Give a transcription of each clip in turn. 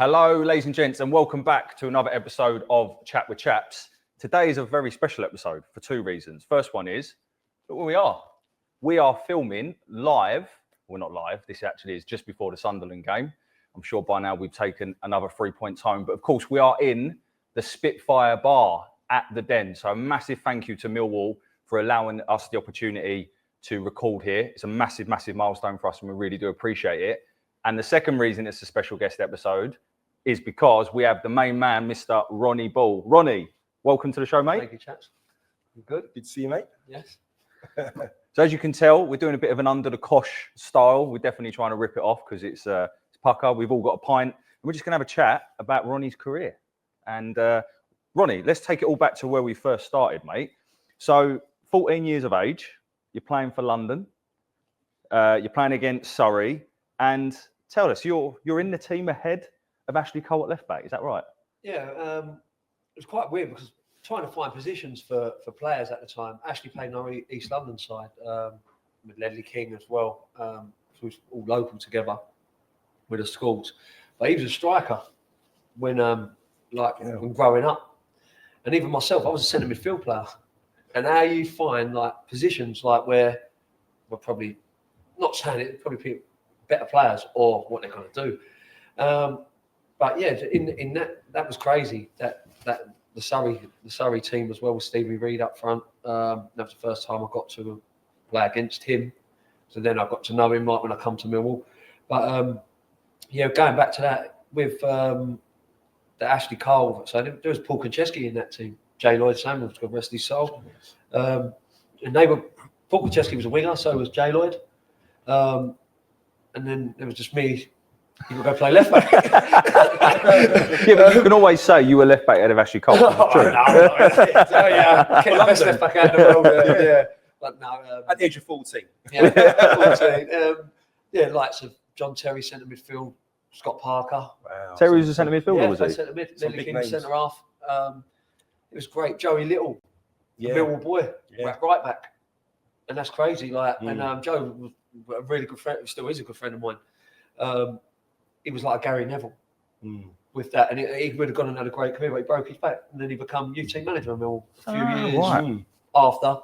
Hello, ladies and gents, and welcome back to another episode of Chat with Chaps. Today is a very special episode for two reasons. First one is, look where we are. We are filming live. Well, not live. This actually is just before the Sunderland game. I'm sure by now we've taken another 3 points home. But of course, we are in the Spitfire Bar at the Den. So a massive thank you to Millwall for allowing us the opportunity to record here. It's a massive, massive milestone for us, and we really do appreciate it. And the second reason it's a special guest episode is because we have the main man, Mr. Ronnie Bull. Ronnie, welcome to the show, mate. Thank you, chaps. You good? Good to see you, mate. Yes. So as you can tell, we're doing a bit of an under the cosh style. We're definitely trying to rip it off because it's pucker. We've all got a pint. And we're just going to have a chat about Ronnie's career. And Ronnie, let's take it all back to where we first started, mate. So 14 years of age, you're playing for London. You're playing against Surrey. And tell us, you're in the team ahead of Ashley Cole at left back. Is that right? Yeah, it was quite weird because trying to find positions for players at the time. Ashley played on our East London side with Ledley King as well. So we was all local together with the schools. But he was a striker when growing up. And even myself, I was a centre midfield player. And how you find like positions like where we're probably not saying it, probably people better players or what they're going to do. But yeah, in that was crazy. That the Surrey team as well with Stevie Reid up front. That was the first time I got to play against him. So then I got to know him like when I come to Millwall. But yeah, going back to that with the Ashley Cole. So there was Paul Konchesky in that team. J. Lloyd Samuels, God rest his soul. And Paul Konchesky was a winger, so was J. Lloyd. And then there was just me. You would go play left back. Yeah, but you can always say you were left back ahead of Ashley Cole. True. Yeah, the best left back out in the world. Yeah. But no, At the age of 14. Yeah, 14. Yeah, likes of John Terry, centre midfield, Scott Parker. Wow. Terry was a centre midfielder, was he? Centre mid, Lily King, centre half. It was great. Joey Little, Millwall boy, right back. And that's crazy. And Joe was a really good friend, still is a good friend of mine. He was like a Gary Neville with that, and he would have gone and had a great career, but he broke his back, and then he became youth team manager of Millwall a few years after.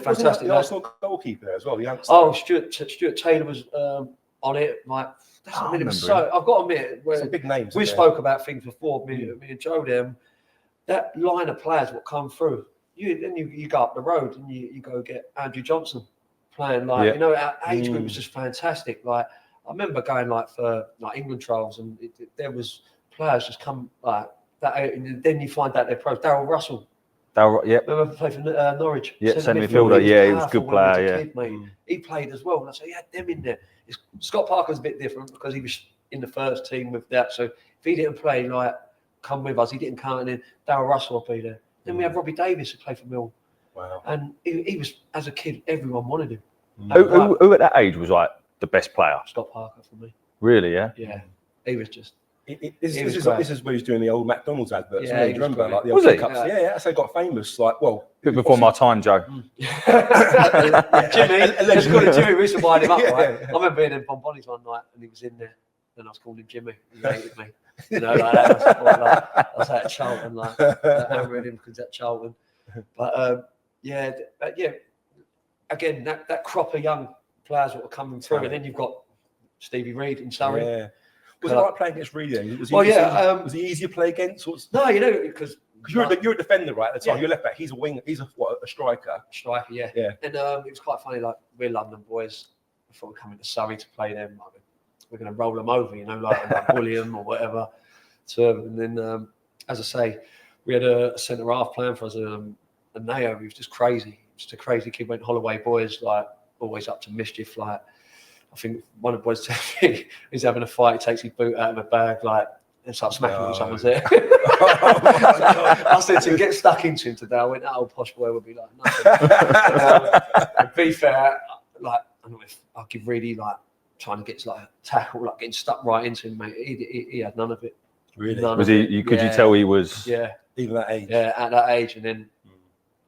Fantastic. The Arsenal goalkeeper there as well. Stuart Taylor was on it. Like that's I've got to admit, some big names. We spoke about things before. Me and Joe. That line of players that come through. You go up the road and you go get Andrew Johnson playing. Our age group was just fantastic. Like I remember going for England trials, and there was players just come like that. And then you find out they're pros. Darryl Russell. Remember played for Norwich. Yeah, centre midfielder. Yeah, he was a good player. He played as well. And I said, them in there. Scott Parker's a bit different because he was in the first team with that. So if he didn't play, come with us, he didn't count in. Darryl Russell will be there. Then we had Robbie Davis who played for Mill. Wow. And he was, as a kid, everyone wanted him. Who at that age was the best player? Scott Parker for me. Really? Yeah. Yeah. He was just. This is where he's doing the old McDonald's adverts. Yeah, you remember the old cups? Yeah. So he got famous. A bit before my time, Joe. Jimmy, let's call him Jimmy. We used to wind him up, right? I remember being in Bonbonnies one night and he was in there, and I was calling him Jimmy. He hated me, like that. I was at Charlton, hammering him because at Charlton. But again, that crop of young players that were coming through, and then you've got Stevie Reid in Surrey. Yeah. Was it like playing against Reid then? Was he easier to play against? No, because you're a defender, right? At the time, you're left back. He's a winger. He's a striker. Striker, yeah. And it was quite funny. Like we're London boys. Before we come into Surrey to play them, we're going to roll them over, bully them or whatever. And then, as I say, we had a centre half playing for us, a Nao. He was just crazy. Just a crazy kid. Went Holloway boys, always up to mischief, I think one of the boys said he's having a fight. He takes his boot out of the bag, and starts smacking with someone's there. I said to him, get stuck into him today. I went, that old posh boy would be like nothing. To be fair, I don't know if I could really trying to get a tackle, getting stuck right into him, mate. He had none of it. Really? Was he? Could you tell he was? Yeah. Even that age. Yeah, at that age, and then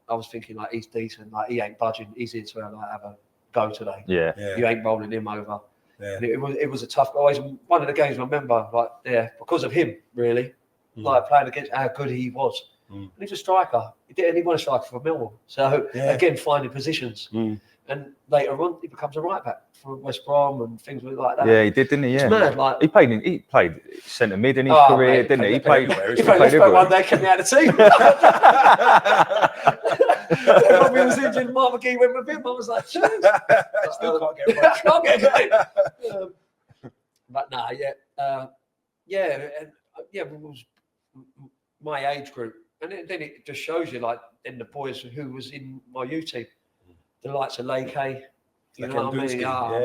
I was thinking he's decent. He ain't budging. He's here to have a go today. Yeah. You ain't rolling him over. Yeah. And it was a tough. Always one of the games I remember, like because of him, really, like playing against how good he was. And he's a striker. He won a striker for Millwall. So again, finding positions. And later on, he becomes a right back for West Brom and things like that. Yeah, he did, didn't he? Yeah, it's mad. Like he played centre mid in his career, mate, didn't he? He played everywhere. One day, kept me out of the team. When we was injured, Mark McGee went with him. I was like, cheers. Still can't get right. Can't get right. But nah, it was my age group, and then it just shows you, like, then the boys who was in my youth team, the likes of Lake, you know what I mean?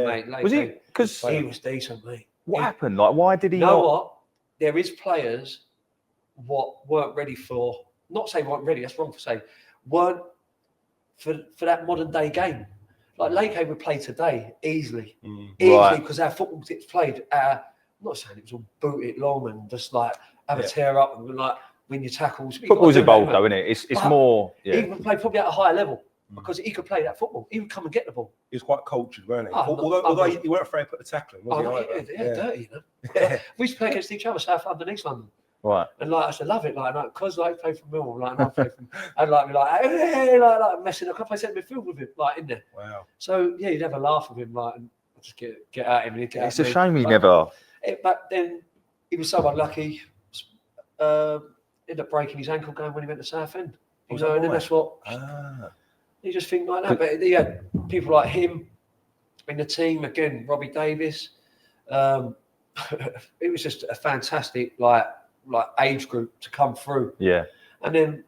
Mate, Lake, was he? Because he was decent, mate. What happened? Like, why did he? You know what? There is players what weren't ready for. Not say weren't ready. That's wrong to say. Weren't for that modern day game. Like Lake would play today easily, because our football tips played. I'm not saying it was all booted long and just like have a tear up and like win your tackles. Football's evolved though, isn't it? It's more. Yeah. He would play probably at a higher level because he could play that football. He would come and get the ball. He was quite cultured, weren't he? Oh, although he weren't afraid to put the tackle in, was he? Dirty, you know. We used to play against each other, South London, East London. Right. And like I used to love it, like because I played for Millwall, like and I played for, I'd like be like messing up. I play centre midfield with him, like in there. Wow. So yeah, you'd have a laugh with him, like and just get at him. And he'd get It's at a me. shame he never. But then he was so unlucky. Ended up breaking his ankle going when he went to Southend. You know, and then that's what you just think like that. But he had people like him in the team again. Robbie Davis. It was just a fantastic like age group to come through. Yeah. And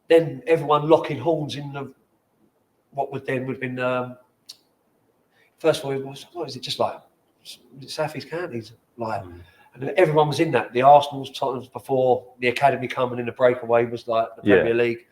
then everyone locking horns in the what would have been first of all what is it just like South East counties like and then everyone was in that. The Arsenal's, Tottenham's before the academy coming in, the breakaway was like the Premier League.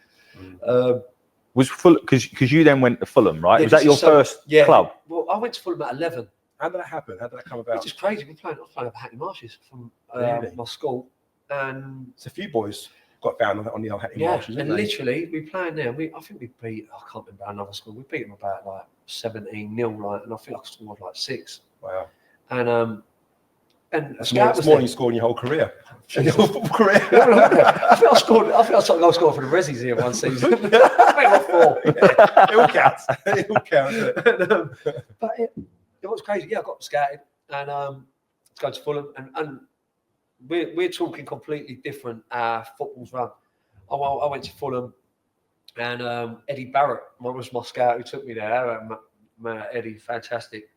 Was full because you then went to Fulham, right? Yeah, was that your first club? Well, I went to Fulham at 11. How did that happen? How did that come about? It's just crazy. I was playing up Hackney Marshes from my school, and it's a few boys got found on the old Hackney Marshes. And literally we playing there. I think we beat. I can't remember another school. We beat them about like 17-0, like, and I feel like I scored like 6. Wow. And that's more than you scored in your whole career. In your football career. I think I scored. I think I got a goal scored for the Rezzies here one season. I think I got 4. It all counts. It all counts. But it was crazy. Yeah, I got scouted and to go to Fulham, and we're talking completely different football's run. I went to Fulham, and Eddie Barrett was my scout who took me there. Eddie, fantastic,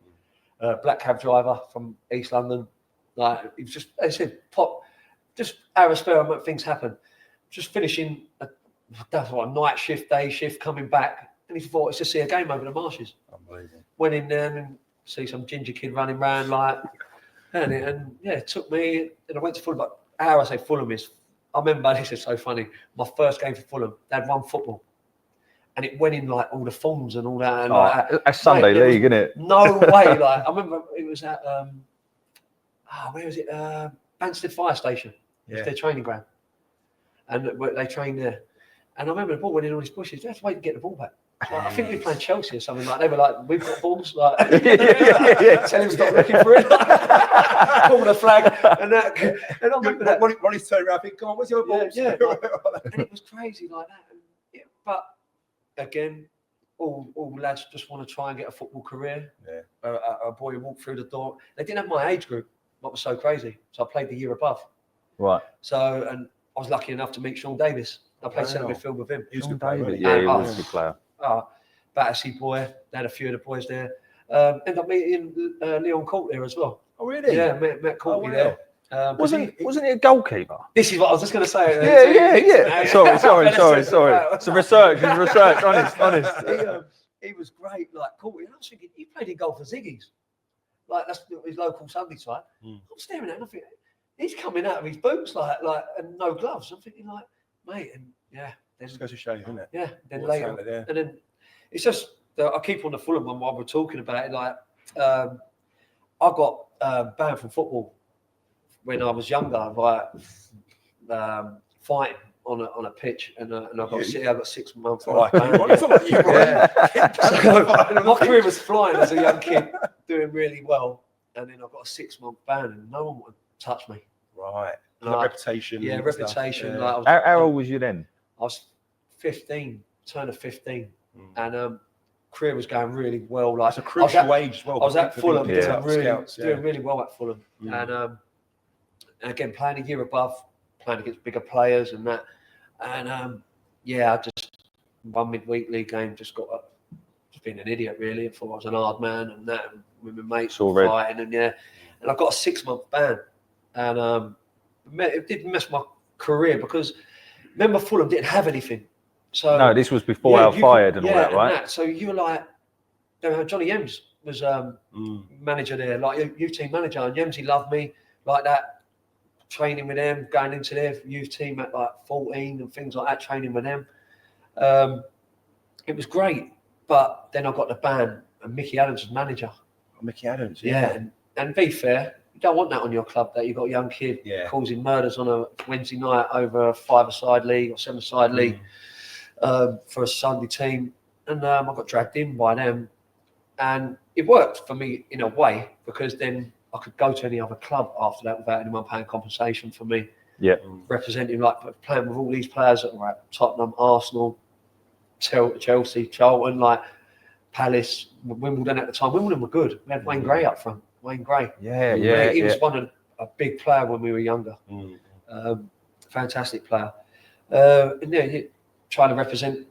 black cab driver from East London. Like he was just, they said, just out of spare moment, things happen. Just finishing a night shift, day shift, coming back, and he thought it's to see a game over the Marshes. Unbelievable. Went in there and see some ginger kid running around like, and it took me, and I went to Fulham. But how I say Fulham is, I remember, this is so funny, my first game for Fulham, they had one football, and it went in like all the forms and all that. And that's Sunday League, isn't it? No way. Like I remember it was at, where was it? Banstead Fire Station. It was their training ground. And they trained there. And I remember the ball went in all these bushes. They had to wait to get the ball back. Like, I think we were playing Chelsea or something. Like they were like, we've got balls. Like, tell him stop looking for it. Pull the flag and that. And I remember that. Ronnie's turned around, come on, what's your balls? Yeah. And it was crazy like that. And, but again, all lads just want to try and get a football career. Yeah. A boy who walked through the door. They didn't have my age group. What was so crazy? So I played the year above. Right. So, and I was lucky enough to meet Sean Davis. I played centre midfield with him. He was a good player. Yeah, he was a good player. Battersea boy. They had a few of the boys there. Ended up meeting Leon Court there as well. Oh, really? Yeah, met Courtney there. Wasn't he a goalkeeper? This is what I was just going to say. Yeah. Sorry. Some research. Honest. He was great. Like Courtney. I was thinking, he played in goal for Ziggy's. Like that's his local Sunday side. I'm staring at him. I think he's coming out of his boots like and no gloves. I'm thinking like, mate, and yeah. It just goes to show you, isn't it? Yeah. Then later, and then it's just I keep on the Fulham one while we're talking about it. Like I got banned from football when I was younger, like fighting on a pitch, and I got 6 months. My career was flying as a young kid, doing really well, and then I got a 6-month ban, and no one would touch me. Right. Like, reputation. Yeah, reputation. Yeah. Like How old was you then? I was 15, turn of 15, and career was going really well. Like it's a crucial age as well. I was at Fulham, doing really well at Fulham, and again playing a year above, playing against bigger players and that, and I just one midweek league game just got up, just being an idiot really. I thought I was an hard man and that, and with my mates fighting, and I got a 6-month ban, and it did mess my career because remember Fulham didn't have anything. So no, this was before I fired and all that, right? So you were like, Johnny Yems was manager there, like youth team manager, and Yemsy loved me like that, training with them, going into their youth team at like 14 and things like that, training with them. It was great, but then I got the ban, and Mickey Adams was manager. Mickey Adams, and be fair, you don't want that on your club, that you've got a young kid causing murders on a Wednesday night over a 5-a-side league or 7-a-side league for a Sunday team. And I got dragged in by them. And it worked for me in a way, because then I could go to any other club after that without anyone paying compensation for me. Yeah. Representing, like playing with all these players that were at Tottenham, Arsenal, Chelsea, Charlton, like Palace, Wimbledon at the time. Wimbledon were good. We had Wayne Gray up front. Wayne Gray. He was a big player when we were younger. Fantastic player. And trying to represent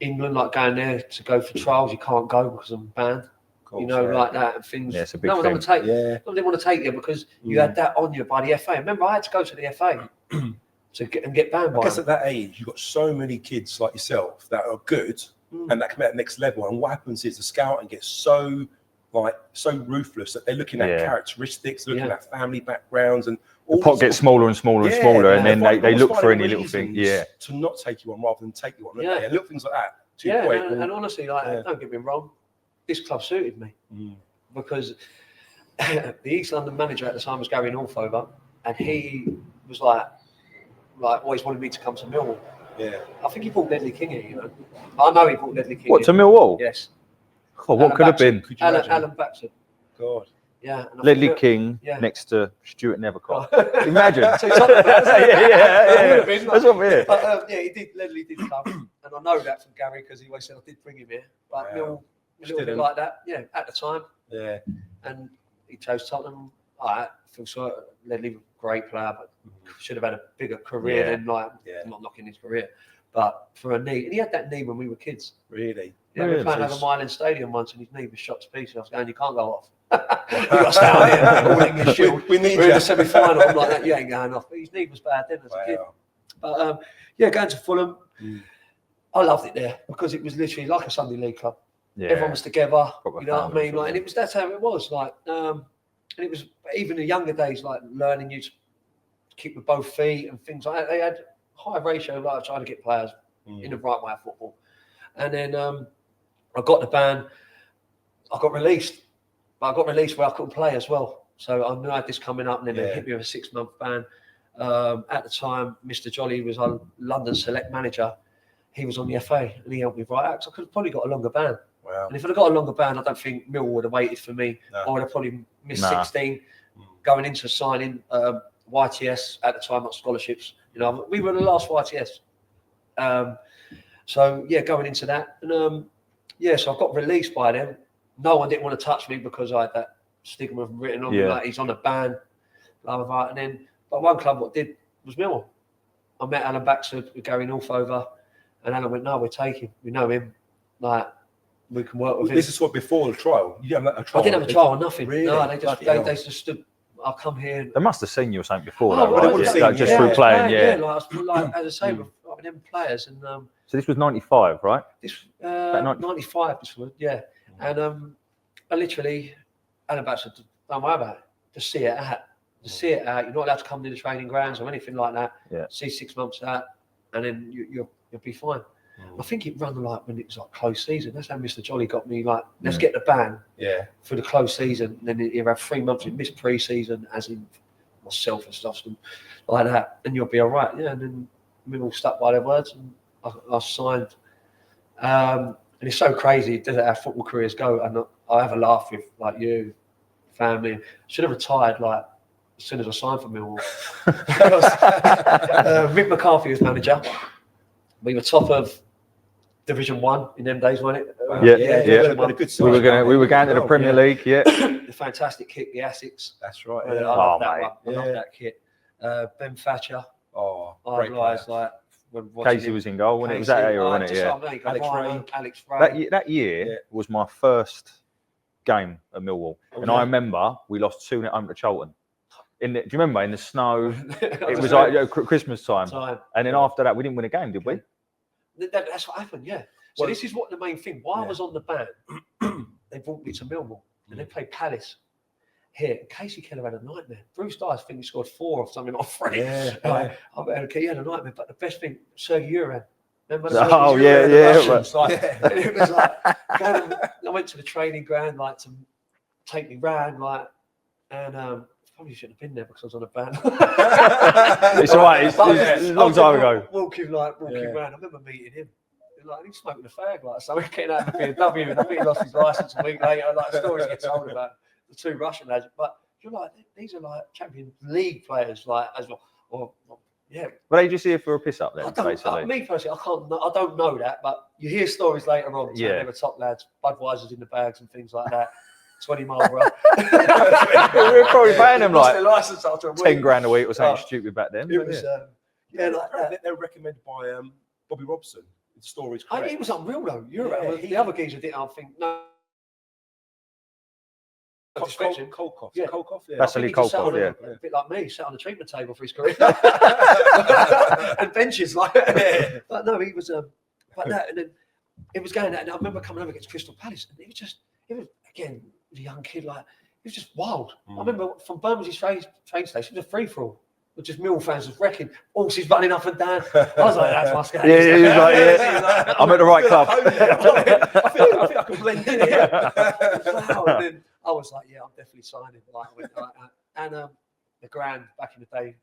England, like going there to go for trials, you can't go because I'm banned. Course, like that and things. Yeah, it's a big no one thing. didn't want to take you because you had that on you by the FA. Remember, I had to go to the FA to get banned. I guess at that age, you've got so many kids like yourself that are good and that come at the next level. And what happens is the scouting gets so ruthless that they're looking at characteristics, looking at family backgrounds, and all the pot gets smaller and smaller and smaller, and then they look for any little thing. To not take you on rather than take you on. And little things like that. And honestly, don't get me wrong, this club suited me because the East London manager at the time was Gary Northover, and he was like always wanted me to come to Millwall. Yeah, I think he brought Ledley King here. I know he brought Ledley King. What, to Millwall? Yes. Oh, what could have been? Alan Baxter. God. Yeah. Ledley King next to Stuart Nethercott. Oh. Imagine. So yeah. That's what we're. But Ledley did come, and I know that from Gary because he always said I did bring him here. But Mill was a little bit like that, at the time. Yeah. And he chose Tottenham. I feel sorry. Ledley was a great player, but should have had a bigger career than I'm not knocking his career. But for a knee, and he had that knee when we were kids. Really? Yeah, we were playing over Mile End Stadium once, and his knee was shot to pieces. I was going, you can't go off. You got to stay on here, all English shield. We need we're in the semi-final. I'm like that. You ain't going off. But his knee was bad then as a kid. But going to Fulham, I loved it there because it was literally like a Sunday league club. Yeah. Everyone was together. You know what I mean? Like, and that's how it was. Like, and it was even in younger days, like learning you to kick with both feet and things like that. They had high ratio, like trying to get players in the right way of football. And then I got the ban. I got released. But I got released where I couldn't play as well. So I knew I had this coming up, and then they hit me with a 6-month ban. At the time, Mr. Jolly was on London select manager. He was on the FA, and he helped me right out. So I could have probably got a longer ban. Wow. And if I'd have got a longer ban, I don't think Millwall would have waited for me. No. I would have probably missed 16, going into signing YTS at the time, not scholarships. You know, we were the last YTS. Going into that, and so I got released by them. No one didn't want to touch me because I had that stigma written on me, like he's on a ban, blah, blah, blah. And then, but one club what did was Millwall. I met Alan Baxter with Gary Northover, and Alan went, no, we're taking, we know him, like, we can work with him. This is what before the trial? You didn't have a trial? I didn't have a trial or nothing. Really? No, they just stood, I'll come here. They must have seen you or something before, just through playing, like as I say, with them players. And so this was 95, right? This 95, this was, And I literally, Alan Baxter said, don't worry about it. Just see it out. Just see it out. You're not allowed to come to the training grounds or anything like that. Yeah. See 6 months out, and then you'll be fine. I think it ran like when it was like close season. That's how Mr. Jolly got me. Like, let's get the ban for the close season. And then you have 3 months of missed pre-season, as in myself and stuff, and like that, and you'll be all right. Yeah, and then Millwall stuck by their words, and I signed. And it's so crazy, doesn't how football careers go. And I have a laugh with like you, family. Should have retired like as soon as I signed for Millwall. Mick McCarthy was manager. We were top of Division 1 in them days, wasn't it? We were going to the Premier League. Yeah. The fantastic kit, the Asics. That's right. I love that one. I love that kit. Ben Thatcher. Oh, I realised like when watching Casey him, was in goal, wasn't it? It was that era, wasn't it? Yeah. Alex Ray. That year was my first game at Millwall, and I remember we lost 2-0 home to Charlton. Do you remember in the snow? It was like Christmas time, and then after that we didn't win a game, did we? That's what happened. Yeah. So this is what the main thing. While I was on the ban, they brought me to Millwall, and they played Palace. Here, Casey Keller had a nightmare. Bruce Dyers, I think he scored 4 or something off free. He had a nightmare, but the best thing, Sergio Uran. Remember the Russians, it was like, I went to the training ground, like to take me round, like, and probably shouldn't have been there because I was on a ban. It's all right. It's a long time ago. Walking around. I remember meeting him. Like, he was smoking a fag, like something getting out of the BMW, and I think he lost his license a week later. Like stories get told about the 2 Russian lads, but you're like, these are like Champions League players, like as well. Or yeah. But they just here for a piss up then, basically. Me personally, I don't know that, but you hear stories later on. Saying they were top lads, Budweiser's in the bags and things like that. 20 Marlboro. We were probably paying them like license after a week. 10 grand a week or something stupid back then. It was, like that. They were recommended by Bobby Robson. The story's correct. He was unreal though. The other geezer didn't. I think no. Kolkov. Yeah. Vasily Kolkov, a bit like me, sat on the treatment table for his career. And benches like But no, he was like that. And then it was going that. And I remember coming over against Crystal Palace, and it was again, a young kid, like, it was just wild. I remember from Bermondsey's train station, it was a free-for-all. With just Mill fans was wrecking, horses running up and down. I was like, that's my skate. I'm at the right club. I think I can blend in here. Wow. And then I was like, I'm definitely signing. Like, I went like that. And the ground back in the day,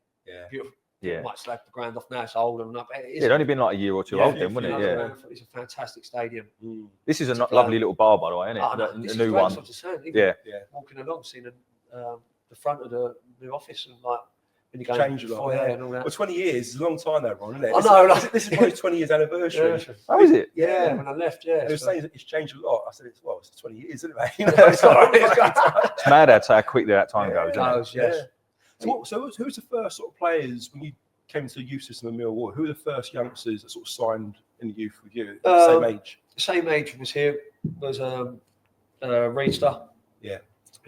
beautiful. Might slag the ground off now, it's old and up. It'd only been like a year or two old then, wouldn't it? Yeah. It's a fantastic stadium. This is a lovely little bar, by the way, isn't it? The new one. Walking along, seeing the front of the new office and like, when you go change a lot. And all that. Well, 20 years is a long time though, Ron, isn't it? I know. This is probably 20 years anniversary. How is it? Yeah, when I left, They were saying it's changed a lot. I said, it's 20 years, isn't it, mate? It's mad how quickly that time goes, isn't it? So who was the first sort of players when you came to the youth system of Millwall? Who were the first youngsters that sort of signed in the youth with you? Same age? Same age was here. Was Reedster. Yeah.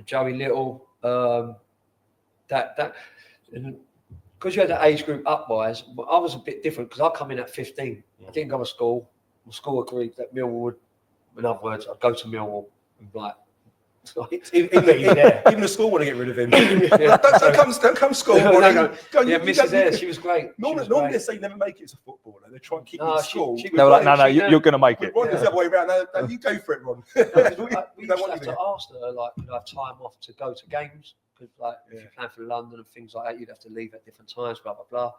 Joey Little. Because you had that age group upwise, I was a bit different because I come in at 15. I didn't go to school. My school agreed that Millwall would, in other words, I'd go to Millwall and like, even the school want to get rid of him. Don't come school. Mrs. there, she was great. Normally they say never make it as a footballer. They try and keep you in school. They were like, no, you're going to make it. Ron is the other way around. No, you go for it, Ron. We used to have to ask her, like, could I have time off to go to games? Because, like, if you plan for London and things like that, you'd have to leave at different times, blah, blah, blah.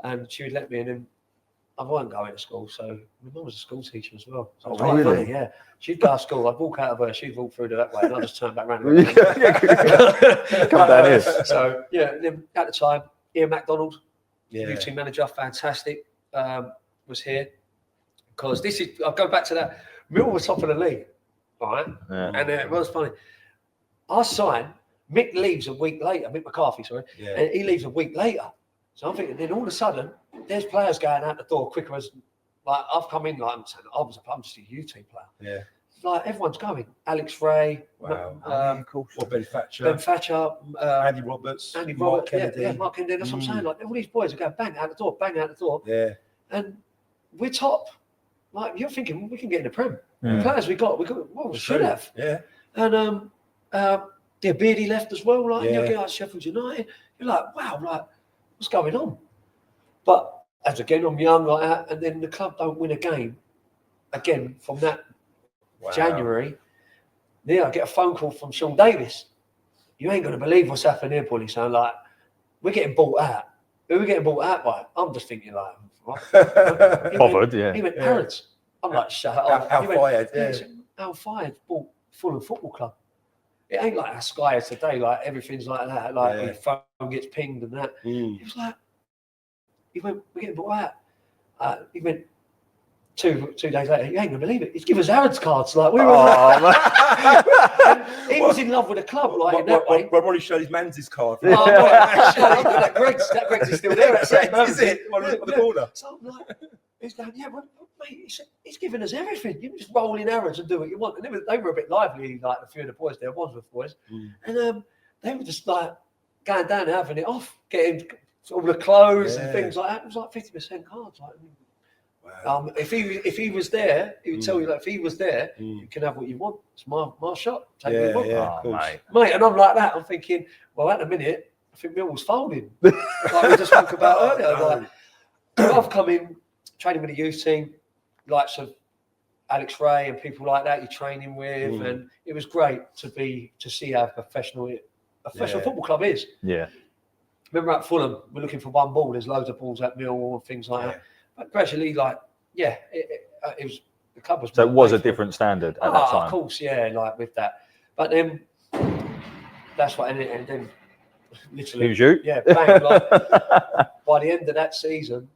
And she would let me in, and I wasn't going to school, so my mum was a school teacher as well. So really? Funny, yeah. She'd go to school, I'd walk out of her, she'd walk through that way, and I'd just turn back around. Come down here. So, and then at the time, Ian MacDonald, youth team manager, fantastic, was here. Because I'll go back to that, Millwall was top of the league, all right? Yeah. And it was funny. I signed, Mick leaves a week later, Mick McCarthy, sorry, and he leaves a week later. So I'm thinking, then all of a sudden, there's players going out the door quicker as, like, I've come in, like, I'm just a youth team player. Yeah. Like, everyone's going. Alex Ray, Ben Thatcher, Andy Roberts, Mark Kennedy. Mark Kennedy, that's what I'm saying. Like, all these boys are going bang out the door. Yeah. And we're top. Like, you're thinking, we can get in the Prem. The players we got, well, we should have. Yeah. And, Beardy left as well, like, you're like Sheffield United. You're like, wow, like, what's going on? But as again, I'm young like that, and then the club don't win a game again from that January. Then I get a phone call from Sean Davis. You ain't going to believe what's happened here, Paulie. So I'm like, we're getting bought out. Who are we getting bought out by? I'm just thinking like, what? Bothered, He went parents. I'm like, shut up. Al Fayed, Al Fayed bought Fulham Football Club. it ain't like our Sky is today. Like everything's like that. Like your phone gets pinged and that. He was like, he went, we're getting bought out. He went 2 days later. You ain't gonna believe it. He's given us Harrods cards. Like we were. He was in love with the club. Like in that way. But Ronnie showed his man's card. That Greg's is still there. Is it? On the corner. So I'm like, he's going, yeah, well, mate, he's giving us everything. You can just roll in errands and do what you want. And they were a bit lively, like a few of the boys there, Wandsworth boys. And they were just like going down and having it off, getting all the clothes and things like that. It was like 50% cards. Like, wow. If he was there, he would tell you, like, if he was there, you can have what you want. It's my shot. Take what you want. Mate. And I'm like that. I'm thinking, well, at the minute, I think Millwall's folding. Like we just spoke about earlier. Like, I've come in training with the youth team, likes of Alex Ray and people like that you're training with, and it was great to see how professional football club is. Yeah. Remember at Fulham, we're looking for one ball. There's loads of balls at Millwall and things like that. But gradually, like, it was the club was. So it was a different standard at that time. Of course, yeah, like with that. But then that's what, and then literally, who's you? Yeah, bang, like, by the end of that season,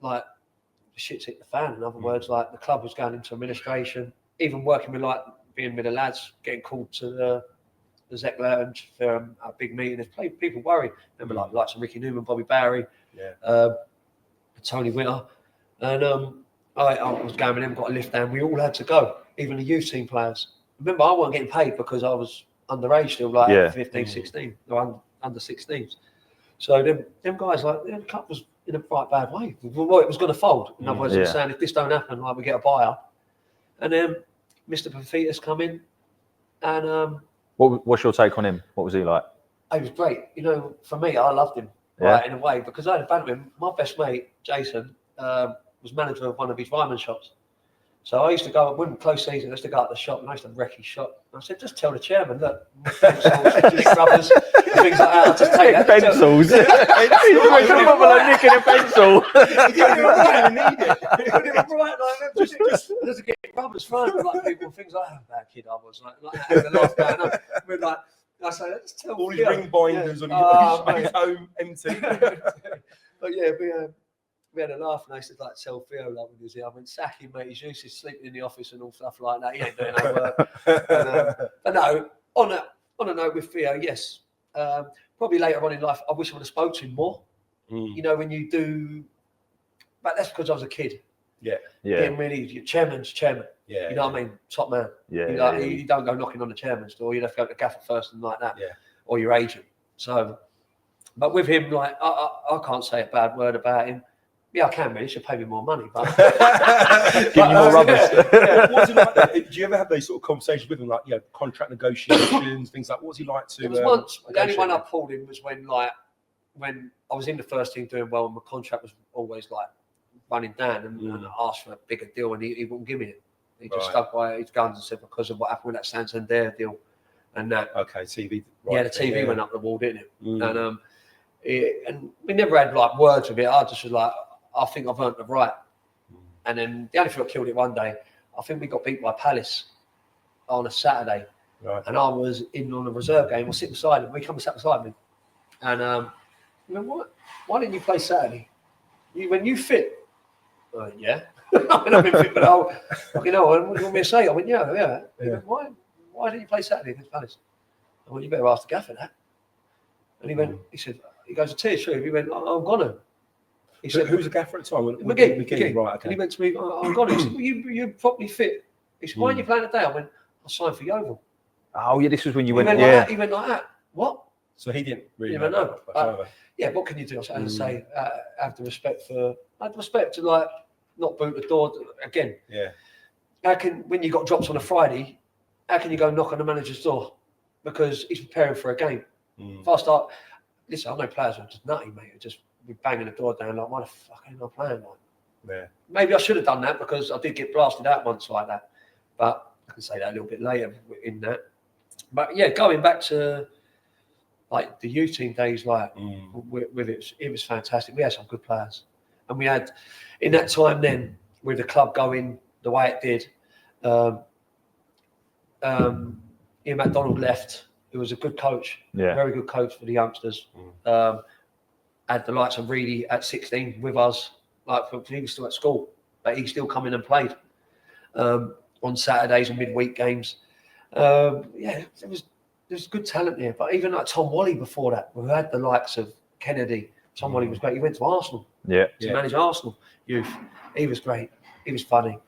like the shit's hit the fan. In other words, like the club was going into administration, even working with like being with the lads, getting called to the Zec Lounge for a big meeting. There's people worried. Remember like some Ricky Newman, Bobby Barry, Tony Winter, and I was going with them, got a lift down. We all had to go, even the youth team players. Remember, I wasn't getting paid because I was underage still, like 15, 16, or under 16s. So them guys, like, the club was in a quite bad way. Well, it was going to fold. In other words, they were saying, if this don't happen, like, we get a buyer. And then Mr. Pafitas come in, and what's your take on him? What was he like? He was great. You know, for me, I loved him, right, in a way, because I had a banter with him. My best mate, Jason, was manager of one of his Ryman shops. So I used to go, when close season, I used to go out to the shop and I used to wreck his shop. And I said, just tell the chairman, look, pencils, rubbers, things like that. I'll just take that. Pencils. Like nicking a pencil. He didn't need it. He didn't right, like, just to get rubbers thrown, like people, things like that. That kid I was like having a laugh going on. We're like, I say, let's tell all his ring binders on his home empty. But yeah, we had a laugh, and I used to like tell Theo, like, when he was here, I went, sack him, mate, he's used to sleeping in the office and all stuff like that. He ain't doing no work. But no, on a note with Theo, yes, probably later on in life, I wish I would have spoke to him more. You know, when you do, but that's because I was a kid. Being really, your chairman's chairman. You know what I mean? Top man. You don't go knocking on the chairman's door. You'd have to go to the gaffer first and like that. Or your agent. So, but with him, like, I can't say a bad word about him. Yeah, I can, really. He should pay me more money. But give you more rubbish. What's it like? Do you ever have those sort of conversations with him, like, you know, contract negotiations, things like? What's he like to? It was once. The only one I pulled him was when I was in the first team doing well, and my contract was always like running down, and I asked for a bigger deal, and he wouldn't give me it. He just stuck by his guns and said, because of what happened with that Santander deal, and that. Okay, TV. Right, the TV went up the wall, didn't it? And we never had like words with it. I just was like, I think I've earned the right. And then the only thing that killed it one day, I think we got beat by Palace on a Saturday. Right. And I was in on a reserve game. I was sitting beside him. He come and sat beside me. And he went, why didn't you play Saturday? When you fit? Yeah. I mean, I've been fit, but what do you want me to say? I went, yeah. He went, why didn't you play Saturday against Palace? I went, you better ask the gaffer that. And he went, he goes, to tell you the truth. He went, I'm gonna. He said, who's the gaffer at the time? McGee. Right, okay. And he went to me, I'm gonna. He said, well, you're properly fit. He said, why aren't you playing today? I went, I signed for Yeovil. Oh, yeah, this was when you went, He went like that. What? So he didn't really know. Yeah, what can you do? I say, have the respect to, like, not boot the door again. Yeah. When you got drops on a Friday, how can you go knock on the manager's door? Because he's preparing for a game. If I start, listen, I know players are just nutty, mate. Are just be banging the door down like, why the fuck am I playing like? Yeah. Maybe I should have done that because I did get blasted out once like that. But I can say that a little bit later in that. But yeah, going back to like the youth team days, like with it was fantastic. We had some good players, and we had in that time then with the club going the way it did. Ian McDonald left. He was a good coach, very good coach for the youngsters. Had the likes of Reedy at 16 with us, like he was still at school, but he still come in and played on Saturdays and midweek games. There's good talent there. But even like Tom Wally before that, who had the likes of Kennedy. Tom Wally was great. He went to Arsenal to manage Arsenal youth. He was great. He was funny.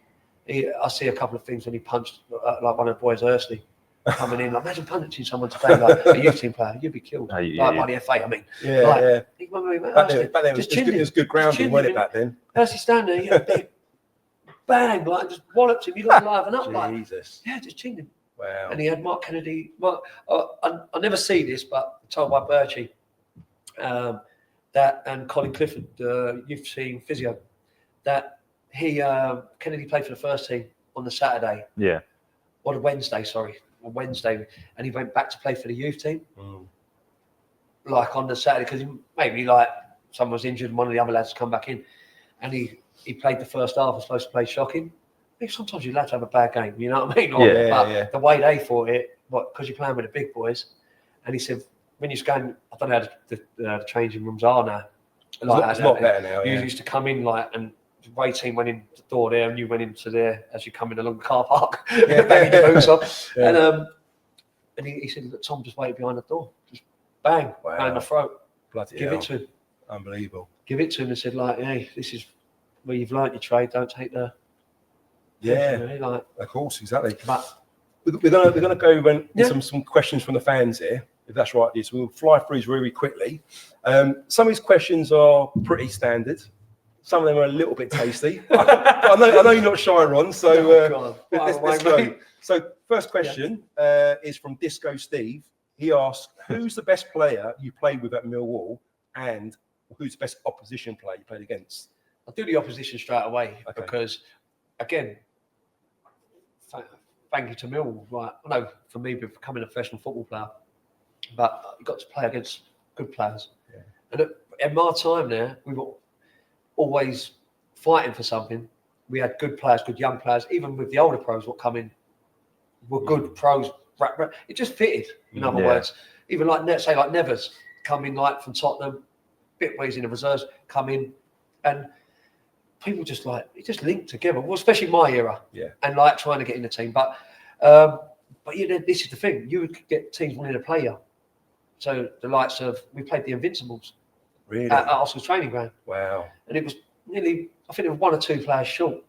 I see a couple of things when he punched like one of the boys, Ursley, coming in. Like, imagine punching someone today, like a youth team player. You'd be killed. By the FA, I mean. Back then it was good grounding, wasn't it, back then? Ursley standing there, big bang, like just walloped him. You got to liven up, like. Jesus. Yeah, just chinned him. Wow. And he had Mark Kennedy. I never see this, but told by Birchie, that and Colin Clifford, the youth team physio, that Kennedy played for the first team on the Saturday. Yeah. Or the Wednesday, on Wednesday, and he went back to play for the youth team. Like on the Saturday, because maybe like someone was injured and one of the other lads come back in, and he played the first half, was supposed to play shocking. Sometimes you're allowed to have a bad game, you know what I mean? But the way they thought it, because you're playing with the big boys, and he said, when you're going, I don't know how the changing rooms are now. Like, it's a lot better now. You used to come in like, and the away team went in the door there, and you went into there as you're coming along the car park, banging your boots off. And he said, look, Tom just waited behind the door, just bang, bang the throat. Give it to him. Unbelievable. Give it to him and said, like, hey, this is where you've learnt your trade. Don't take the. Of course, exactly. But we're gonna go into some questions from the fans here, if that's right. So we'll fly through these really quickly. Some of these questions are pretty standard. Some of them are a little bit tasty. I know you're not shy, Ron. So let's go. So first question is from Disco Steve. He asks, "Who's the best player you played with at Millwall, and who's the best opposition player you played against?" I'll do the opposition straight away because, again, thank you to Millwall. Right, I know for me becoming a professional football player, but you got to play against good players. And at my time there, we were always fighting for something. We had good players, good young players. Even with the older pros, what come in were good pros. It just fitted. In other words, even like Nevers come in like from Tottenham, Bitways in the reserves come in, and people just like it just linked together. Well, especially my era, and like trying to get in the team. But this is the thing: you would get teams wanting to play you. So the likes of we played the Invincibles at Arsenal training ground. Wow! And it was nearly, I think it was one or two players short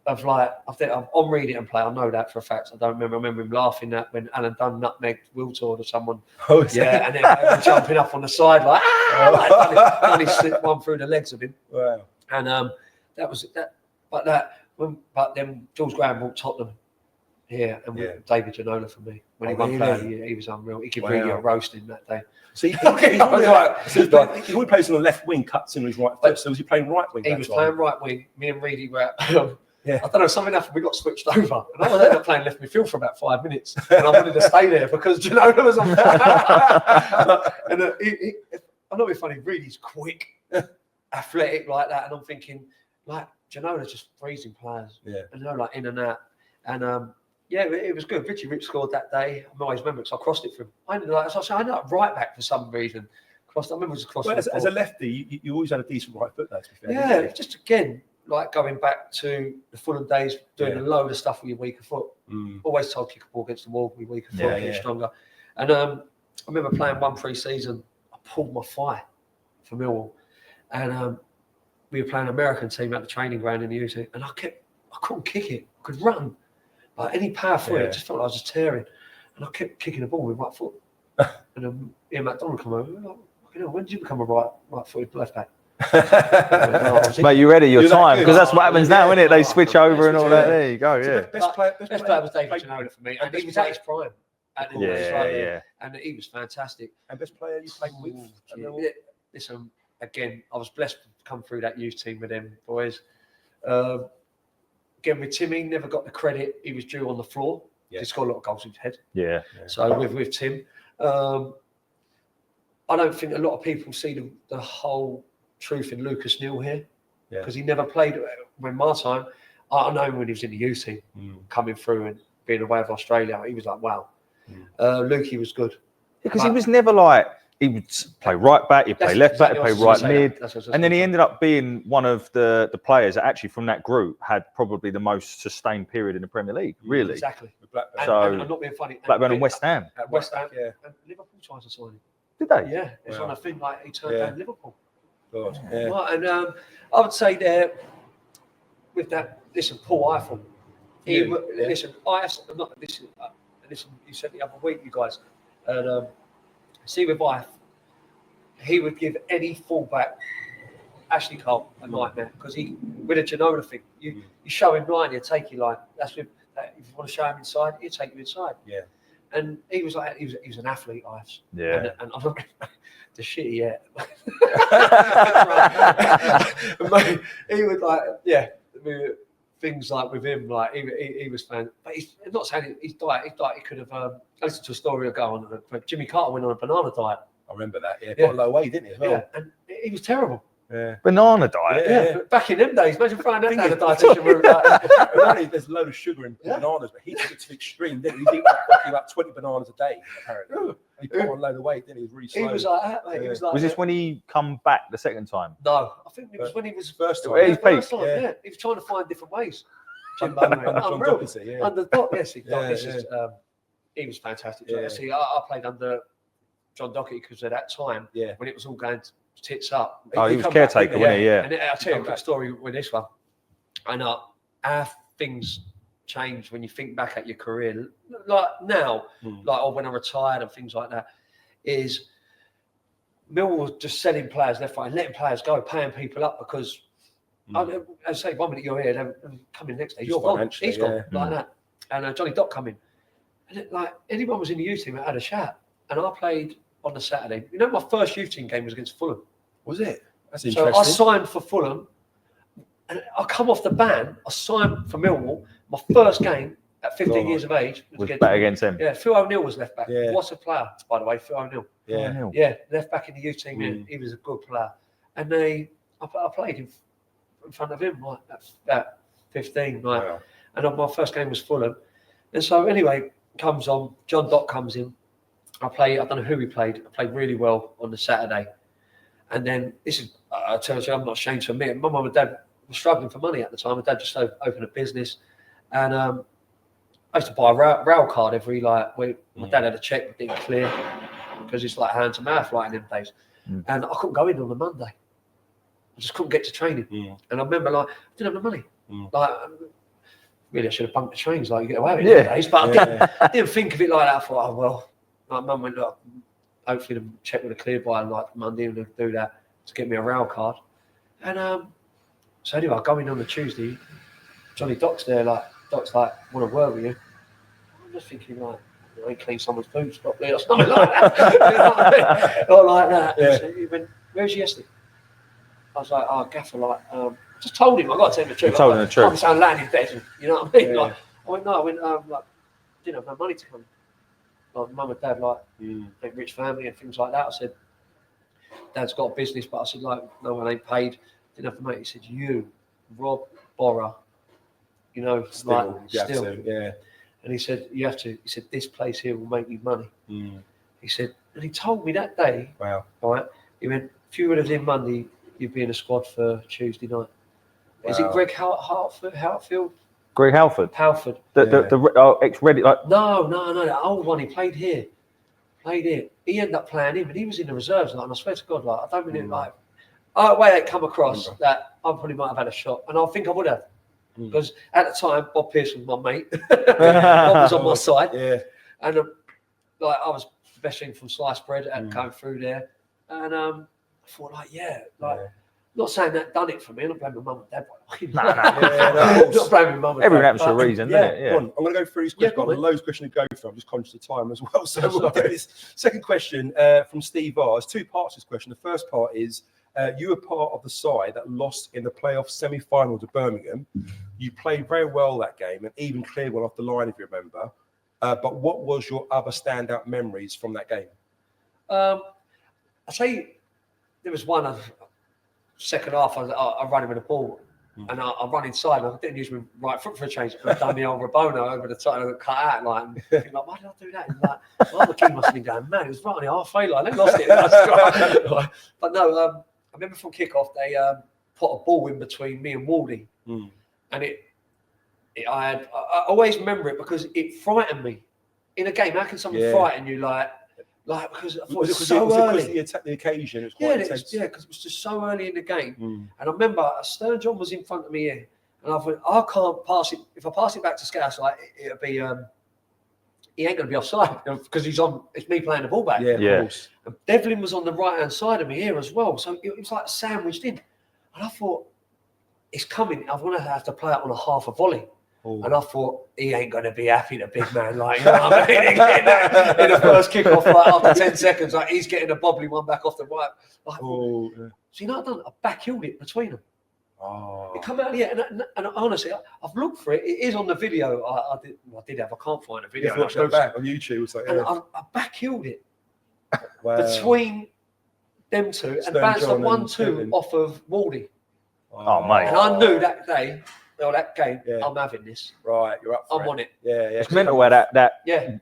of like, I think I'm on reading and play. I know that for a fact. I don't remember. I remember him laughing at when Alan Dunn nutmegged Wiltord or someone. And then jumping up on the side like, only slipped one through the legs of him. Wow! And that was that. But then Jules Graham brought Tottenham here, and David Ginola for me when he won player of the year, he was unreal. He could really a roasting that day. So he only plays on the left wing, cuts in his right foot. So was he playing right wing? He was playing right wing. Me and Reedy were I don't know, something happened, we got switched over. And I ended up playing left midfield for about 5 minutes. And I wanted to stay there because Ginola was on and I'm not being funny, Reedy's quick, athletic like that. And I'm thinking, like, Ginola's just freezing players. And they're like in and out. And it was good. Richie Rip scored that day. I always remember because I crossed it for him. I ended up right back for some reason. I remember just crossing it. As a lefty, you always had a decent right foot, though, to be fair. Yeah, just again, like going back to the Fulham days, doing a load of stuff with your weaker foot. Always told kick a ball against the wall, with your weaker foot, get stronger. And I remember playing one pre-season, I pulled my thigh for Millwall. And we were playing an American team at the training ground in the U team, and I couldn't kick it. I could run. Like any power foot, it just felt like I was just tearing. And I kept kicking the ball with my right foot. And Ian McDonald come over, like, when did you become a right-footed left back? Mate, you ready your time? Because that's what happens now, isn't it? They switch over and all that. There you go, Best player was David Ginola for me. And he was at his prime. And he was fantastic. And best player you played with? Listen, again, I was blessed to come through that youth team with them boys. Again, with Timmy, never got the credit he was due on the floor. He scored a lot of goals with his head. So with Tim, I don't think a lot of people see the whole truth in Lucas Neal here because he never played. When my time, I know him when he was in the youth team, coming through and being away of Australia. He was like, wow. Lukey was good. Because he was never like, he would play right back, he'd play left back, he'd play right mid. And then he ended up being one of the players that actually from that group had probably the most sustained period in the Premier League, really. Exactly. So, and I'm not being funny. Blackburn and West Ham. At West Ham, yeah. And Liverpool tried to sign him. Did they? Yeah, it's on a thing like he turned down Liverpool. God, yeah. Right, and I would say there, with that, listen, Paul Eiffel. Listen, listen, you said the other week, you guys, and see with Eiffel, he would give any fullback Ashley Cole a nightmare because he with a Genoa thing. You show him line, he'll take you line. That's with if you want to show him inside, he'll take you inside. Yeah. And he was like he was an athlete, Ives. Yeah. And I'm not the shit he had. He would like things like with him, like he was fan. But he's I'm not saying he's diet. He could have. I listened to a story ago on Jimmy Carter went on a banana diet. I remember that. Yeah, got a low weight, didn't he? As well? Yeah, and he was terrible. Yeah. Banana diet. Yeah. Back in them days, imagine throwing that down the dietitian room. Apparently, there's a load of sugar in bananas, but he took it to the extreme. Didn't he? He'd eat about 20 bananas a day, apparently. He put on a load of weight, didn't he? He was really slow. He was like that, mate. He was like was this when he come back the second time? No, I think it was when he was first time. He was He was trying to find different ways. Jimbo, unreal. Under Doc, yes, he was fantastic. Yeah. See, I played under John Docherty because at that time, when it was all going tits up. He was caretaker, wasn't he? Yeah. And I'll tell you a quick story with this one. I know how things change when you think back at your career. Like now, or when I retired and things like that, is Millwall was just selling players left, right, and letting players go, paying people up because, I say, 1 minute you're here, then coming next day, he's gone. He's gone, like that. And Johnny Dock come in. And anyone was in the youth team that had a shout. And I played on the Saturday. You know, my first youth team game was against Fulham. Was it? That's interesting. So I signed for Fulham, and I come off the ban. I signed for Millwall. My first game at 15 years of age was back against him. Yeah, Phil O'Neill was left back. Yeah. What's a player, by the way, Phil O'Neill. Yeah, left back in the youth team. He was a good player, and I played in front of him like at 15, and my first game was Fulham, and so anyway, comes on. John Dock comes in. I don't know who we played. I played really well on the Saturday. And then I tell you, I'm not ashamed to admit, my mum and dad were struggling for money at the time. My dad just opened a business. And I used to buy a rail card every, my dad had a cheque that didn't clear because it's like hand to mouth like in them days. And I couldn't go in on a Monday. I just couldn't get to training. And I remember, I didn't have the money. Really, I should have bunked the trains like you get away with it days. But I didn't think of it like that. I thought, oh, well, my mum went, look, hopefully the cheque would have cleared by Monday and do that to get me a rail card. And so anyway, I go in on the Tuesday. Johnny Dock's there, Dock's like, want to work with you. I'm just thinking, I ain't cleaned someone's boots properly or something like that. You know what I mean? Or like that. Yeah. So he went, where's you yesterday? I was like, oh, Gaffer, I just told him, I got to tell him the truth. Told him the truth. I'm sound lying in bed, you know what I mean? Yeah. I went, didn't have no money to come. Mum and dad, rich family and things like that. I said, Dad's got a business, but I said, no one ain't paid. Didn't have the money. He said, you, Rob Borra, still. Yeah. And he said, you have to. He said, this place here will make you money. He said, and he told me that day. Wow. Right. He went, if you would have done Monday, you'd be in a squad for Tuesday night. Wow. Is it Greg Hartfield? Greg Halford. The ex-Ready. No, the old one. He played here. He ended up playing him, and he was in the reserves. And I swear to God, I don't really way they come across that I probably might have had a shot, and I think I would have, because at the time Bob Pearce was my mate. Bob was on my side, and I was the best thing from sliced bread and going through there, and I thought not saying that done it for me. I'm not blaming mum and dad. Not blaming mum and dad. Everyone happens for a reason, isn't it? Yeah. I'm going to go through these questions. I've got loads of questions to go through. I'm just conscious of time as well. So we'll do this. Second question from Steve R. There's 2 parts to this question. The first part is, you were part of the side that lost in the playoff semi-final to Birmingham. You played very well that game and even cleared one off the line, if you remember. But what was your other standout memories from that game? I'll tell you, there was one of second half. I ran him with the ball, And I run inside, and I didn't use my right foot for a change. And I've done the old Rabona over the top, and I got cut out, like, and thinking, like, why did I do that? And like, well, the king must have been going, man, it was right on the halfway line. They lost it. But no, I remember from kickoff, they put a ball in between me and Waldy. And I always remember it because it frightened me. In a game, how can someone frighten you like because I thought it was so early. Because the occasion, it was quite intense. Because it was just so early in the game. And I remember Stern John was in front of me here, and I thought, I can't pass it. If I pass it back to Scouse, like it'll be, he ain't going to be offside because it's me playing the ball back. Yeah, of course. And Devlin was on the right hand side of me here as well, so it was like sandwiched in. And I thought, it's coming. I want to have to play it on a half a volley. And I thought, he ain't going to be happy, the big man. Like, you know what I mean? In the first kickoff, like, after 10 seconds, like, he's getting a bobbly one back off the right. Like, so you know what I've done? I back-heeled it between them. It come out here, and honestly, I've looked for it. It is on the video. I did have. I can't find a video. Let's go back on YouTube. It's like, and I back-heeled it between them two and bounced a 1-2 off of Waldy. Oh, mate. And I knew that day, or that game, I'm having this. Right, you're up for I'm on it. Yeah. It's mental where that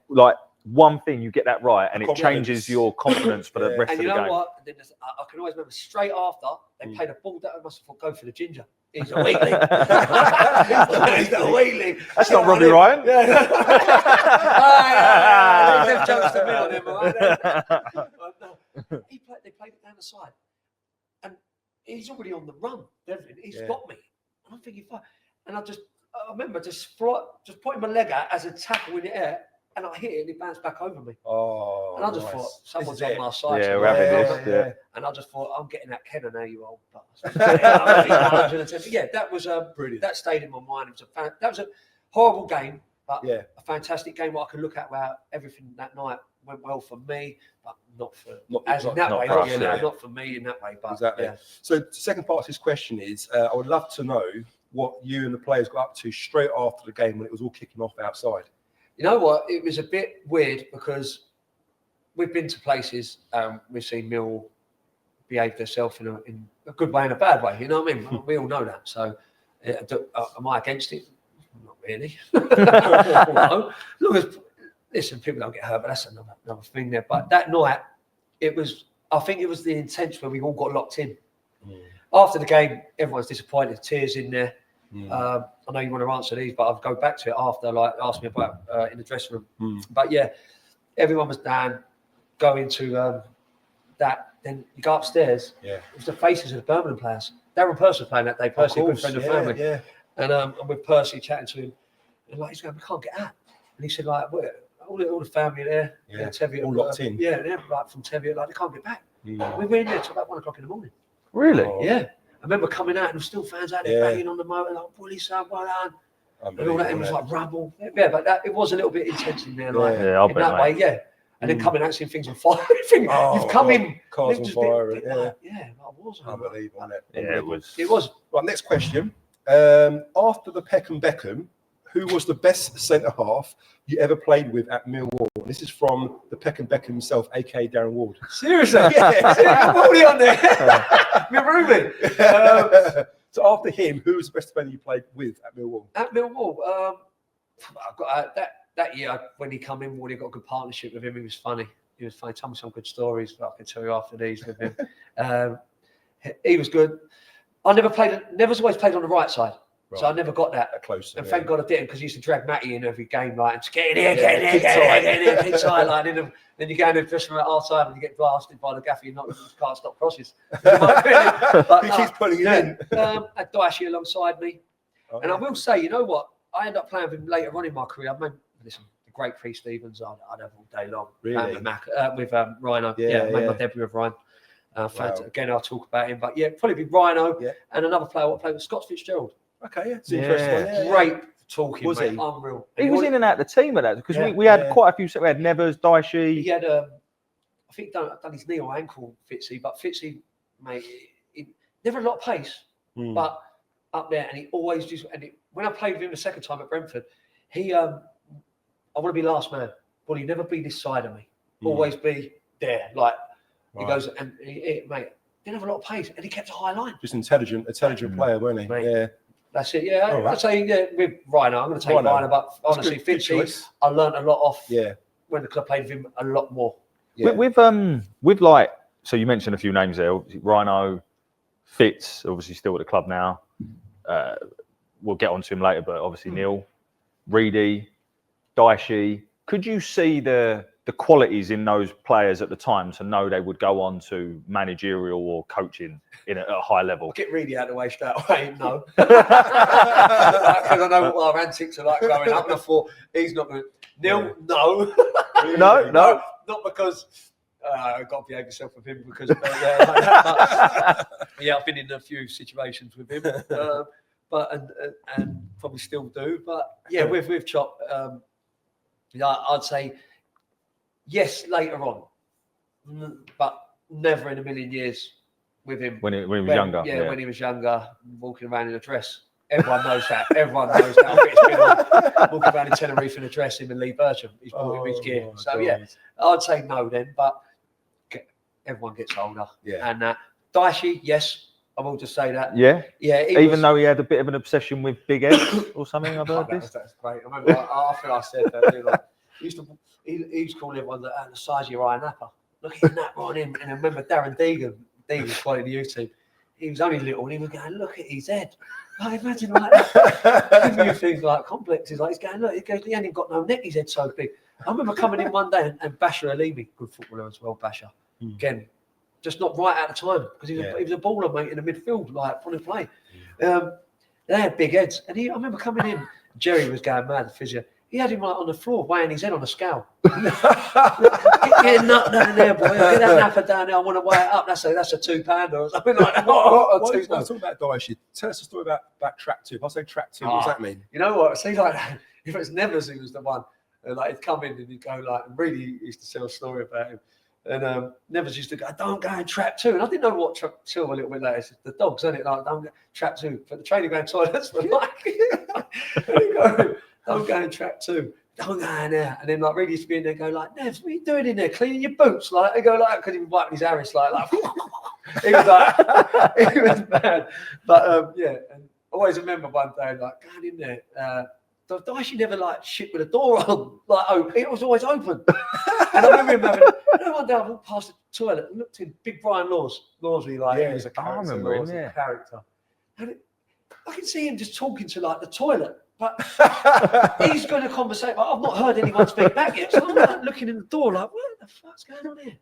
like one thing, you get that right, and it changes your confidence for the rest of the game. And you know what? I can always remember straight after, they played a ball that I must have thought, go for the ginger. He's a weakling. He's a weakling. That's not Robbie Ryan. Them jokes to me on him, right? They played it down the side. And he's already on the run, Devlin. He's got me. And I'm thinking, fuck. And I remember just putting my leg out as a tackle in the air, and I hit it and it bounced back over me. Oh, and I just thought, someone's on my side. Yeah, we're having this. And I just thought, I'm getting that Kenner now, you old bastard. Yeah, that was brilliant. That stayed in my mind. That was a horrible game, but a fantastic game where I can look at where everything that night went well for me, but not for me in that way. But exactly. Yeah. So the second part of this question is, I would love to know what you and the players got up to straight after the game when it was all kicking off outside. You know what? It was a bit weird because we've been to places, we've seen Millwall behave themselves in a good way and a bad way. You know what I mean? We all know that. So, am I against it? Not really. No. Listen, people don't get hurt, but that's another thing there. But that night, I think it was the intention when we all got locked in. After the game, everyone's disappointed, tears in there. I know you want to answer these, but I'll go back to it after, like, ask me about in the dressing room. But yeah, everyone was down, going to that. Then you go upstairs. Yeah, it was the faces of the Birmingham players. Darren Percy was playing that day. Percy, a good friend of the family. Yeah. And I'm with Percy chatting to him, and like he's going, we can't get out. And he said, like, all the family there, Teviot, all locked in. Yeah, they're like from Teviot, like they can't get back. We were in there till about 1 o'clock in the morning. Really? Yeah. I remember coming out and there were still fans out there banging on the motor, like, Bully son, well done. And all that, it was like rubble. Yeah, but it was a little bit intense in there, like, in that way, And then coming out, seeing things on fire. You've come in. Cars on fire. Like was. Unbelievable, wasn't it? Yeah, it was. It was. Right, next question. After the Peckham Beckham, who was the best centre-half you ever played with at Millwall? This is from the Peckham Beckham himself, a.k.a. Darren Ward. Seriously? Yeah. Waldy on there. Ruby. So after him, who was the best player you played with at Millwall? At Millwall, I've got that year when he come in, Waldy got a good partnership with him. He was funny. Tell me some good stories, but I can tell you after these with him. He was good. Never always played on the right side. Right. So I never got that close. And thank God I didn't, because he used to drag Matty in every game, like, and get in here, kick tight, like, then you go in the dressing room at half time and you get blasted by the gaffer, you can't stop crosses. But, he keeps putting it in. Had Dicey alongside me. And I will say, you know what? I ended up playing with him later on in my career. The great Pete Stevens, I'd have all day long. Really? With Rhino. I made my debut with Ryan. Again, I'll talk about him. But yeah, probably be Rhino and another player I played with, Scott Fitzgerald. Okay, it's interesting. Great talking, was mate. he? Unreal. He was in and out of the team at that, because we had quite a few. We had Nevers, Dicey. He had, I think, done his knee or ankle, Fitzy, but Fitzy, mate, he never a lot of pace, but up there, and he always just. And when I played with him the second time at Brentford, I want to be last man, but he never be this side of me. Always be there, like he goes, and mate. Didn't have a lot of pace, and he kept a high line. Just intelligent player, weren't he? Mate. Yeah. That's it. Yeah, All right. I'd say with Rhino, I'm going to take Rhino, but honestly, good Fitzy, choice. I learned a lot off. Yeah. When the club played with him, a lot more. Yeah. With like, so you mentioned a few names there. Rhino, Fitz, obviously still at the club now. We'll get onto him later, but obviously Neil, Reedy, Daishi. Could you see the qualities in those players at the time to know they would go on to managerial or coaching at a high level? Get Reedy out of the way straight away. No, because I know what our antics are like growing up, and I thought he's not going to. Neil, no. Really? No, not because I've got to behave yourself with him because but, I've been in a few situations with him, but probably still do. But yeah, with Chop, I'd say yes later on, but never in a million years with him when he was younger. Yeah, when he was younger, walking around in a dress. Everyone knows that. Everyone knows that. I think it's been on walking around in Tenerife in a dress, him and Lee Bertram. He's brought him his gear. So yeah, I'd say no then, but everyone gets older. Yeah. And Daishi, yes, I will just say that. Yeah. Yeah. Even though he had a bit of an obsession with big Ed or something, I've heard this. That's great. I remember after I said that, he used to call everyone the size of your eye napper. Look at that right in. And I remember Darren Deegan was quite in the youth team. He was only little and he was going, look at his head. Like, imagine like that. Give you things like complexes. Like he's going, look, he ain't even got no neck, his head's so big. I remember coming in one day and Basher Alimi, good footballer as well, Basher. Again, just not right at the time because he was a baller, mate, in the midfield, like on the play. They had big heads. And I remember coming in, Jerry was going mad, the physio. He had him like on the floor, weighing his head on a scale. Get your nut down there, boy. Get that napper down there. I want to weigh it up. That's a £2 or something like that. Talk about Daishi. Tell us a story about track 2. If I say track 2, what does that mean? You know what? It seems like if it's Nevers who was the one, like he'd come in and he'd go like, and really used to tell a story about him. And Nevers used to go, don't go in trap 2. And I didn't know what trap 2 a little bit later. It's the dogs, isn't it? Like, don't go trap 2. But the training ground toilets were like, and he'd go, don't go in trap 2. Don't go in there. And then like really used to be in there and go like, Nevs, what are you doing in there? Cleaning your boots? Like they go like, because he was wiping his Harris like he was like, he was bad. But yeah, and I always remember one day like going in there, Daishi never like shit with the door on, like open. It was always open. And I remember him having, one day I walked past the toilet and looked in, big Brian Lawsley, like he was a character. I remember him, yeah. Character. And I can see him just talking to like the toilet. But he's going to conversate. I've not heard anyone speak back yet. So I'm like looking in the door, like, what the fuck's going on here?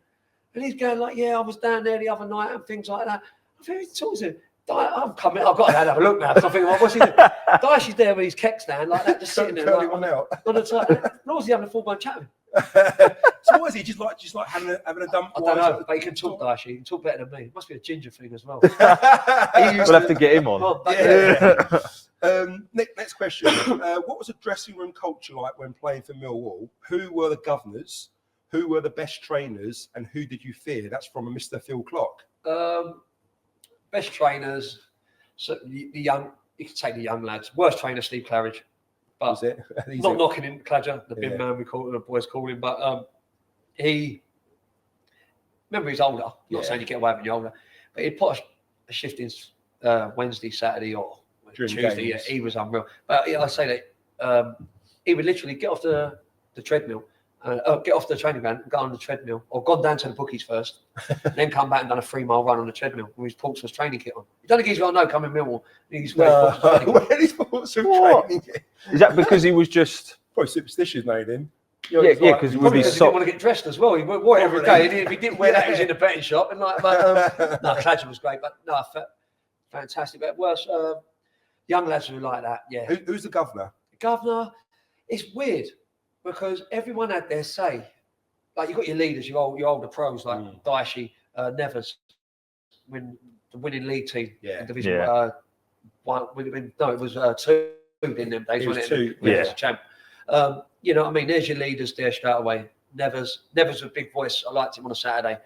And he's going like, yeah, I was down there the other night and things like that. I think he's talking to him. I'm coming. I've got to have a look now. So I'm thinking, well, what's he doing? Daishi's there with his keck stand like that, just sitting there. Like, on the side. Nor was he having a full-blown chat with him. So what is he? Just like having a dump? I don't know, but he can talk, Daishi. He can talk better than me. It must be a ginger thing as well. We'll have to get him on. Next question. What was the dressing room culture like when playing for Millwall? Who were the governors? Who were the best trainers? And who did you fear? That's from a Mr. Phil Clark. Best trainers. So the young, you could take the young lads. Worst trainer, Steve Claridge. But not knocking him, Cladger, the bin man we call it, the boys call him. But remember he's older. Not saying you get away when you're older, but he'd put a shift in Wednesday, Saturday, or Tuesday. Yeah, he was unreal. But I say that he would literally get off the treadmill, get off the training ground, and go on the treadmill, or gone down to the bookies first, then come back and done a 3-mile run on the treadmill with his Portsmouth training kit on. You don't think he's got no coming Millwall? He's got his Portsmouth training kit. Is that because he was just probably superstitious, made him? Yeah, because with his he didn't want to get dressed as well. He wore it every day. If he didn't wear that, he was in the betting shop. And like, but no, Cladger was great, but no, fantastic. But worse, young lads who like that. Yeah. Who's the governor? The governor. It's weird because everyone had their say. Like you've got your leaders, your older pros like Daishi, Nevers, when the winning league team in Division One. No, it was 2 in them days. It was when 2. It was a champ. You know what I mean? There's your leaders there straight away. Nevers a big voice. I liked him on a Saturday.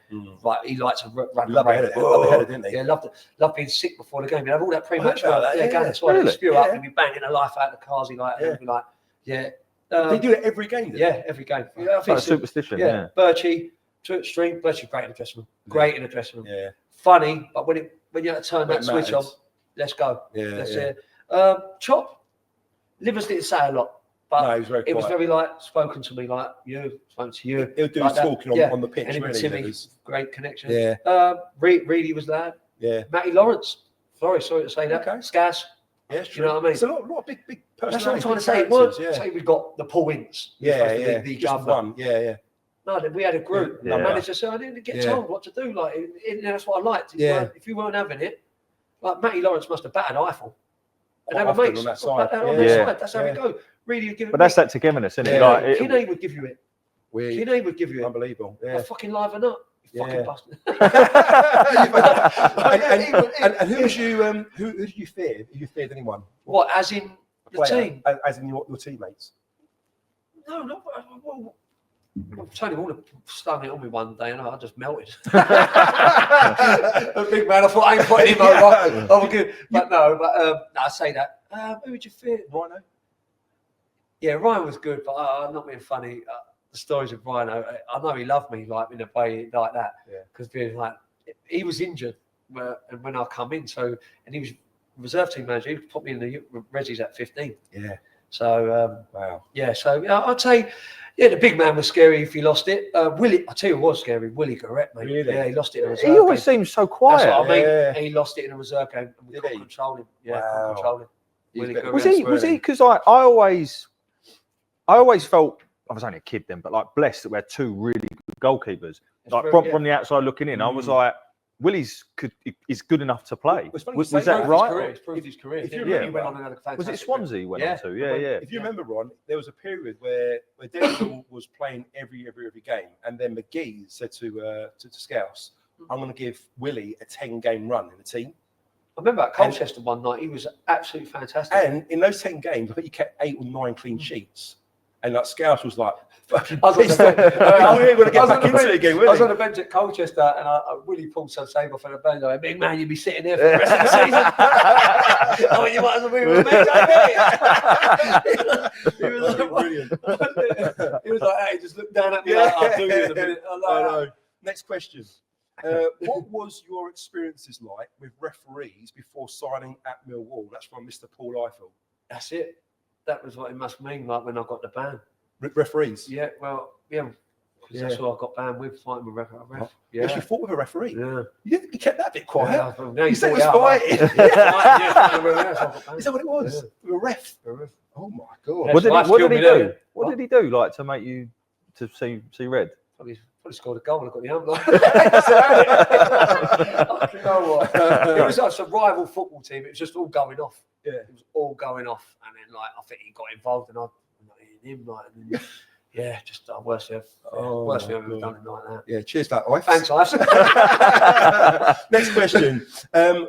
Like he liked to run. Love the header, didn't he? Yeah, loved being sick before the game. He'd have all that pre-match work. Go to the toilet, spew up, and be banging the life out of the cars. He and be like, they do it every game. Yeah, every game. I think superstition. Yeah. Birchie, Stream. Birchie, great in the dressing room. Great in the dressing room. Yeah. Funny, but when you have to turn that switch on, let's go. Yeah. That's it. Chop. Livers didn't say a lot. But No, he was very it was quiet. very like spoken to me like you, spoken to you. He'll do like his talking on the pitch, and really. Timmy, great connection. Yeah. Reedy was loud. Yeah. Matty Lawrence. Sorry to say that. Okay. Scass. Yeah, You know what I mean? It's a lot of big That's what I'm personalities. trying to say. Big It was characters, say we got the Paul Ince. Yeah. The Just governor. one. Yeah. No, we had a group. Yeah. The manager said I didn't get told what to do. Like, and that's what I liked. If you weren't having it, like Matty Lawrence must have battered Eiffel. And they were Often mates on that side. on their side. That's how we go. Really would give it. But that's that togetherness, isn't it? Yeah. Like, Kinney would give you it. Kinney would give you it. Unbelievable. I fucking liven up. You fucking bastard. and who was you? Who did you fear? Have you feared anyone? What? As in the team? As in your teammates? No, not. Well, Tony Warner stung it on me one day, and I just melted. A big man. I thought I ain't putting him over. Oh, good. But no, I say that. Who would you fear? Rhino. Yeah, Ryan was good, but I'm not being funny. The stories of Ryan, I know he loved me like in a way like that. Because being like, he was injured when I come in, and he was reserve team manager. He put me in the Reggie's at 15. Yeah. So wow. Yeah, so I'd say, the big man was scary if he lost it. Willie, I tell you, what was scary. Willie Garrett, mate. Really? Yeah, he lost it in a reserve. he always seems so quiet. That's what I mean. Yeah. And he lost it in a reserve game, and we Did couldn't he? control him. Yeah, Wow. couldn't control him. Willie Garrett. Was he? Because I always felt, I was only a kid then, but like blessed that we had two really good goalkeepers. Like from the outside looking in, I was like, Willie's is good enough to play. Well, was that right? He's proved his career. If you He remember, went on another fantastic Was it Swansea he went on to? Yeah. If you remember, Ron, there was a period where Denzel was playing every game, and then McGee said to Scouse, "I'm going to give Willie a 10-game run in the team." I remember at Colchester one night, he was absolutely fantastic. And in those 10 games, I think he kept 8 or 9 clean sheets. And like Scouse was like, "Fucking, I was I'm here going to get back into it again." I was on the bench at Colchester, and I really pulled some save off on the bench. Like, big man, you'd be sitting there for the rest of the season. I mean, you might as well be with me. He was like, Brilliant. He was like, hey, just look down at me. Like, I'll do you in a minute. I know. Next question. What was your experiences like with referees before signing at Millwall? That's from Mr. Paul Eiffel. That's it. That was what it must mean, like when I got the ban. Referees? Yeah, well, that's who I got banned with, fighting with ref. You actually fought with a referee? Yeah. You kept that bit quiet. Yeah, you said it was fighting. Is that what it was? Yeah. A ref? Oh my God. What did he do? What did he do, like, to make you to see red? Probably scored a goal and got the ump. You know what? It was like a rival football team. It was just all going off. Yeah. It was all going off, and then like I think he got involved, and I'm not hitting him like, and then, just worst thing I've ever done like that. Yeah, cheers, that wife. Thanks, Ives. Next question.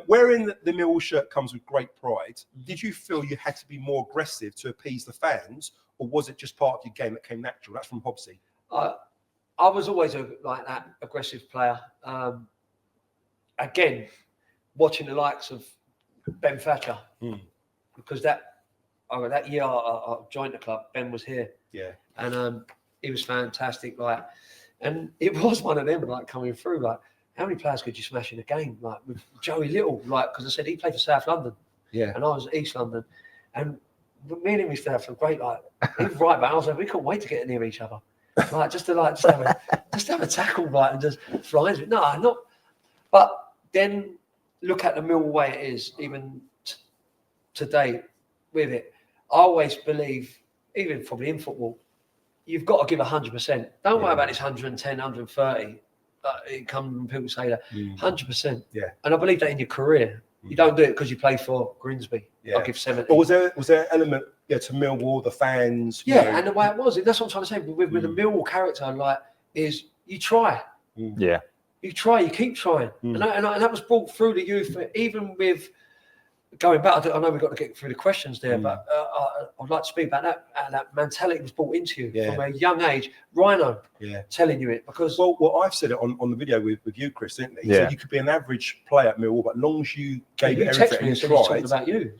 Wearing the Millwall shirt comes with great pride. Did you feel you had to be more aggressive to appease the fans, or was it just part of your game that came natural? That's from Hobbsy. I was always like that aggressive player. Again, watching the likes of Ben Thatcher, because that year I joined the club, Ben was here. Yeah. And he was fantastic. Like, and it was one of them, like, coming through. Like, how many players could you smash in a game? Like with Joey Little, like, because I said he played for South London, and I was East London, and me and him used to have some great, like, he was right back. I was like, we couldn't wait to get near each other, like just have a tackle, like, and just fly into it. No, not. But then look at the Millwall way it is, even today with it. I always believe, even probably in football, you've got to give 100%. Don't worry about this 110, 130. It comes when people say that. 100%. Yeah. And I believe that in your career. You don't do it because you play for Grimsby. Yeah. I'll give 70. But was there an element to Millwall, the fans? And the way it was. That's what I'm trying to say. With the Millwall character, like, is you try. Yeah. You try, you keep trying. And that was brought through the youth, even with going back. I know we've got to get through the questions there, but I'd like to speak about that. That mentality was brought into you from a young age. Rhino telling you it, because... Well, I've said it on the video with you, Chris, didn't he? So you could be an average player at Millwall, but as long as you gave it everything and said tried... he's talking about you.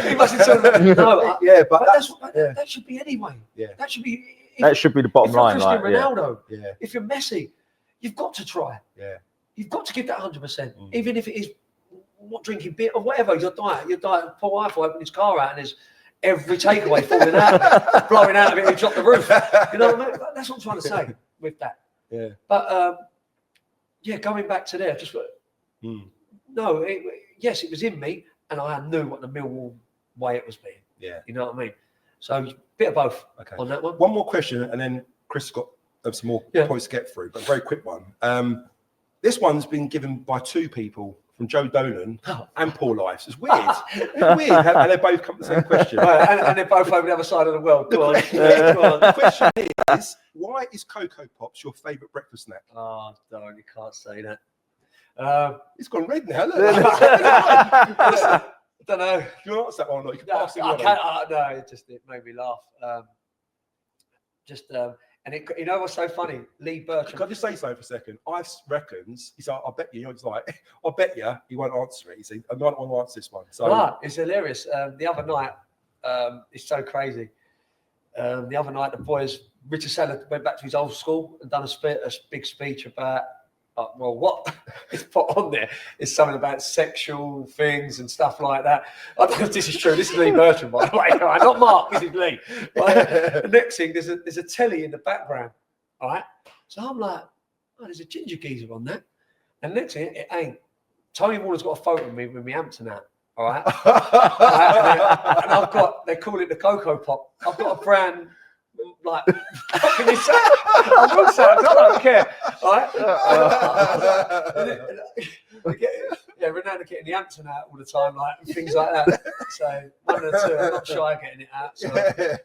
He must have told me. No, but that should be anyway. Yeah. That should be... That should be the bottom line. If you're Cristiano like, Ronaldo, if you're Messi, you've got to try. Yeah. You've got to give that 100%, even if it is not drinking beer or whatever, your diet. Paul Eiffel opened his car out and there's every takeaway falling out, blowing out of it, he dropped the roof. You know what I mean? That's what I'm trying to say with that. Yeah. But going back to there, just no, yes, it was in me, and I knew what the Millwall way it was being. Yeah. You know what I mean? So bit of both on that one. One more question, and then Chris got some more points to get through, but a very quick one. This one's been given by two people, from Joe Dolan and Paul Lives. It's weird. It's weird how they both come to the same question. Right, and they're both over the other side of the world. Go on. The question is, why is Cocoa Pops your favourite breakfast snack? Oh, darn, you can't say that. It's gone red now, look. I don't know. Do you want to answer that one or not? You can pass it I on. can't, no, it made me laugh. And it, you know what's so funny? Lee Bertram. Can I just say something for a second? I reckons, he's like, I bet you, he's like, I bet you he won't answer it. He said, I don't want to answer this one. So But it's hilarious. The other night, it's so crazy. The other night, the boys, Richard Sadler went back to his old school and done a big speech about, what is put on there is something about sexual things and stuff like that. I don't know if this is true. This is Lee Bertram, by the way. All right, not Mark, this is Lee. Right? The next thing, there's a telly in the background. All right. So I'm like, oh, there's a ginger geezer on that. And the next thing, it ain't. Tony Waller's got a photo of me with my Hampton hat. All right. And I've got, they call it the Cocoa Pop. I've got a brand. Like, what can you say? I will say, I don't care. Right? Ronaldo getting the Hampton out all the time, like and things like that. So one of the two, I'm not shy getting it out. So,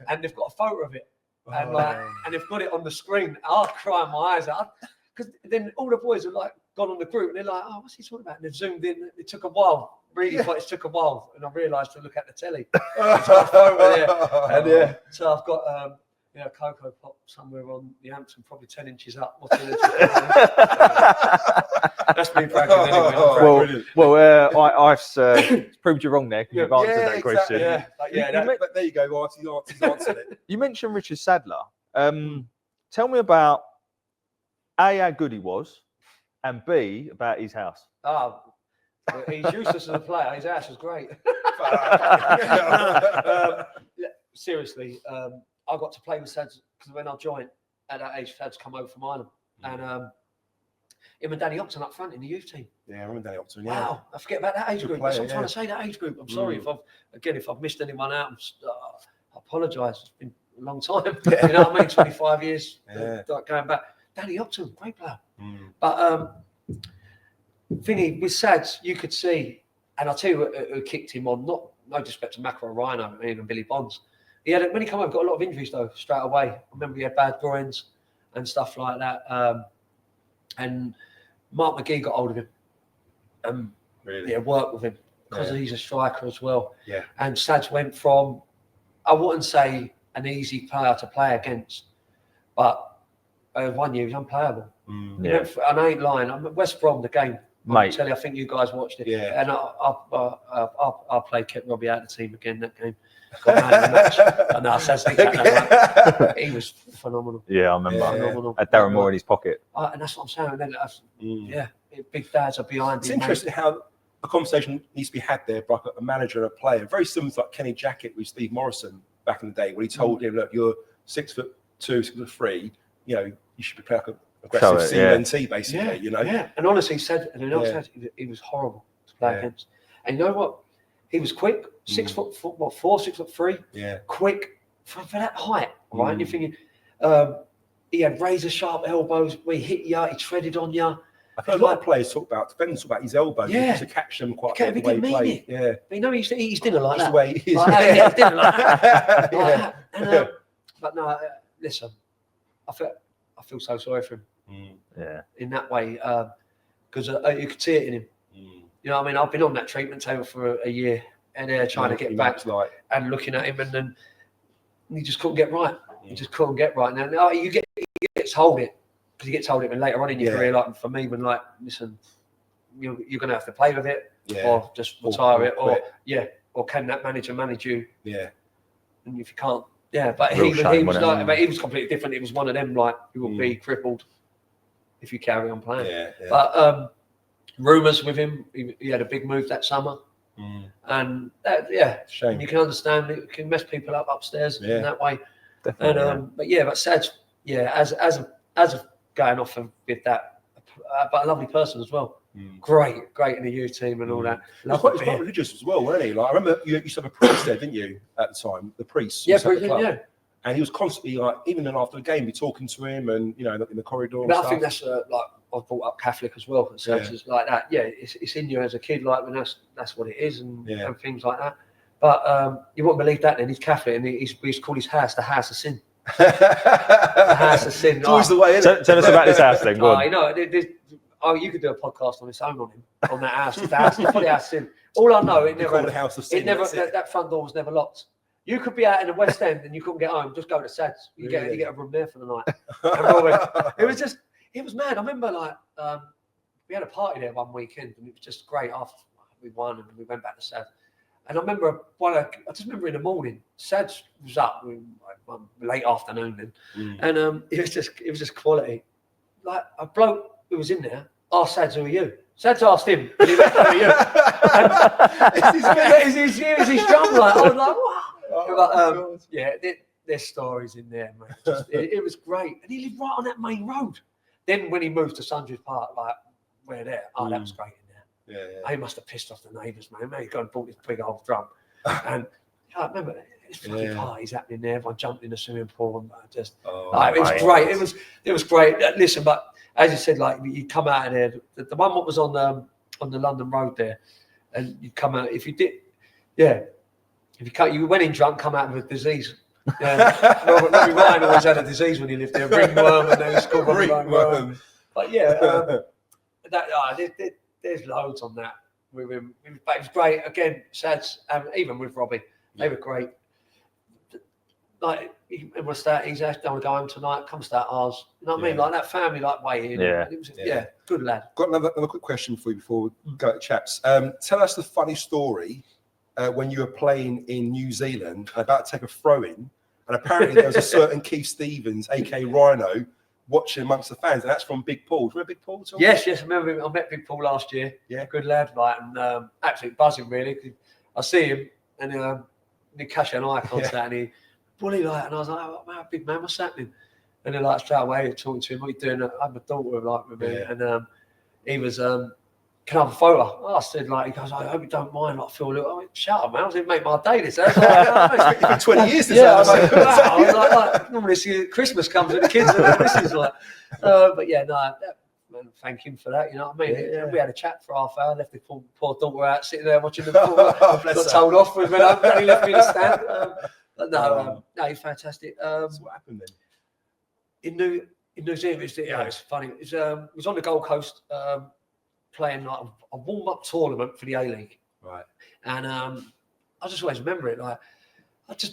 and they've got a photo of it, and and they've got it on the screen. I'll cry my eyes out because then all the boys are like gone on the group, and they're like, "Oh, what's he talking about?" And they've zoomed in. It took a while. Really, it took a while, and I realised to look at the telly. So I've got. Cocoa Pop somewhere on the Hampton, probably 10 inches up. That's me bragging anyway. I've proved you wrong there because you've answered that question. But there you go, he's answered it. You mentioned Richard Sadler. Tell me about A, how good he was, and B, about his house. Oh, he's useless as a player. His house was great. Seriously, I got to play with Sads because when I joined at that age, Sads come over from Ireland, and him and Danny Upton up front in the youth team. Yeah, I remember Danny Upton. Yeah. Wow, I forget about that age group. Player, That's what I'm trying to say. That age group. I'm sorry if I've missed anyone out. I apologise. It's been a long time. You know what I mean? 25 years going back. Danny Upton, great player. But thingy with Sads, you could see, and I'll tell you who kicked him on. No disrespect to Macro Rhino and even Billy Bonds. He had, when he came over, got a lot of injuries though straight away. I remember he had bad groins and stuff like that. And Mark McGee got hold of him and worked with him because he's a striker as well. Yeah. And Sads went from, I wouldn't say an easy player to play against, but 1 year he was unplayable. And I ain't lying. I'm at West Brom, the game. Mate. I think you guys watched it. Yeah. And I played, kept Robbie out of the team again that game. Got man of the match. He was phenomenal. Yeah, I remember. Phenomenal. Had Darren Moore in his pocket. And that's what I'm saying. And then, big dads are behind him. It's interesting how a conversation needs to be had there by a manager and a player. Very similar to like Kenny Jackett with Steve Morrison back in the day, when he told him, "Look, you're 6'2", 6'3". You know, you should be playing like an aggressive CMT, basically. You know. Yeah, and honestly, he was horrible to play against. And you know what? He was quick, 6 foot, 6'3". Yeah. Quick for that height, right? And you're thinking, he had razor sharp elbows where he hit you, he treaded on you. I think a lot of players defenders talk about his elbows to catch them quite a bit the way he played. Yeah. But you know, he used to eat his dinner like that. That's the way he is. Like dinner like that. And, but no, listen, I feel so sorry for him. In that way, because you could see it in him. You know what I mean? I've been on that treatment table for a year and trying to get back and looking at him and he just couldn't get right. He just couldn't get right. Now he gets hold it because he gets hold of it later on in your career. Like for me, when listen, you're going to have to play with it or just retire it or can that manager manage you? Yeah. And if you can't, but he was completely different. It was one of them like you will be crippled if you carry on playing. But rumours with him. He had a big move that summer. And Shame. you can understand it can mess people up upstairs in that way. Definitely, But Sad's as of going off with that, but a lovely person as well. Great in the youth team and all that. He was quite religious as well, wasn't he? Like I remember you used to have a priest there, didn't you? At the time, the priest. And he was constantly like, even then after the game, be talking to him, and in the corridor. But I think that's like I've brought up Catholic as well. So it's like that. Yeah, it's in you as a kid, like when that's what it is, and things like that. But you wouldn't believe that. Then he's Catholic, and he's called his house the House of Sin. The House of Sin. It's always the way. Isn't it? Tell us about this house then. Go on. You could do a podcast on its own on that house. The House of Sin. All I know, it never. The House of Sin. That front door was never locked. You could be out in the West End and you couldn't get home. Just go to Sad's. You get a room there for the night. It was mad. I remember we had a party there one weekend and it was just great. After we won and we went back to Sad's. And I remember I just remember in the morning, Sad's was up late afternoon then, and it was just quality. Like a bloke who was in there asked Sad's, "Who are you?" Sad's asked him, and he went, "Who are you?" Is his drum like? I was like, "Wow!" There's stories in there, mate. It was great, and he lived right on that main road. Then when he moved to Sundridge Park, like where there, that was great. He must have pissed off the neighbours, man. He got and bought this big old drum, and I remember this fucking parties happening there. Everyone jumped in the swimming pool, and it was great. It was great. Listen, but as you said, like you come out of there, the one that was on the London Road there, and you come out if you did, you went in drunk, come out with a disease. Robbie Ryan always had a disease when he lived there, ringworm, and then he's called ringworm. But there's loads on that with him. But it was great. Again, Sad's, even with Robbie, they were great. Like, he's asked, don't want to go home tonight, come start ours. You know what I mean? Like that family, like way in. It was, good lad. Got another quick question for you before we go to chaps. Tell us the funny story when you were playing in New Zealand, about to take a throw in, and apparently there was a certain Keith Stevens, aka Rhino, watching amongst the fans, and that's from Big Paul. Do you remember Big Paul? Yes, I remember him. I met Big Paul last year. Yeah, good lad, and absolutely buzzing really. I see him, and he catch an eye contact, and he bully and I was like, "Oh, man, big man, what's happening?" And then straight away talking to him, what are you doing? I have a daughter with me, and he was, "Can I have a photo?" I said, he goes, "I hope you don't mind." I feel a little, shut up, man, I was going to make my day this. It's been 20 years since I was like, wow. I was like, normally Christmas comes with the kids, and this is like, man, thank him for that. You know what I mean? We had a chat for half hour, left the poor daughter out sitting there watching the ball. Got told off with me, and he left me in the stand. But no, he's fantastic. So what happened then? In New Zealand, it's funny. It was on the Gold Coast. Playing like a warm-up tournament for the A-League, right? And I just always remember it. Like, the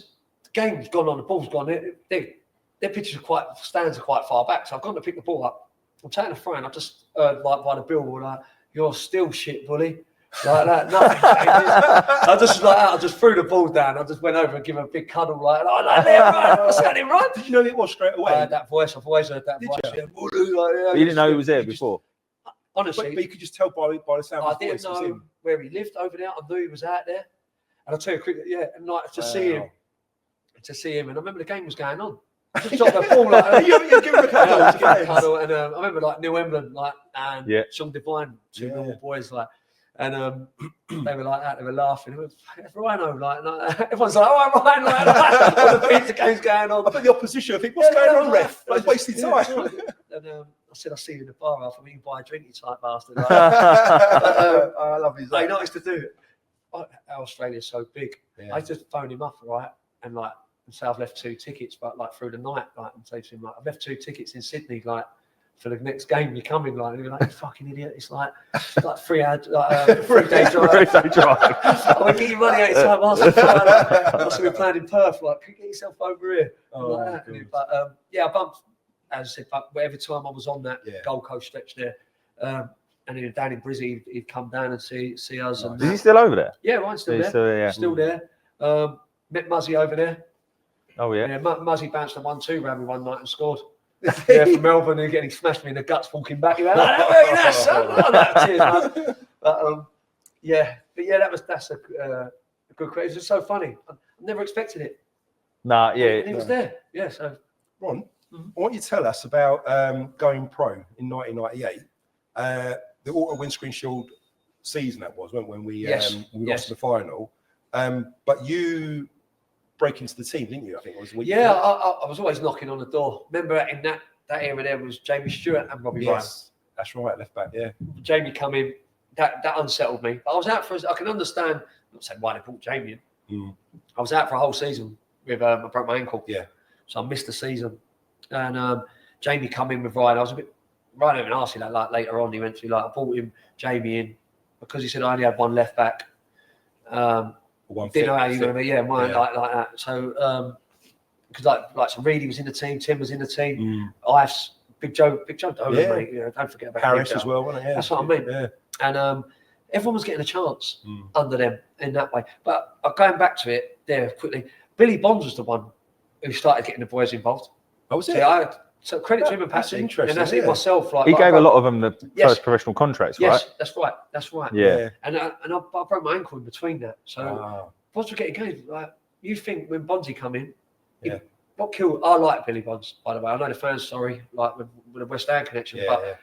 game's gone on, the ball's gone. Their pitches stands are quite far back, so I've gone to pick the ball up. I'm taking a throw, and I just heard by the billboard, like, "You're still shit, bully." Like that, nothing changes. I just threw the ball down. I just went over and give him a big cuddle, like there, right? I said him, right? Did you know who it was straight away? That voice, I've always heard that voice. You? You didn't know he was there before. Honestly, but you could just tell by the sound of his voice. I didn't know where he lived over there. I knew he was out there. And I'll tell you quickly, and to see him, and I remember the game was going on. I just dropped the ball, you give him a cuddle. And I remember Neil Emblem, and Sean Devine, two normal boys, and they were like that. They were laughing. It was Rhino, everyone's like, "Oh, I'm Rhino!" All the pizza game's going on. I bet the opposition, I think, what's going on, ref? Like, wasting time. And I said, "I'll see you in the bar after me, buy a drink, you type bastard." I love his. He nice to do. Australia's so big. I just phoned him up, right, and say I've left 2 tickets, but through the night, and say to him, I've left 2 tickets in Sydney, for the next game you're coming, and you're like, "You fucking idiot!" It's like 3 hour, 3 day drive. 3 day drive. I would get your money out of time. I must have been playing in Perth. Get yourself over here. But I bumped. As I said, but every time I was on that Gold Coast stretch there, and then down in Brizzy, he'd come down and see us. Nice. And is he still over there? Yeah, Ryan's still there. Still there. Met Muzzy over there. Oh yeah. Muzzy bounced a 1-2 round me one night and scored. Yeah, from Melbourne, and getting smashed me in the guts walking back. You're like, cheers, man. But that's a good question. It's just so funny. I never expected it. Nah, yeah. And he was there. Yeah. So, Ron, I want you to tell us about going pro in 1998. The Auto Windscreen Shield season that was when we lost the final. But you break into the team, didn't you? I think it was the week yeah, before. I was always knocking on the door. Remember in that era there was Jamie Stewart and Robbie Ryan. That's right, left back, yeah. Jamie come in, that unsettled me. But I was out for, I can understand, I'm not saying why they brought Jamie in. I was out for a whole season with, I broke my ankle. Yeah. So I missed the season. And Jamie come in with Ryan. I was a bit, Ryan even asked me that like later on. He went to I brought Jamie in because he said I only had one left back. Didn't know how you were going to be, like that. So, because like so Reedy was in the team, Tim was in the team, Ives, Big Joe Dolan, mate. You know, don't forget about Harris as well, wasn't it? Yeah. That's what I mean. Yeah. And everyone was getting a chance under them in that way. But going back to it there quickly, Billy Bonds was the one who started getting the boys involved. Oh, was it? So credit to him and Patsy. Interesting. And that's it myself. He gave a lot of them the first professional contracts, right? Yes, that's right. Yeah. And I broke my ankle in between that. So Bonds were getting games. Like, you think when Bondsy come in, what killed? I like Billy Bonds, by the way. I know the fans, with the West Ham connection, but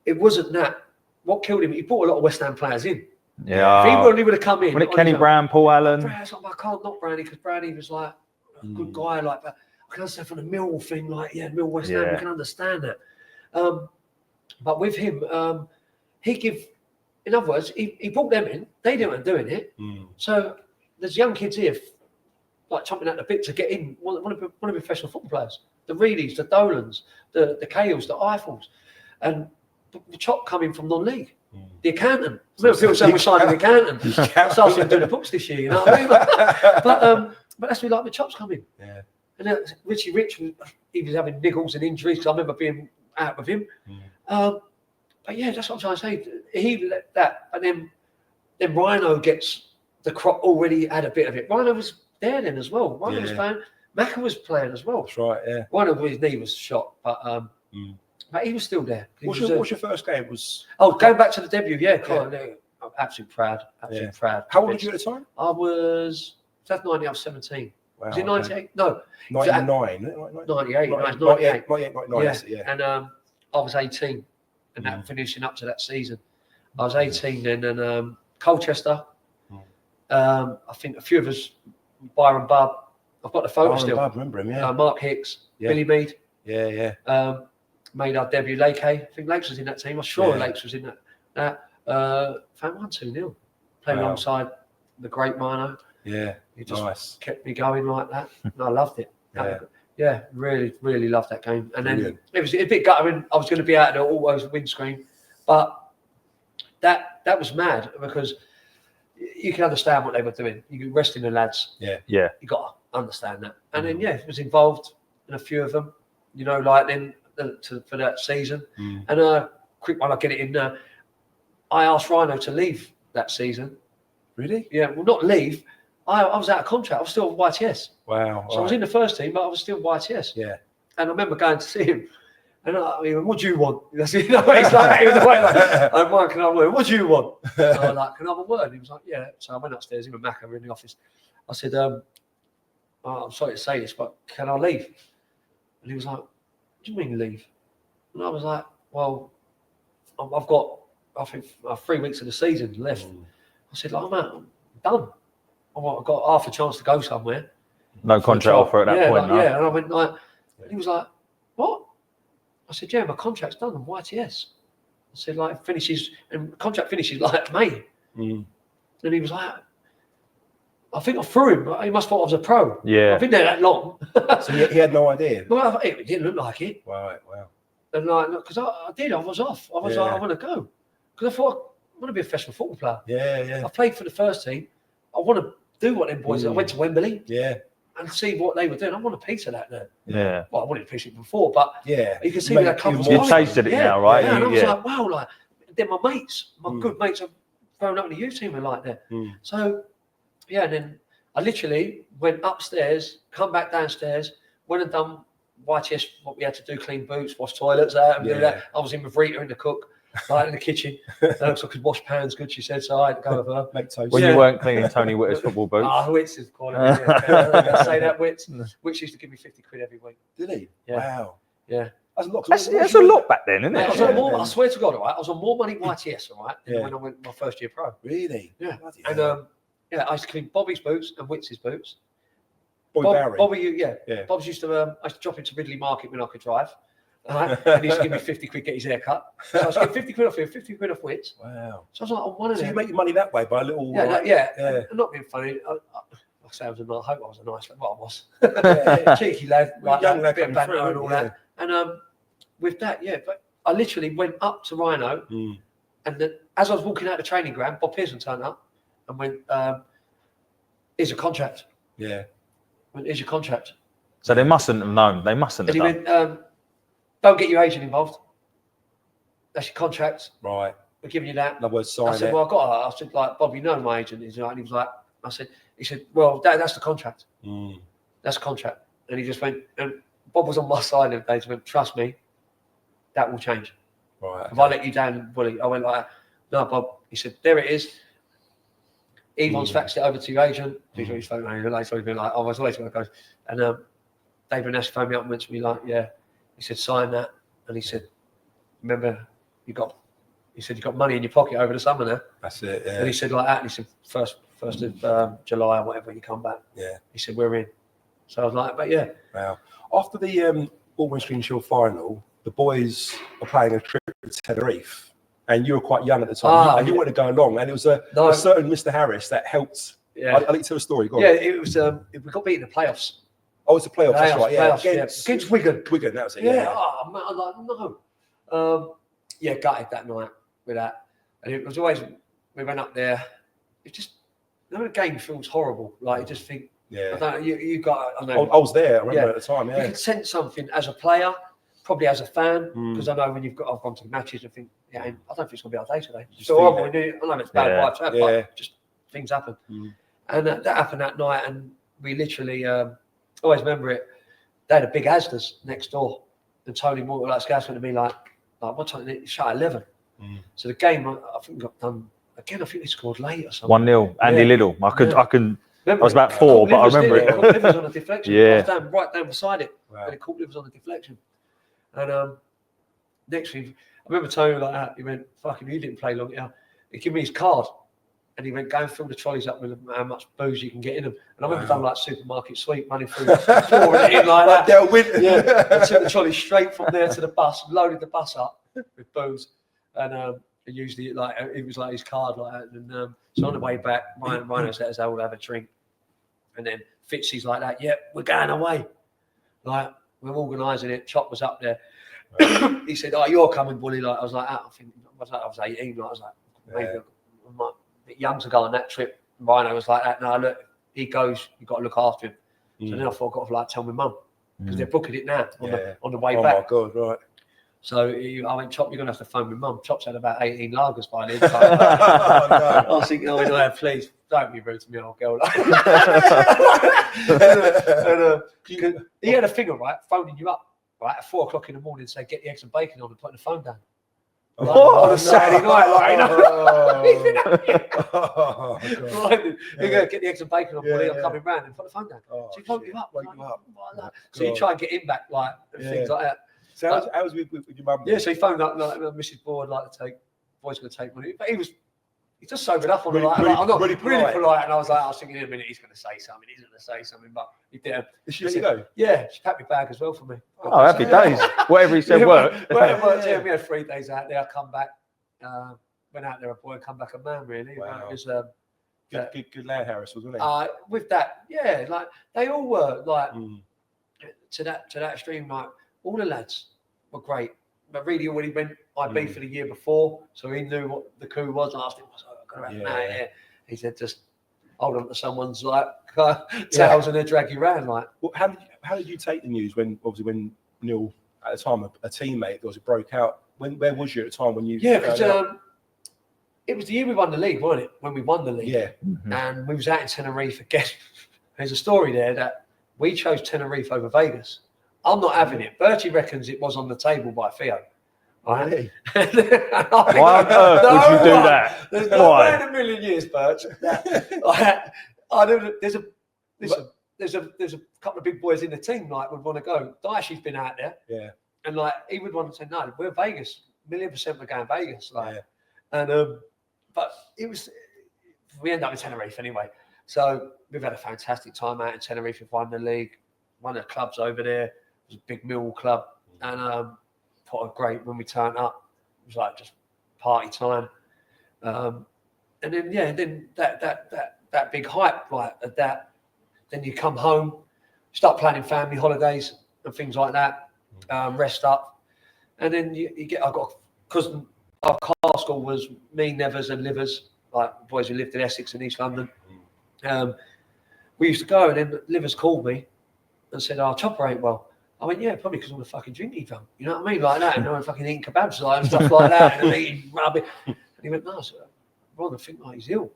it wasn't that. What killed him? He brought a lot of West Ham players in. Yeah. If he would have come in, when it Kenny Brown, Paul Allen. I can't knock Brownie because Brownie was like a good guy, like that. I can understand from the Millwall thing, Millwall West Ham, we can understand that. But with him, in other words, he brought them in. They weren't doing it. So there's young kids here, like chomping at the bit to get in, want to be professional football players. The Reedies, the Dolans, the Cales, the Eiffels, and the chop coming from non-league. The accountant. Remember people saying we signed an accountant. Started doing the books this year, you know what I mean? But that's where the chops come in. Yeah. And Richie Rich, he was having niggles and injuries because I remember being out with him. But yeah, that's what I'm trying to say. He let that, and then Rhino gets the crop already had a bit of it. Rhino was there then as well. Rhino was playing. Macca was playing as well. That's right. Yeah. Rhino, his knee was shot, but he was still there. What's your first game? Going back to the debut. Yeah, I'm absolutely proud. Absolutely proud. How old were you at the time? I was. That's 90. I was 17. Wow, was it 98? No. 99. 98. 98. Yeah. And I was 18, and that finishing up to that season. I was 18 then, and Colchester. I think a few of us, Byron Bubb. I've got the photo still. Bubb, remember him? Yeah. Mark Hicks, Billy Mead. Yeah. Made our debut. Lake. I think Lakes was in that team. I'm sure Lakes was in that. Found 1-2-0. Played alongside the great Mino. Yeah, he just kept me going like that, and I loved it. Really, really loved that game. And then it was a bit guttering. I was going to be out of the always windscreen, but that was mad because you can understand what they were doing. You can resting the lads. Yeah. You got to understand that. And then it was involved in a few of them. You know, like then for that season. And quick one, I'll get it in there. I asked Rhino to leave that season. Really? Yeah. Well, not leave. I was out of contract. I was still YTS. Wow. So I was in the first team, but I was still YTS. Yeah. And I remember going to see him. And I mean, what do you want? It's like, he was like, Mike, can I have a word? What do you want? So I was like, can I have a word? And he was like, yeah. So I went upstairs, him and Macca were in the office. I said, I'm sorry to say this, but can I leave? And he was like, what do you mean leave? And I was like, well, I've got, I think, 3 weeks of the season left. I said, like, I'm out. I'm done. I've got half a chance to go somewhere. No contract offer at that point, no? Yeah, and I went like, and he was like, what? I said, yeah, my contract's done. I'm YTS. I said, like, finishes, and contract finishes like May. And he was like, I think I threw him. He must have thought I was a pro. Yeah. I've been there that long. So he had no idea? Well, it didn't look like it. Right, wow. And like, because I did, I was off. I was like, I want to go. Because I thought, I want to be a professional football player. Yeah. I played for the first team. I want to do what them boys. I went to Wembley. Yeah. And see what they were doing. I want a piece of that now. Yeah. Well, I wanted a piece of it before, but you can see where that comes from. You tasted it now, right? Yeah, and I was like, wow, like, they're my mates. My good mates have grown up in the youth team and like that. So, yeah, and then I literally went upstairs, come back downstairs, went and done YTS, what we had to do, clean boots, wash toilets out and do that. I was in with Rita in the cook, like in the kitchen. So I could wash pans good, she said, so I had to go with her. Make toast. When you weren't cleaning Tony Whitta's football boots. Wits is quality. I say that, Wits. Wits used to give me 50 quid every week. Did he? Yeah. Wow. Yeah. That's a lot back then, isn't it? I was on more, I swear to God, all right, I was on more money YTS, all right, than when I went my first year pro. Really? Yeah. Bloody And hell. I used to clean Bobby's boots and Wits's boots. Barry. Bobby, Yeah. Bob's used to, I used to drop into Ridley Market when I could drive. And he used to give me 50 quid, get his hair cut. So I was getting 50 quid off him, 50 quid off Wits. Wow. So I was like, I'm one of So them. you make your money that way by a little. Yeah. I'm not being funny. I say I hope I was a nice lad. Well, I was. Cheeky lad, like young lad bit of coming banter through, and all that. And with that, but I literally went up to Rhino, and then as I was walking out the training ground, Bob Pearson turned up and went, "Here's a contract." Yeah. Went, "Here's your contract." So they mustn't have known. They mustn't And have he done. went, "Don't get your agent involved. That's your contract. Right. We're giving you that." In other words, sign I said, it. "Well, I said, like, Bob, you know my agent is right." And he was like, he said, "Well, that's the contract. That's the contract." And he just went, and Bob was on my side of the day. He went, "Trust me, that will change. Right. If I let you down, bully." I went like, "No, Bob." He said, "There it is. Yvonne's faxed it over to your agent." He's got his phone on. He's been like, "I was always going to go." And David Nash phoned me up and went to me like, "Yeah." He said, "Sign that." And he said, "Remember, you got money in your pocket over the summer now." That's it. Yeah. And he said like that. And he said, first of July or whatever, you come back. Yeah. He said, "We're in." So I was like, "But yeah." Wow. After the Auburn String Shield final, the boys were playing a trip to Tenerife, and you were quite young at the time, and you wanted to go along, and it was a certain Mr. Harris that helped. Yeah. I'll let you tell the story. Go on. Yeah, it was. We got beat in the playoffs. Oh, it's a playoff. That's right. Yeah. Playoffs, against Wigan. Wigan. That was it. Yeah. Yeah. Oh man, I'm like, no. Gutted that night with that, and it was always we went up there. It just the game feels horrible. Like you just think. Yeah. I don't know, you got. I know. I was there. I remember at the time. You Yeah. can sense something as a player, probably as a fan, because I know when I've gone to matches and think, I don't think it's going to be our day today. Just So feel I know it's bad vibes, but just things happen. And that happened that night, and we literally always remember it. They had a big Asda's next door, and Tony Moore, like Scouts, went to me like what time? It shut at 11. So the game, I think got done again. I think they scored late or something. 1-0. Andy Liddell. I Remember, I was about 4, but I remember it. Caught livers on a deflection. Yeah. I was right down beside it. Wow. And it caught livers on the deflection. And next thing, I remember Tony like that. He went, "Fucking, you didn't play long here." He gave me his card, and he went, "Go and fill the trolleys up with how much booze you can get in them." And I remember done like supermarket sweep, running through, pouring it in like that. Del Winton. Yeah, I took the trolley straight from there to the bus, loaded the bus up with booze, and usually it was like his card like that. And so on the way back, Rhino let us all have a drink, and then Fitzy's like that. "Yeah, we're going away. Like we're organising it." Chop was up there. He said, "Oh, you're coming, bully." Like I was like, I think I was 18. Like, I was like, maybe I'm like a bit young to go on that trip. Rhino was like that. "No, look, he goes. You've got to look after him." So then I thought I've got to tell my mum because they're booking it now on the way back. Oh my God! Right. So I went, "Chop, you're going to have to phone my mum." Chop's had about 18 lagers by then. I was thinking, "Oh, please, don't be rude to me, old girl." And he had a figure, right, phoning you up, right, at 4 o'clock in the morning, say, "Get the eggs and bacon on," and putting the phone down. Like, on a Saturday night, you go get the eggs and bacon on, buddy. I'm coming round and put the phone down. So he phoned you up. So you try and get him back, like, and things like that. So how was with your mum? Yeah, so he phoned up, like, Mrs. Boyd, like, to take, boy's going to take money. But he just sobered up on the I'm not really polite. And I was thinking, in a minute, he's going to say something. But he didn't. Did she let you go? Yeah, she packed my bag as well for me. Oh, happy days. Whatever he said worked. Whatever worked, yeah. We had 3 days out there. I come back, went out there a boy, come back a man, really. Wow. It was, good lad, Harris, wasn't he? with that, yeah, like, they all were, like, to that extreme, like, all the lads were great. But really, when he went IB for the year before, so he knew what the coup was. I asked him, he said, "Just hold on to someone's like towels and they drag you around." Like, well, how did you take the news when Neil at the time a teammate broke out? Where was you at the time when you? Yeah, because it was the year we won the league, wasn't it? When we won the league, yeah, and we was out in Tenerife again. There's a story there that we chose Tenerife over Vegas. I'm not having it. Bertie reckons it was on the table by Theo. Right? Really? Why on earth would you do that? There's no Why? way in a million years, Birch. There's a couple of big boys in the team like would want to go. Dicey's been out there, Yeah. and like he would want to say, no, we're Vegas, 1,000,000% we're going Vegas, like, Yeah. and but it was. We end up in Tenerife anyway, so we've had a fantastic time out in Tenerife. We've won the league, one of the clubs over there. It was a big Millwall club, and what a great when we turned up. It was like just party time, and then then that big hype like at that. Then you come home, start planning family holidays and things like that. Rest up, and then you get. I got because our car school was me, Nevers, and Livers, like boys who lived in Essex and East London. We used to go, and then Livers called me and said, "Oh, Chopper ain't well." I went, "Yeah, probably because of all the fucking drink he done." You know what I mean, like that, and I'm fucking eating kebabs like, and stuff like that, and eating rubbish. And he went, "No, sir, Ron, I think like he's ill."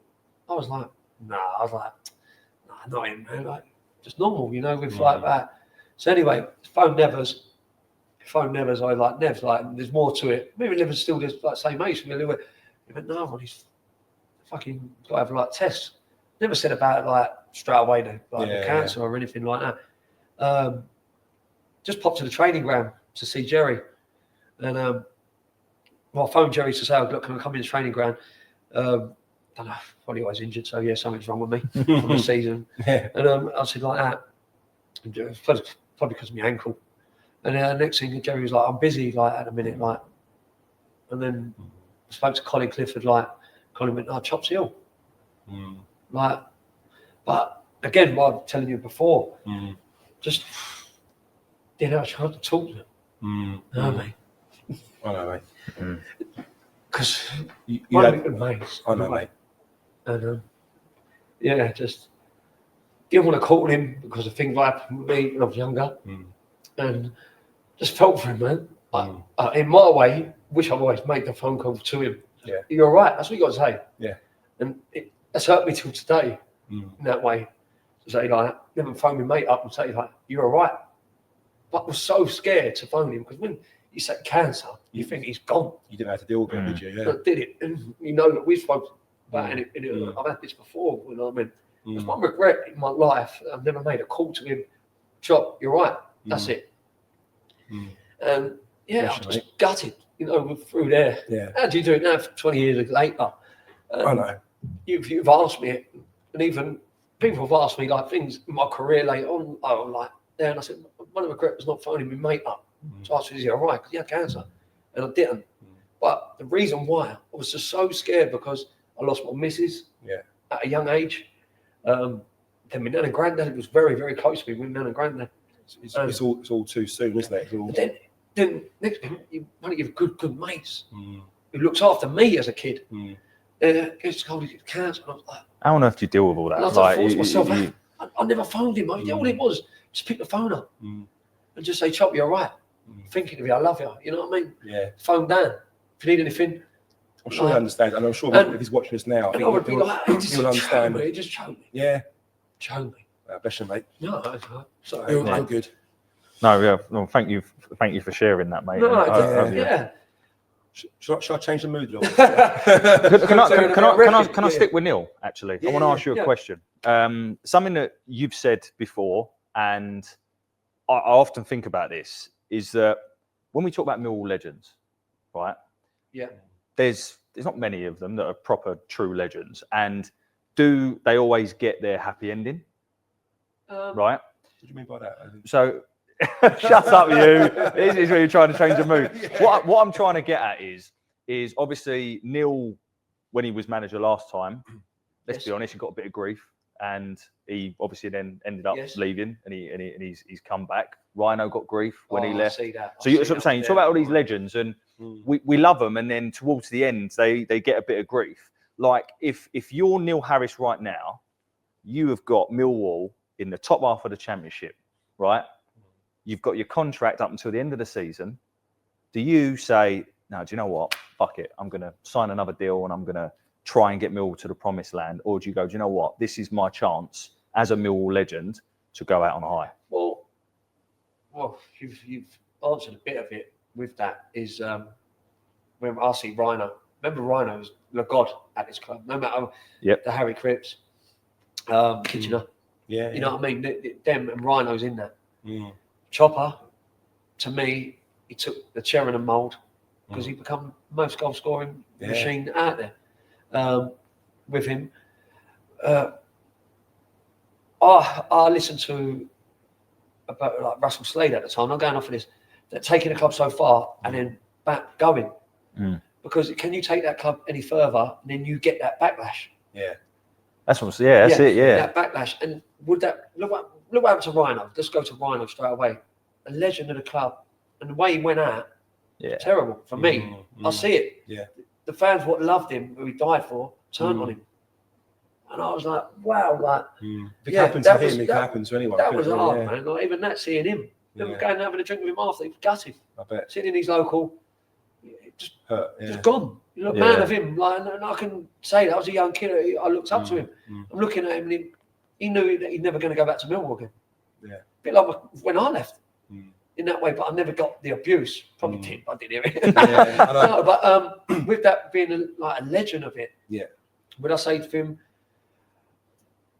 I was like, "Nah," I was like. Not him, man. Like just normal, you know, with like that. So anyway, phone Nevers. I like Nevs. Like there's more to it. Maybe Nevers still just like same age. He went, no, Ron, he's fucking got to have like tests. Never said about it like straight away, like the cancer or anything like that. Just popped to the training ground to see Jerry, and I phoned Jerry to say, "Oh, look, can I come in the training ground?" I don't know, probably always injured, so yeah, something's wrong with me from the season. Yeah. And I said like that, probably because of my ankle. And then the next thing, Jerry was like, "I'm busy, like at a minute, like." And then I spoke to Colin Clifford, like Colin went, "Oh, Chop's ill," like. But again, what I'm telling you before, just didn't have a chance to talk to him. You know what I mean? I know, mate. Because you had mates. I know, mate. And just didn't want to call him because of things that happened with me when I was younger, and just felt for him, man. In my way, wish I'd always made the phone call to him. Yeah, you're all right. That's what you got to say. Yeah, and that's hurt me till today. In that way, to say like, never phone my mate up and say like, "You're all right." But I was so scared to phone him because when you say cancer, you think he's gone. You didn't have to deal with it, did you? Yeah. I did it, and you know that we spoke about it. I've had this before. You know what I mean? There's one regret in my life. I've never made a call to him. Chop, you're right. That's it. And I was just gutted. You know, through there. Yeah. How do you do it now? 20 years later. I know. You've asked me it, and even people have asked me like things in my career later on. I'm like, there, and I said, one of the regret was not phoning my mate up. So I said, "Is he all right?" Because he had cancer. And I didn't. But the reason why I was just so scared because I lost my missus at a young age. Then my nan and granddad was very, very close to me. My nan and granddad. It's all too soon, isn't it? But then next thing, you want to give good mates who looks after me as a kid. Gets told he gets cancer. And I was like, how on earth do you deal with all that? And I thought to myself, I never phoned him. All it was, just pick the phone up and just say, "Chop, you're all right. Thinking of you, I love you." You know what I mean? Yeah. Phone Dan. If you need anything. I'm sure he understands, and I'm sure if he's watching us now, I would be like, he'll understand. He just choked me. Yeah. Choked me. Bless you, mate. No, sorry. You're good. No, yeah. No, thank you for sharing that, mate. Yeah. Should I change the mood a little bit? Can I stick with Neil, actually? I want to ask you a question. Something that you've said before, and I often think about this, is that when we talk about Millwall legends, right? Yeah. There's not many of them that are proper true legends. And do they always get their happy ending? Right? What do you mean by that? So shut up, you. This is where you're trying to change the mood. What I'm trying to get at is obviously Neil, when he was manager last time, let's be honest, he got a bit of grief, and he obviously then ended up leaving, and he's come back. Rhino got grief when he left. I see that. So that's what I'm saying. You talk about all these legends, and we love them, and then towards the end they get a bit of grief. Like if you're Neil Harris right now, you have got Millwall in the top half of the Championship, right? You've got your contract up until the end of the season. Do you say, "No, do you know what? Fuck it. I'm going to sign another deal and I'm going to try and get Millwall to the promised land"? Or do you go, "Do you know what? This is my chance as a Millwall legend to go out on a high"? Well, well, you've answered a bit of it with that. Is when I see Rhino. Remember, Rhino was the god at this club. No matter the Harry Cripps, Kitchener. Yeah, you know what I mean. Them and Rhino's in that. Chopper, to me, he took the Sheringham mould because he become the most goal scoring machine out there. With him, I listened to about like Russell Slade at the time. I'm going off of this. That taking the club so far and then back going. Because can you take that club any further and then you get that backlash? Yeah. That's what. Yeah, that's it. Yeah. That backlash. And would that look what happened to Rhino? Let's go to Rhino straight away. A legend of the club. And the way he went out, terrible. For me, I see it. Yeah. The fans what loved him, who he died for, turned on him. And I was like, wow, like if it happened to him, it can happen to anyone. That was hard, man. Like even that, seeing him. Going and having a drink with him after, he was gutted. I bet. Sitting in his local, just hurt, just gone. You look, man of him. Like, and I can say that I was a young kid. I looked up to him. I'm looking at him, and he knew that he's never going to go back to Millwall again. Yeah. A bit like when I left. In that way, but I never got the abuse. Probably did, but I did hear it. No, but with that being like a legend of it, would I say to him,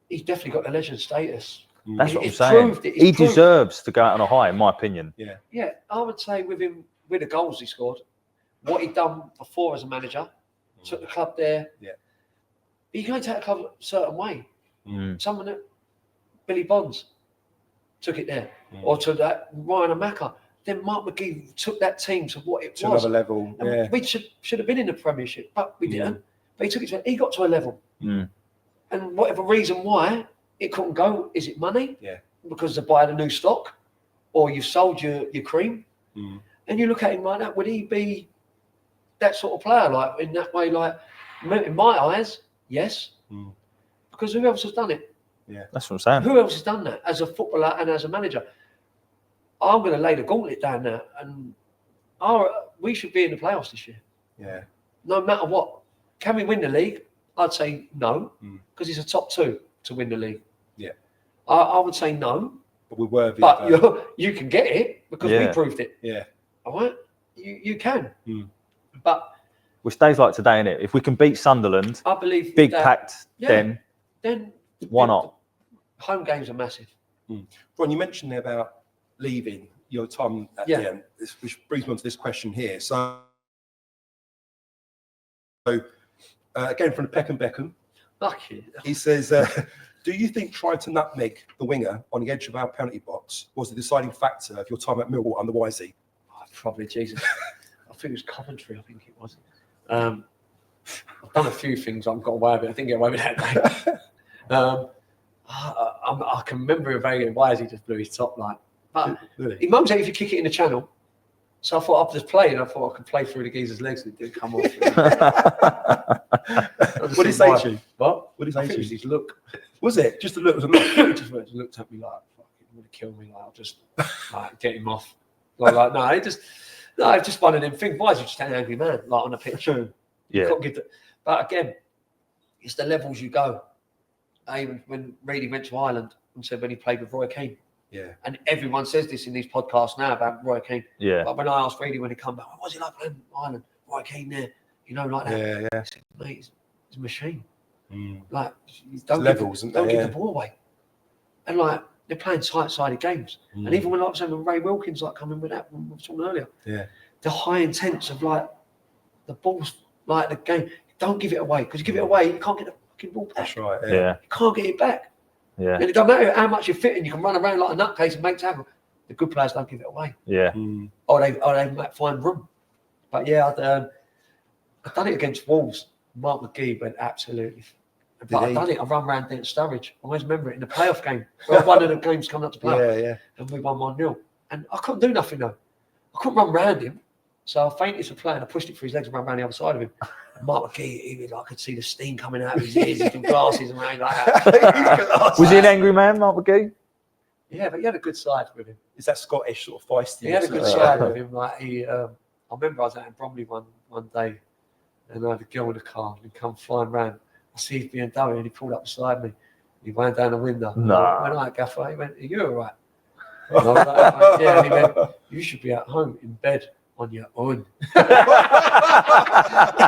he's definitely got the legend status. That's what I'm saying. He deserves to go out on a high, in my opinion. Yeah, I would say with him, with the goals he scored, what he'd done before as a manager, took the club there. Yeah, you can take a club a certain way. Someone that Billy Bonds took it there, or to that Ryan Amaka. Then Mark McGee took that team to what it was. To another level. And we should have been in the Premiership, but we didn't. But he took it he got to a level. And whatever reason why it couldn't go, is it money? Yeah. Because they're buying a new stock, or you've sold your cream. And you look at him like that, would he be that sort of player? Like in that way, like in my eyes, yes. Because who else has done it? Yeah, that's what I'm saying. Who else has done that as a footballer and as a manager? I'm going to lay the gauntlet down there, and we should be in the playoffs this year. Yeah. No matter what. Can we win the league? I'd say no, because it's a top two to win the league. Yeah. I would say no. But we're worthy. But you can get it because we proved it. Yeah. All right? You can. But which days like today, innit? If we can beat Sunderland, I believe big packed, then why not? Home games are massive. Ron, you mentioned there about leaving your time at the end, which brings me on to this question here. So again, from the Peckham Beckham, he says, do you think trying to nutmeg the winger on the edge of our penalty box was the deciding factor of your time at Millwall under Wisey? Oh, probably, Jesus. I think it was Coventry, I think it was. I've done a few things I've got away with it. I didn't get away with that day. I can remember a very good Wisey just blew his top like. But he moans at if you kick it in the channel. So I thought I'd just play, and I thought I could play through the geezer's legs, and it didn't come off. What did he say to you? What? What did he say to you? It was his look. Was it? Just a look? Was it He just looked at me like, fuck, he's going to kill me. Like, I'll just get him off. No, it's just one of them things. Why is he just an angry man, like on a pitch? You can't give the, but again, it's the levels you go. Even when Reedy went to Ireland and said when he played with Roy Keane. Yeah. And everyone says this in these podcasts now about Roy Keane. Yeah. But when I asked Reedy when he come back, what was it like playing Ireland? Roy Keane there, like that. Yeah. I said, mate, it's a machine. Like, don't give the ball away. And like, they're playing tight-sided games. And even when I was saying when Ray Wilkins coming with that, when we were talking earlier, the high intents of like the balls, like the game, don't give it away. Because you give it away, you can't get the fucking ball back. That's right. Yeah. You can't get it back. Yeah. And it doesn't matter how much you're fitting, you can run around like a nutcase and make tackle. The good players don't give it away. Yeah. Or they might find room. But I've done it against Wolves. Mark McGee went absolutely. But I've done it. I run around Denton Sturridge. I always remember it in the playoff game. One of the games coming up to play. And we won 1-0. And I couldn't do nothing though. I couldn't run around him. So I feinted to play and I pushed it through his legs and ran around the other side of him. And Mark McGee, I could see the steam coming out of his ears. He's got glasses and around like that. Was he an angry man, Mark McGee? Yeah, but he had a good side with him. Is that Scottish sort of feisty? He had a good side with him. Like I remember I was out in Bromley one day, and I had a girl in the car and he come flying round. I see his BMW and he pulled up beside me. He went down the window. No. I went, all right, Gaffer. He went, are you all right? And I was like, yeah, and he went, you should be at home in bed on your own. He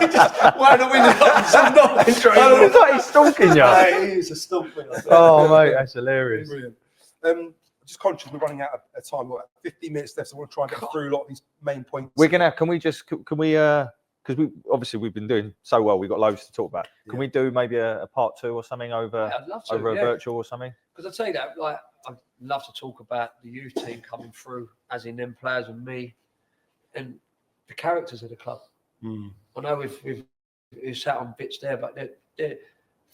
just wound the window up and some knocking straight Oh, in. it's like he's stalking you. Mate, he was a stalker. Oh, mate, that's hilarious. Brilliant. Just conscious we're running out of time. We've got 15 minutes left, so I want to try and get through a lot of these main points. We're gonna. Can we? Because we've been doing so well. We've got loads to talk about. Can we do maybe a part 2 or something over I'd love to, a virtual or something? Because I'd say that, like, I'd love to talk about the youth team coming through, as in them players and me, and the characters of the club. I know we've sat on bits there, but they're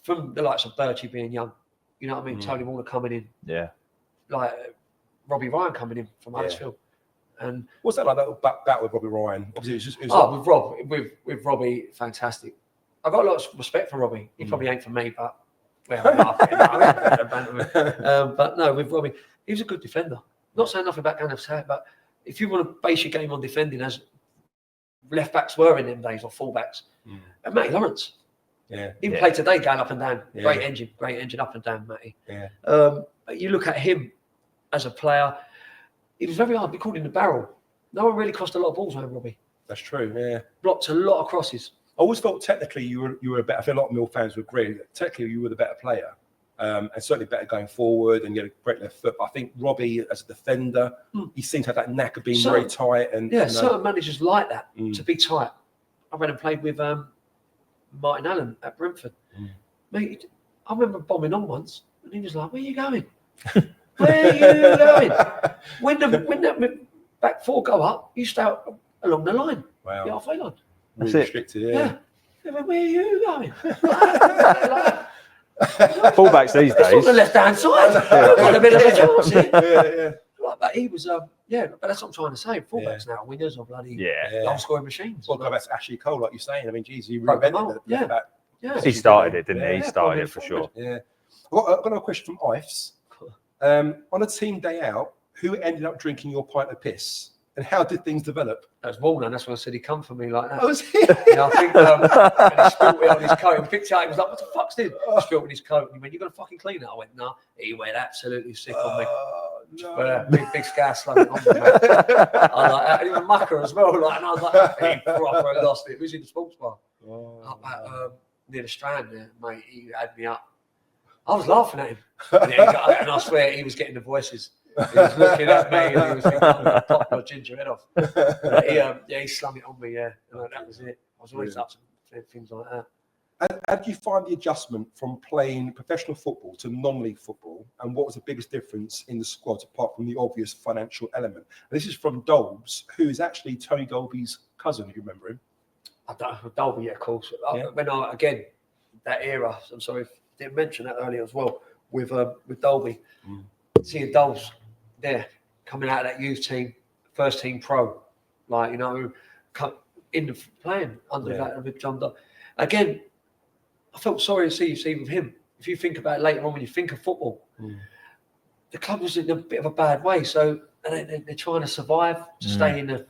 from the likes of Bertie being young, you know what I mean? Tony Warner coming in, like Robbie Ryan coming in from Huddersfield. And what's that like, that battle with Robbie Ryan? Obviously, it was with Robbie, fantastic. I've got a lot of respect for Robbie. He probably ain't for me, but but no, with Robbie, he was a good defender. Not saying nothing about going upset, but if you want to base your game on defending, as left backs were in them days, or full backs, and Matty Lawrence, even played today, going up and down, great engine up and down, Matty. You look at him as a player. It was very hard to be called in the barrel. No one really crossed a lot of balls around Robbie. That's true, yeah. Blocked a lot of crosses. I always felt technically you were a better. I feel a lot of Mill fans would agree that technically you were the better player, and certainly better going forward. And you had a great left foot. But I think Robbie, as a defender, he seemed to have that knack of being very tight. And certain managers like that to be tight. I went and played with Martin Allen at Brentford. Mate, I remember bombing on once, and he was like, "Where are you going? Where are you going?" When that back four go up, you stay along the line, the halfway line. Really restricted, Yeah. Where are you going? Fullbacks these days. It's on the left-hand side. Got a bit of a chance here. But he was, but that's what I'm trying to say. Fullbacks now, wingers are bloody goal-scoring machines. Well, go back to Ashley Cole, like you're saying. I mean, geez, he reinvented it. He started it, didn't he? He started it for sure. Yeah. I've got another question from Ifes. On a team day out, who ended up drinking your pint of piss? And how did things develop? That was Warner. That's when I said he'd come for me like that. Oh, was he? Yeah, I think and he spilt it on his coat and picked it out. He was like, "What the fuck's this?" He spilt it on his coat. And he went, "You gonna fucking clean it?" I went, "No." He went absolutely sick on me. No. But big scar slugging on me, mate. I was like, even Mucker as well. Like, and I was like, he proper lost it. It was in the sports bar up at, near the Strand there, mate. He had me up. I was laughing at him, and I swear he was getting the voices. He was looking at me and he was thinking, "I'm going to pop your ginger head off." He slung it on me, and that was it. I was always up to things like that. How did you find the adjustment from playing professional football to non-league football? And what was the biggest difference in the squad, apart from the obvious financial element? And this is from Dolbs, who is actually Tony Dolby's cousin, if you remember him. I don't, Dolby, of course. When again, that era, I'm sorry if I didn't mention that earlier as well, with Dolby. Seeing Dolbs there coming out of that youth team, first team pro, like, in the playing under that with John Dolby. Again, I felt sorry to see with him. If you think about it later on, when you think of football, the club was in a bit of a bad way. So they're trying to survive to stay in the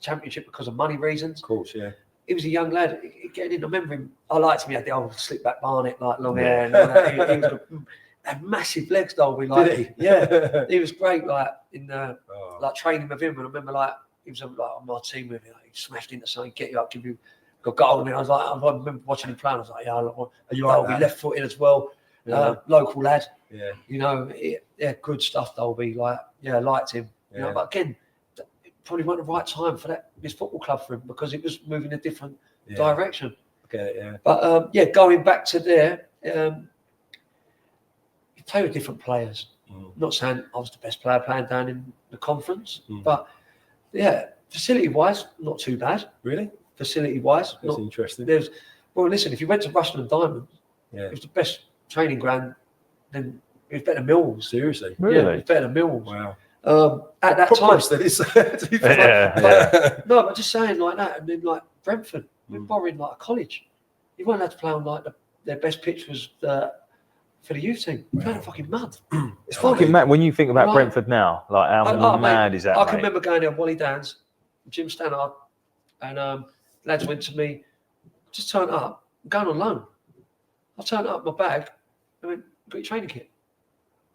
championship because of money reasons. Of course, yeah. He was a young lad getting in. I remember him. I liked him. He had the old slick back Barnet, like long hair, and all that. He was good. Had massive legs, Dolby. Like, did he? Yeah, he was great. Like in like training with him, and I remember like he was like on my team with me. Like, he smashed into something, get you up, give you a goal. And I was like, I remember watching him play. And I was like, yeah, are you Dolby like left footed as well? Local lad. Yeah, good stuff, Dolby. Like, I liked him. You know, but again, it probably wasn't the right time for this football club for him because it was moving a different direction. Okay, yeah. But going back to there. Play with different players. Not saying I was the best player playing down in the conference, but facility-wise, not too bad. Really? Facility-wise, that's interesting. Listen, if you went to Rushden and Diamonds, it was the best training ground. Then it was better than Millwall. Seriously? Really? Yeah, it was better than Millwall. Wow. At that time, that is. To be fair. No, but just saying like that, and then like Brentford, we're borrowing like a college. You weren't allowed to play on like their best pitch was for the youth team. We're playing fucking mud. It's fucking mad when you think about Brentford now. Like how mad is that? I can remember going there, Wally Downs, Jim Stannard, and lads went to me, just turn up, I'm going on loan. I turned up my bag. I went, got your training kit?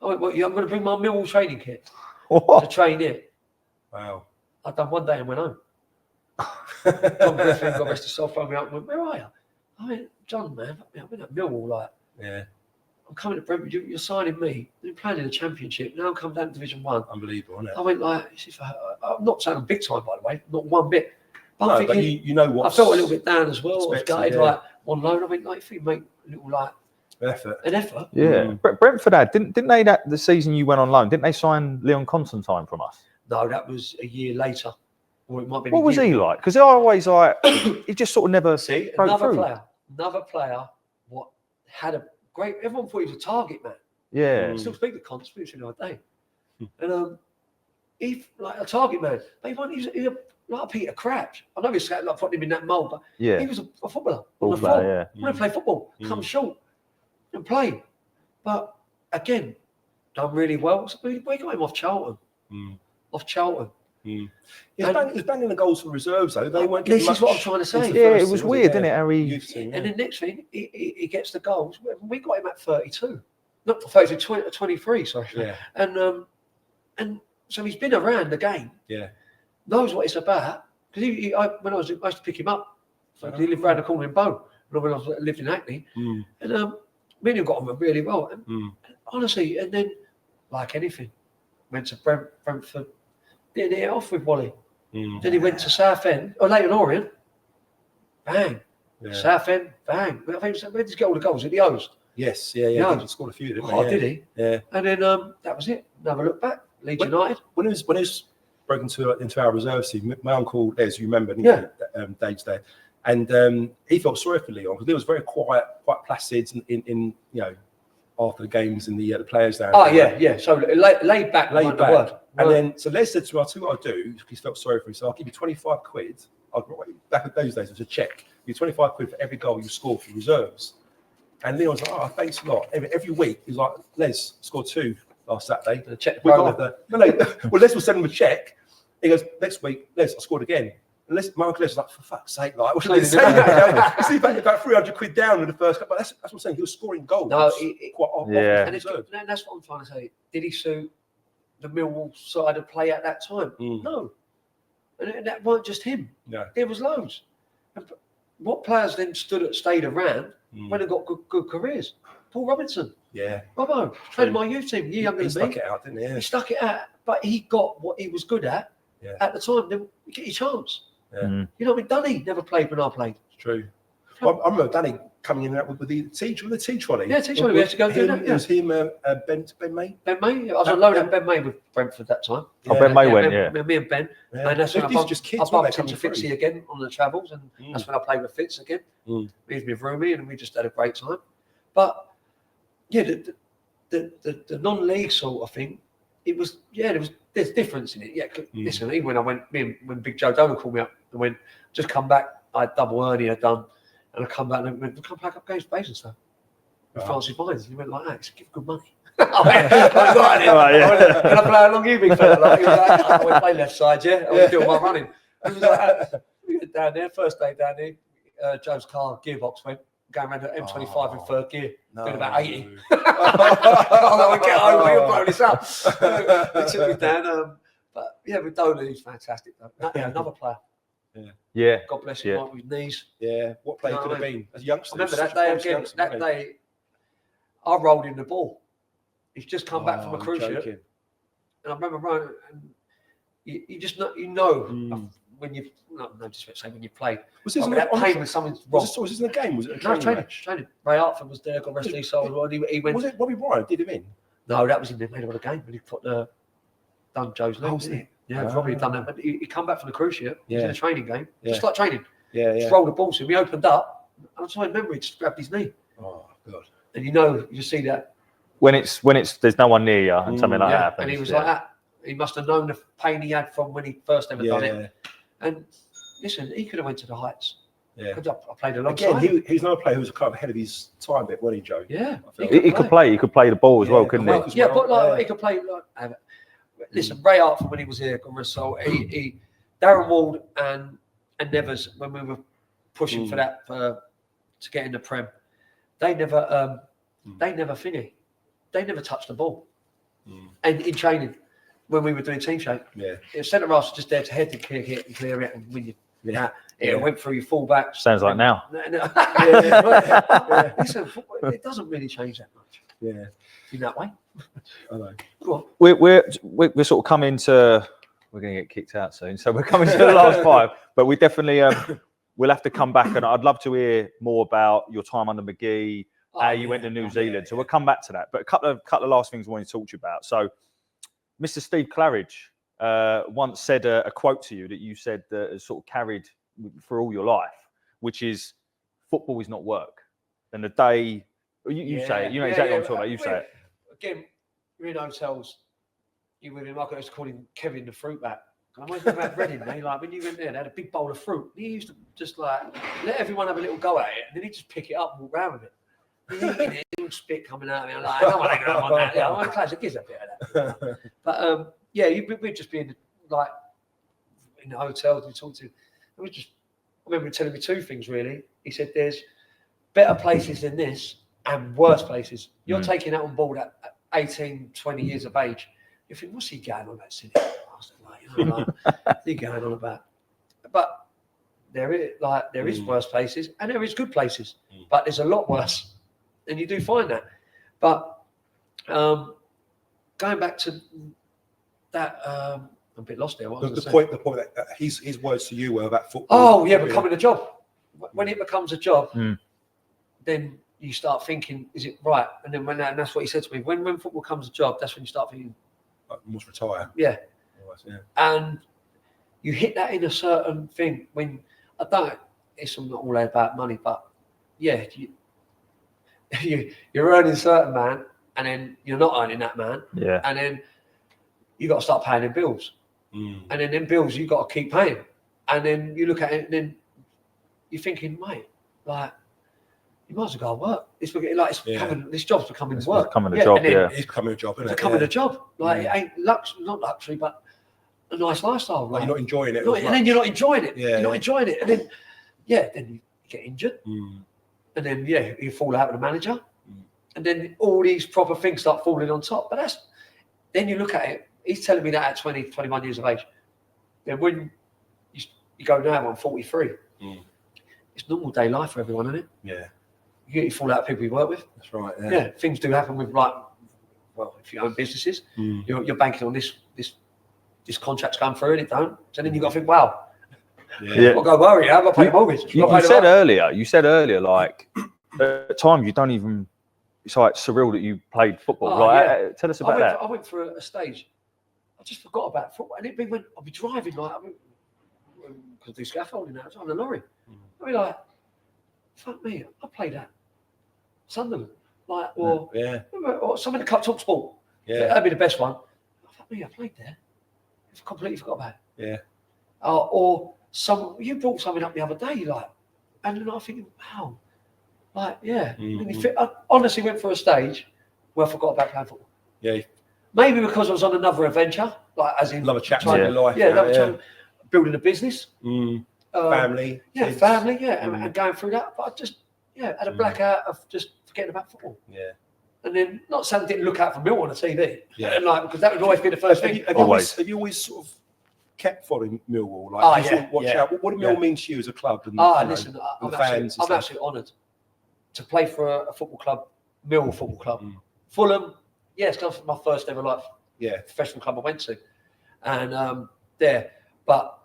I went, well, I'm going to bring my Millwall training kit. to train it. Wow. I'd done one day and went home. John Griffin, God rest his soul, phoned me up and went, "Where are you?" I went, "John, man, I've been at Millwall, like, Yeah. I'm coming to Brentford, you're signing me. You're playing in the Championship, now I'm coming down to Division 1. Unbelievable, isn't it? I went like, I'm not saying I'm big time, by the way, not one bit. But No, I'm thinking, but you know what? I felt a little bit down as well. I was expected, gutted, yeah. like, on loan. I went, like, if you make a little, like, Effort. Yeah. Brentford had, didn't they, that the season you went on loan, didn't they sign Leon Constantine from us? No, that was a year later. Or it might be What was he like? Because I always like, he just sort of never See, broke another through. player, what had a great, everyone thought he was a target man. Yeah. I still speak to Constantine the other day. And he like a target man, but he was like a Peter Crouch. I know he's like putting him in that mould, but Yeah. he was a footballer Ball on the player, floor. yeah. He wanted to play football, come short and play. But again, done really well. So we got him off Charlton. Off Charlton. He was banging the goals for reserves though. They weren't This getting is what I'm much trying to say. into the Yeah, first it was team, weird, didn't it? How he... Youth team, And the next thing, he gets the goals. We got him at 32. Not 32, 23, sorry. Yeah. And so he's been around the game. Yeah. Knows what it's about. Because when I used to pick him up. So he lived around the corner in Bow. When I lived in Hackney. And me and him got on really well. And honestly, and then, like anything, went to Brentford, didn't hit it off with Wally. Then he went to Southend, or Leighton Orient, bang. Yeah. Southend, bang. I think where did he get all the goals? At the O's? Yes, yeah. Yeah. He scored a few, didn't he? Oh, did he? Yeah. And then that was it. Never looked back. Leeds United. When it was broken into our reserve team, my uncle Les, you remember, Dave's there, and he felt sorry for Leon because he was very quiet, quite placid in after the games and the players down. Oh yeah. So laid back. Laid back. Word. And then so Les said to me, "I'll tell you what I'll do." He felt sorry for him, so I'll give you 25 quid. Back in those days, it was a check. Give you 25 quid for every goal you score for reserves. And Leon was like, "Oh, thanks a lot." Every week, he was like, "Les scored 2 last Saturday." Check We got well, Les will send him a check. He goes, "Next week, Les, I scored again." And my uncle Les was like, "For fuck's sake, like, what should they say?" He's about 300 quid down in the first couple. That's what I'm saying. He was scoring goals. No, quite often. Yeah. And that's what I'm trying to say. Did he suit the Millwall side of play at that time? No. And that weren't just him. No. There was loads. And what players then stayed around when they got good careers? Paul Robinson. Yeah. Robbo. Played in my youth team. Year younger He than me. stuck it out, didn't he? Yeah. He stuck it out. But he got what he was good at at the time. Then you get your chance. Yeah. You know what I mean? Danny never played when I played. It's true. Well, I remember Danny coming in with the tea trolley. Yeah, tea trolley. We had to go do that. It was him, Ben May. Ben May. I was on loan at Ben May with Brentford that time. Oh, Ben May went, Me and Ben. Yeah. And that's when I bumped into through. Fitzy again on the travels, and that's when I played with Fitz again. He was with Rumi, and we just had a great time. But yeah, the non-league sort of thing, there's difference in it. Yeah, listen, even when Big Joe Donald called me up and went, just come back, I had double hernia done, and I come back and went, come back up against base and stuff. With Francis Vines, he went like that. He said, give good money. I went, can I play how long you been fella? Like, he was like, I went play left side, yeah. I was doing my running. He was like, we went down there, first day down there, Joe's car gearbox went, going around the M25 in third gear, doing about 80. I went, get over, you're blowing this up. They took me down. But yeah, with Dolan, he's fantastic. Yeah, another player. Yeah. God bless him, Mike, with his knees. Yeah, what player could have been as a youngster? I remember that day again. That day, I rolled in the ball. He's just come back from a cruise ship, and I remember running. And you just know, when you've no disrespect, say when you played. Was this that pain when something's wrong? Was this in the game? Was it a training? Ray Hartford was there. God rest his soul. He went. Was it Bobby Ryan did him in? No, that was in the middle of the game when he put done Joe's leg. Didn't he? Yeah, probably done that. But he come back from the cruise ship. He was in a training game, just like training. Just rolled the ball to him. He opened up, and I just remember he just grabbed his knee. Oh God! And you see that When it's there's no one near you and something like that happens. and he was like that. He must have known the pain he had from when he first ever done it. And listen, he could have went to the heights. Yeah, I played alongside. Again, he's another player who was kind of ahead of his time, bit, wasn't he, Joe? Yeah, he could play. He could play the ball as well, couldn't he? Yeah, but like he could play. Like, listen, Ray Hartford when he was here, he Darren Ward and Nevers when we were pushing for that to get in the Prem, they never finished. They never touched the ball, and in training, when we were doing team shape. Yeah. Centre half's just there to head and kick it and clear it and win you. It went through your fullback. Sounds like now. Listen, it doesn't really change that much. Yeah. In that way. I know. Go on. We're sort of coming to. We're going to get kicked out soon, so we're coming to the last 5. But we definitely we'll have to come back, and I'd love to hear more about your time under McGee, how you went to New Zealand. So we'll come back to that. But a couple of last things I wanted to talk to you about. So, Mr. Steve Claridge once said a quote to you that you said that has sort of carried for all your life, which is football is not work. And the day you say it, you know exactly what I'm talking about. You say it. Again, we're in hotels. You with him, I used to call him Kevin the fruit bat. I always think about Reading, mate. Like when you went there, they had a big bowl of fruit. He used to just like let everyone have a little go at it, and then he'd just pick it up and walk around with it. He would spit coming out of me. I'm like, I don't want that. Yeah, I'm glad it gives a bit of that. But we'd just be in like in the hotels and talk to. It was just. I remember him telling me 2 things really. He said, "There's better places than this and worse places. You're taking that on board at 18, 20 years of age. You think, what's he going on about silly bastard? What's he going on about?" But there is worse places and there is good places, but there's a lot worse, and you do find that. But going back to that, I'm a bit lost there. The point that his words to you were about football. Oh yeah, becoming a job. When it becomes a job, then you start thinking, is it right? And then and that's what he said to me. When football becomes a job, that's when you start thinking, like, must retire. Yeah. Yeah. And you hit that in a certain thing when it's not all about money, but yeah, you're earning a certain man, and then you're not earning that man. Yeah. And then you got to start paying them bills. And then them bills you got to keep paying. And then you look at it and then you're thinking, mate, like, you might as well go and work. This job's becoming work. It's becoming a job, It's becoming a job, isn't it? It's becoming a job. Like, it ain't not luxury, but a nice lifestyle. Like, you're not enjoying it. And then you're not enjoying it. Yeah. You're not enjoying it. And then, then you get injured. And then, you fall out with the manager. And then all these proper things start falling on top. But then you look at it. He's telling me that at 20, 21 years of age. Then when you go now, I'm 43. It's normal day life for everyone, isn't it? Yeah. You fall out with people you work with. That's right. Yeah, things do happen with if you own businesses, you're banking on this contract's going through and it don't. So then you got to think, wow, I've got to go worry. I've got to pay the mortgage. You said earlier, like at times you don't even. It's like surreal that you played football. Tell us about that. I went through a stage. I just forgot about football, and I'd be driving because I do scaffolding now. I was on a lorry. I'd be like, fuck me, I played at Sunderland, or something in the Cup Talk Sport. Yeah, that'd be the best one. Fuck me, I played there. I completely forgot about it. Yeah. Or you brought something up the other day, and then I'm thinking, wow, I honestly went for a stage where I forgot about playing football. Yeah. Maybe because I was on another adventure, as in another chapter in life. Building a business. Family. Family, and going through that. But I just, had a blackout of just forgetting about football. Yeah. And then, not saying I didn't look out for Millwall on the TV. Yeah. And because that would always be the first thing. Have you always sort of kept following Millwall? Watch out. What did Millwall mean to you as a club? And, listen, I'm absolutely honoured to play for a football club, Millwall Football Club. Fulham, it's kind of my first ever professional club I went to. And but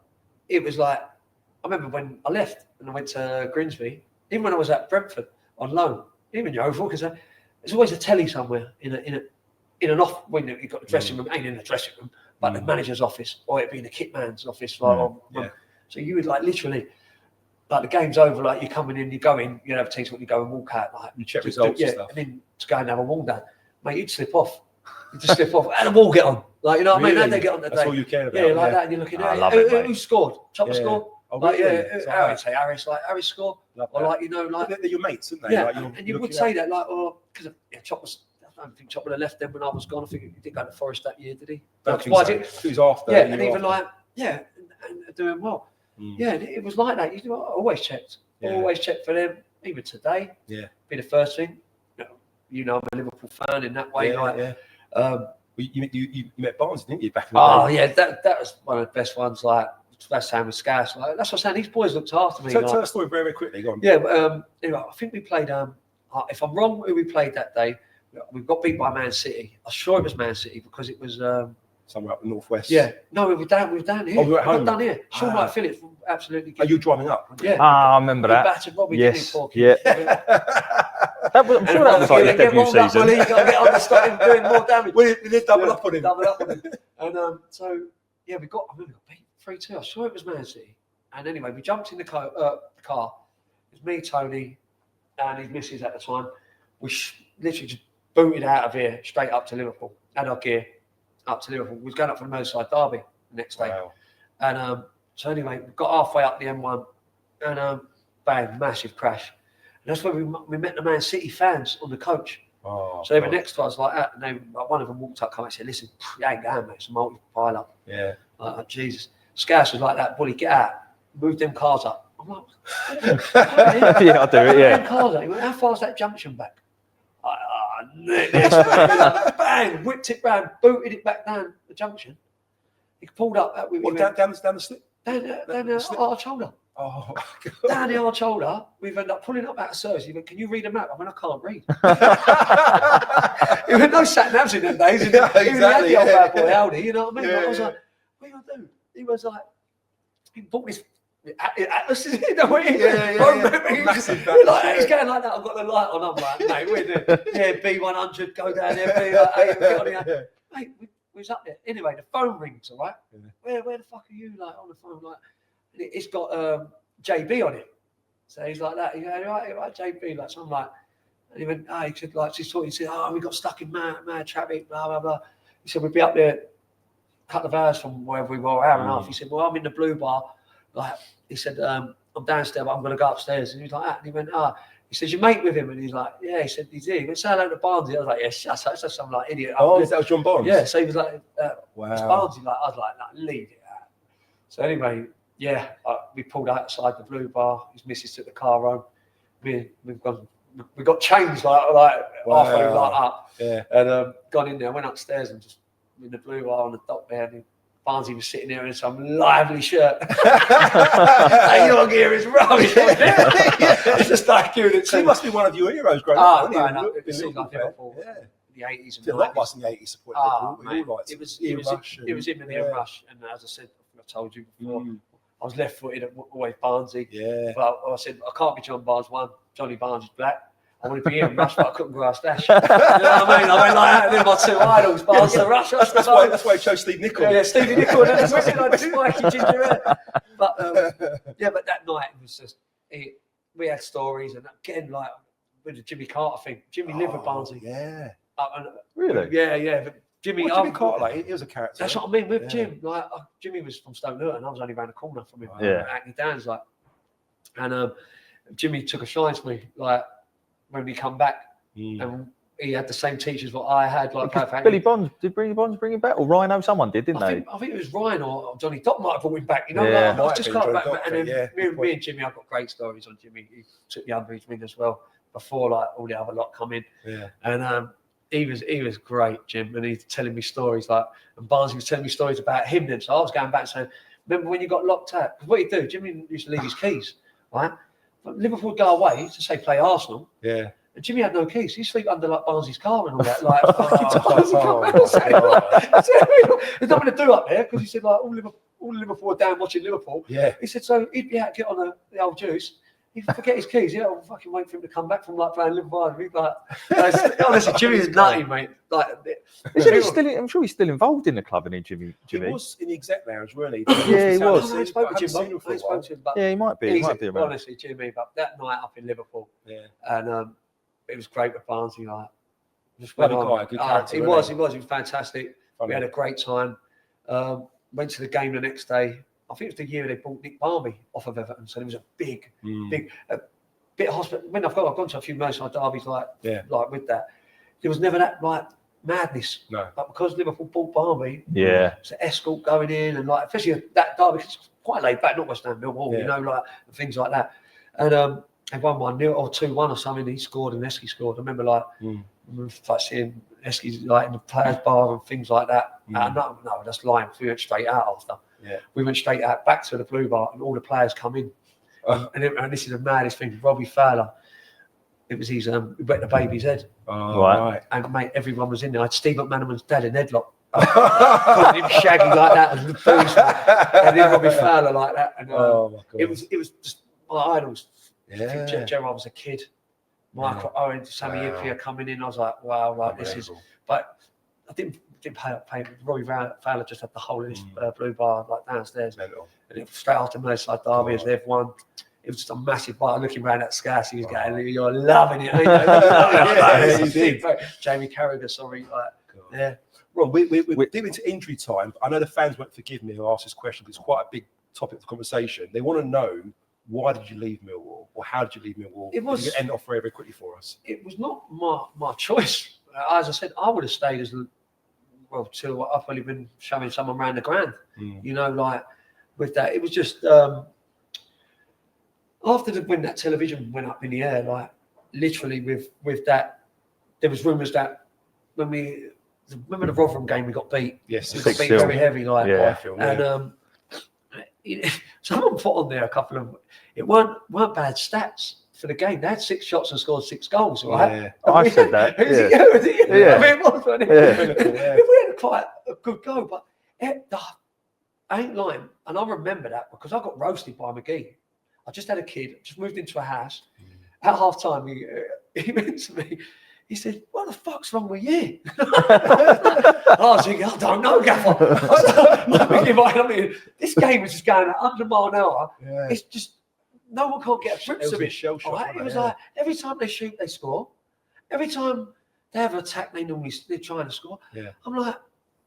it was like, I remember when I left and I went to Grimsby, even when I was at Brentford on loan, even Yeovil, because there's always a telly somewhere in an off window. You've got the dressing room, ain't in the dressing room, but the manager's office, or it'd be in the kit man's office. So you would literally, the game's over, you're coming in, you go in, you have a team, you go and walk out, you check results and stuff. And then to go and have a wall down, mate, you'd slip off. You just slip off, and the ball get on. You know what I mean? And they get on the day. That's all you care about. Yeah, that, and you're looking at who scored? Chopper scored? Harris, Harris scored. Or they're your mates, aren't they? Yeah, and you would say that, because Chopper's. I don't think Chopper left then when I was gone. I think he didn't go to Forest that year, did he? He was after. Yeah, and even and doing well. Yeah, it was like that. I always checked. Always checked for them. Even today. Yeah. Be the first thing. I'm a Liverpool fan in that way. You met Barnes, didn't you, back in the Oh day? yeah, that was one of the best ones. Like West Ham with Scouse. Like that's what I'm saying. These boys looked after me. Tell that story very, very quickly. Go on. Yeah, but, anyway, I think we played. If I'm wrong, who we played that day? We got beat by Man City. I'm sure it was Man City because it was. Somewhere up the northwest. Yeah, no, we were down here. Oh, we were at home. Down here. Sean Wright Phillips, absolutely. Are you driving up? Yeah. I remember that. Battered Robbie. Yes. Yeah. I'm sure that was like his debut season. Well, you got to get on to stop him doing more damage. We did double up on him. Double up on him. And so yeah, we got beat 3-2. I swear it was Man City. And anyway, we jumped in the car. It was me, Tony, and his missus at the time. We literally just booted out of here straight up to Liverpool. Had our gear. Up to Liverpool. We was going up for the Merseyside derby the next day. Wow. And so anyway, we got halfway up the M1 and bang, massive crash. And that's where we met the Man City fans on the coach. Oh, So they were next to us like that, and one of them walked up, come and said, "Listen, you ain't going, mate. It's a multi-pile up." Yeah. Like, Jesus. Scouse was like that, bully, get out, move them cars up. I'm like, Yeah, I'll do it. Yeah. them cars up. He went, how far's that junction back? This way. Bang, whipped it round, booted it back down the junction. He pulled up. Down the slip? Down the arch shoulder. Oh, my God. Down the arch shoulder. We've ended up pulling up out of service. He went, "Can you read a map?" I went, "I can't read." He went, "No sat-navs in them days." He had the old bad boy Audi, you know what I mean? I was like, "What are you going to do?" He was like, he bought this Atlas, you know what it is? He's going like that. I've got the light on. I'm like, "Mate, we're doing, B100, go down there, B8, get on here." Mate, we was up there. Anyway, the phone rings, all right? Yeah. Where the fuck are you, like, on the phone? Like, it's got JB on it. So he's like that. He goes, right, JB, like, so I'm like, and he went, he said, like, she's talking, he said, we got stuck in mad traffic, blah, blah, blah. He said, we'd be up there a couple of hours from wherever we were, hour and a half. He said, well, I'm in the Blue Bar. Like, he said, I'm downstairs, but I'm going to go upstairs. And he was like that. And he went, he says, you mate with him? And he's like, yeah. He said, he's here. He went, say hello to Barnsley. I was like, yeah, shut up. That's some like idiot. Oh, that was John Barnes? Yeah. So he was like, wow. It's Barnsley. Like, I was like, no, leave it out. So anyway, yeah, we pulled outside the Blue Bar. His missus took the car home. We got changed like halfway up. Yeah. And gone in there, went upstairs and just in the Blue Bar on the dock there. And Barnsley was sitting there in some lively shirt. Hey, your gear is rubbish. It's just like doing it. So he must be one of your heroes growing up. It seemed like Liverpool. Yeah. The 80s and 90s. A lot of us in the 80s supported Liverpool. It was him and Ian Rush. And as I said, I told you before, I was left-footed, always Barnsley. Yeah. But I said, I can't be John Barnes. One, Johnny Barnes is black. I wanted to be Ian Rush, but I couldn't grow a stash. You know what I mean? I went like that, and then my two idols, Barnes and Rush. That's why I chose Steve Nicol. Yeah, Stevie Nicol. And then I like spiky ginger hair. But but that night it was just, we had stories, and again, like with the Jimmy Carter thing. Jimmy lived with Barnsley. Yeah. Really? Yeah. But Jimmy Carter, like, he was a character. That's what I mean with Jim. Like Jimmy was from Stone Luton, I was only around the corner from him. Yeah. Acne Downs, like, and Jimmy took a shine to me, like when we come back, and he had the same teachers what I had. Like Billy Bonds, did Billy Bonds bring him back, or Rhino? Someone did, didn't they? I think it was Ryan or Johnny Dopp might have brought him back. You know, Yeah. I just got back, and then me and Jimmy, I've got great stories on Jimmy. He took the underage wing as well before like all the other lot come in. Yeah, and he was great, Jim, and he's telling me stories like, and Barnsley was telling me stories about him then. So I was going back saying, remember when you got locked out? Because what you do, Jimmy used to leave his keys, right? But Liverpool would go away to say play Arsenal. Yeah. And Jimmy had no keys. He'd sleep under like Barnsley's car and all that. Like, there's nothing to do up there because he said like all Liverpool are down watching Liverpool. Yeah. He said so he'd be out, get on the old juice. He'd forget his keys. Yeah, I'll fucking wait for him to come back from like playing Liverpool. He'd be like, honestly, Jimmy's nutty, mate. Like, I'm sure he's still involved in the club, isn't he, Jimmy? He was in the exec lounge, weren't he? Yeah, he was. I spoke to him, but yeah, he might be. He might be around. Honestly, Jimmy, but that night up in Liverpool, yeah, and it was great with Barnsley. Like, just went on. Good character, he was fantastic. Funny. We had a great time. Went to the game the next day. I think it was the year they bought Nick Barmby off of Everton, so it was a big bit of hospital. When I've gone to a few Merseyside derbies like with that, there was never that like madness. No. But because Liverpool bought Barmby, it's an escort going in and like especially that derby, because it's quite laid back, not West Ham, Millwall, you know, like things like that. And they won 1-0 or 2-1 or something. He scored and Esky scored. I remember like seeing Esky's like in the players' bar and things like that. No, that's lying. We went straight out after. Yeah. We went straight out back to the Blue Bar, and all the players come in. And this is the maddest thing. Robbie Fowler. It was his we wet the baby's head. Oh, right. And mate, everyone was in there. I had Steve McManaman's dad in headlock. Him shaggy like that, and the booze, and then Robbie Fowler like that. And Oh my God. it was just my idols. Yeah. Gerard was a kid. Michael Owen, Sammy Ipia coming in. I was like, wow, like this is. But I didn't pay. Robbie Fowler just had the whole of this Blue Bar like downstairs, and it was straight after Merseyside Derby as they've won. It was just a massive bite. Looking around at Scass, he was going, "You're loving it." Jamie Carragher, sorry, yeah. Ron, we're deep into injury time. I know the fans won't forgive me who asked this question, but it's quite a big topic of conversation. They want to know, why did you leave Millwall, or how did you leave Millwall? It was. You can end off very, very quickly for us. It was not my choice. As I said, I would have stayed as well till I've probably been showing someone around the ground. You know, like with that, it was just. After when that television went up in the air, like literally with that, there was rumours that when we remember the Rotherham game, we got beat. Yes, we got beat very heavy, like and someone put on there a couple of it weren't bad stats for the game. They had 6 shots and scored 6 goals. Right? Yeah, I said that. Was it you? Yeah. I mean, it was, wasn't it? Yeah. We had quite a good go, but I ain't lying, and I remember that because I got roasted by McGee. I just had a kid, just moved into a house. At half time, he went to me, he said, "What the fuck's wrong with you?" I was thinking, I don't know, Gaffer. I mean, this game was just going at 100 miles an hour. Yeah. It's just, no one can't get a grip of it. Right? It was like, every time they shoot, they score. Every time they have an attack, they're trying to score. Yeah. I'm like,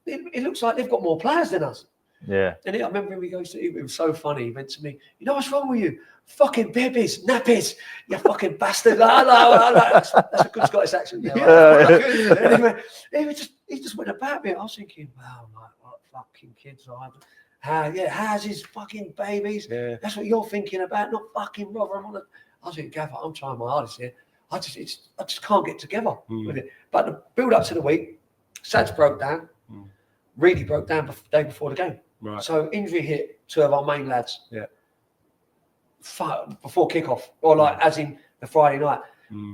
it looks like they've got more players than us. Yeah. And I remember him, it was so funny. He went to me, "You know what's wrong with you? Fucking babies, nappies, you fucking bastard." That's a good Scottish accent. He just went about me. I was thinking, wow, like, what fucking kids are. How's his fucking babies? Yeah. That's what you're thinking about, not fucking Rotherham. I was thinking, Gaffer, I'm trying my hardest here. I just can't get together with it. But the build up to the week, Sads broke down. Really broke down the day before the game. Right. So injury hit 2 of our main lads. Yeah. Before kickoff, or like as in the Friday night,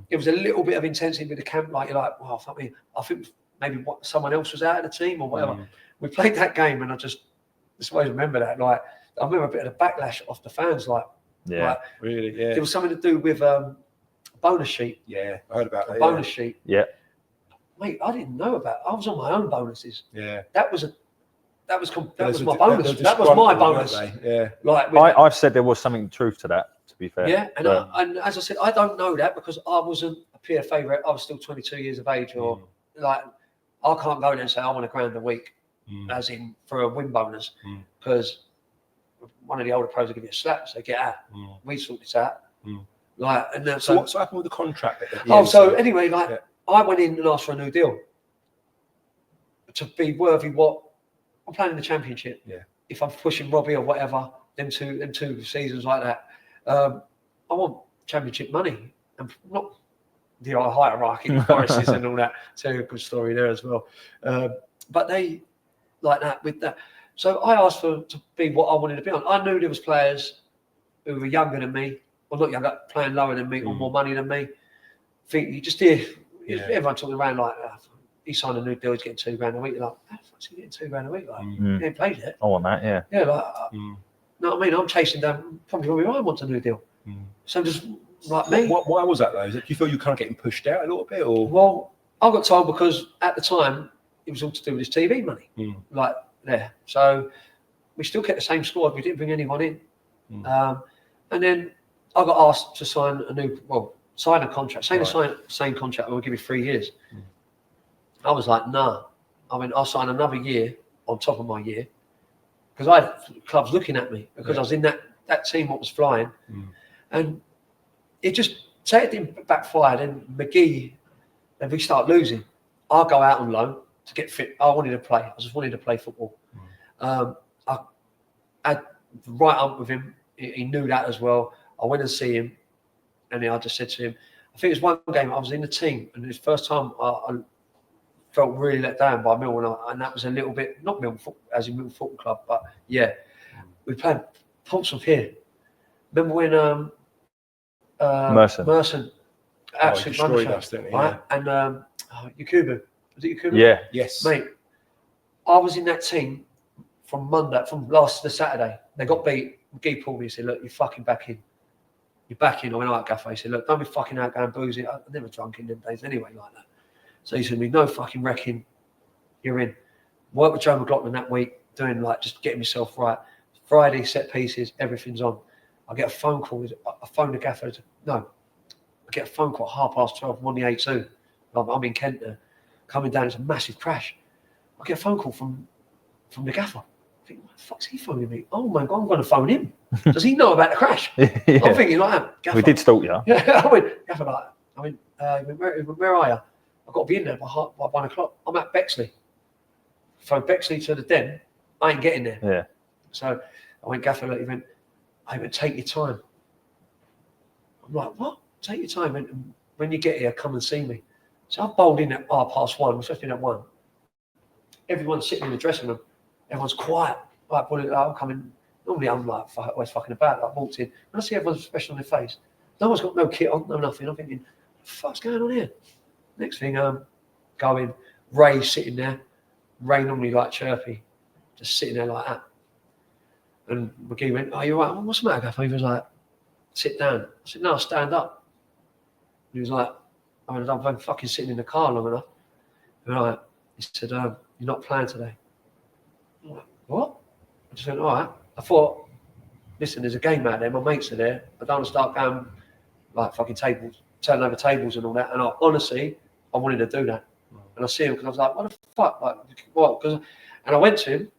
it was a little bit of intensity with the camp. Like you're like, well, fuck me. I think maybe someone else was out of the team or whatever. We played that game, and I just always remember that. Like I remember a bit of the backlash off the fans. Like really, yeah. There was something to do with bonus sheet. Yeah, I heard about that. Bonus sheet. Yeah. Mate, I didn't know about. I was on my own bonuses. Yeah. That was my bonus. That was my bonus. Yeah. Like I've said there was something truth to that. To be fair. Yeah, and as I said, I don't know that because I wasn't a peer favourite. I was still 22 years of age, or like I can't go there and say I want £1,000 a week, as in for a win bonus, because one of the older pros will give you a slap, so get out. We sort this out. Like, and then, so what's happened with the contract? Anyway, like I went in and asked for a new deal to be worthy what I'm playing in the Championship. Yeah. If I'm pushing Robbie or whatever, them two seasons like that, I want Championship money and not the hierarchy, Forest's and all that. Tell you a good story there as well. But they like that with that. So I asked to be what I wanted to be on. I knew there was players who were younger than me, or not younger, playing lower than me, or more money than me. You just hear everyone talking around like, he signed a new deal, he's getting £2,000 a week. You're like, how the fuck's he getting £2,000 a week? Like, he ain't played it. I want that, yeah. Yeah, like, know what I mean? I'm chasing down, probably I want a new deal. So just like me. Why was that though? Do you feel you're kind of getting pushed out a little bit? Or? Well, I got told because at the time, it was all to do with his TV money. Like there. So we still kept the same squad. We didn't bring anyone in. And then I got asked to sign a contract. Same contract, we'll give you 3 years. I was like, nah. I mean, I'll sign another year on top of my year. Because I had clubs looking at me because I was in that team what was flying. And it didn't backfire. Then McGee, then we start losing. I'll go out on loan to get fit. I wanted to play. I just wanted to play football. I had right up with him. He knew that as well. I went and see him. And then I just said to him, I think it was one game I was in the team, and it was the first time I felt really let down by Millwall, and that was a little bit, not Millwall, as in Millwall Football Club, but yeah, we played Portsmouth here. Remember when Merson absolutely destroyed us, didn't he? right? And Yakubu, was it Yakubu? Yeah. Yes. Mate, I was in that team from the Saturday. They got beat. McGee pulled me and said, look, you're fucking back in. You're back in. I went, all right, Gaffer. He said, look, don't be fucking out going boozing. I never drunk in them days anyway like that. So he said to me, no fucking wrecking. You're in. Worked with Joe McLaughlin that week, doing like just getting myself right. Friday, set pieces, everything's on. I get a phone call. I phone the Gaffer. No. I get a phone call at 12:30. I'm on the A2. I'm in Kent there. Coming down, it's a massive crash. I get a phone call from the Gaffer. I think, what the fuck's he phoning me? Oh my God, I'm going to phone him. Does he know about the crash? Yeah. I'm thinking like, Gaffer. We did stalk you. Yeah, I went, Gaffer, where are you? I've got to be in there by 1 o'clock. I'm at Bexley. Phone Bexley to the den. I ain't getting there. Yeah. So I went, Gaffer, look, he went, take your time. I'm like, what? Take your time. And when you get here, come and see me. So I bowled in at 1:30. We're supposed to be at 1. Everyone's sitting in the dressing room. Everyone's quiet. Like, I'm coming. Normally, I'm like always fucking about. I walked in. When I see everyone's expression on their face, no one's got no kit on, no nothing. I'm thinking, what the fuck's going on here? Next thing, going. Ray's sitting there. Ray normally like chirpy, just sitting there like that. And McGee went, "Oh, you're right. What's the matter, Gaffer?" He was like, "Sit down." I said, "No, stand up." And he was like, I've been fucking sitting in the car long enough. And he said, "You're not playing today." I'm like, what? I just went, all right. I thought, listen, there's a game out there. My mates are there. I don't want to start going like fucking turning over tables and all that. And I honestly wanted to do that. And I see him because I was like, what the fuck? Like, what? And I went to him,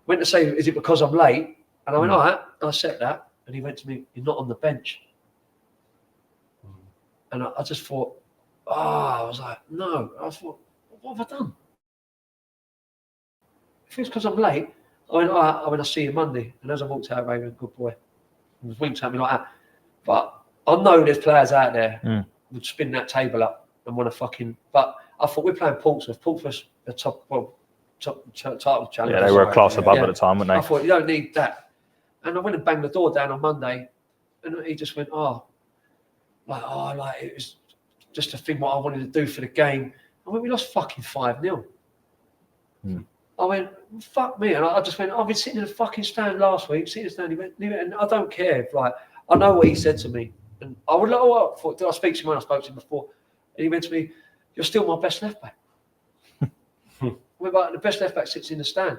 went to say, is it because I'm late? And I went, all right. And I said that. And he went to me, you're not on the bench. And I just thought, I was like, no. I thought, what have I done? If it's because I'm late, I went, all right, I'll see you Monday. And as I walked out, Ray was a good boy. He was winked at me like that. But I know there's players out there who would spin that table up and want to fucking. But I thought we're playing Portsmouth. Portsmouth's the top title challenge. Yeah, they were a class above at the time, weren't they? I thought, you don't need that. And I went and banged the door down on Monday. And he just went, it was just a thing what I wanted to do for the game. I went, we lost fucking 5-0. I went, fuck me. And I just went, I've been sitting in the fucking stand last week, sitting in the stand. He went, and I don't care. Like, I know what he said to me. And I would like, did I speak to him when I spoke to him before? And he went to me, you're still my best left back. I went, but the best left back sits in the stand.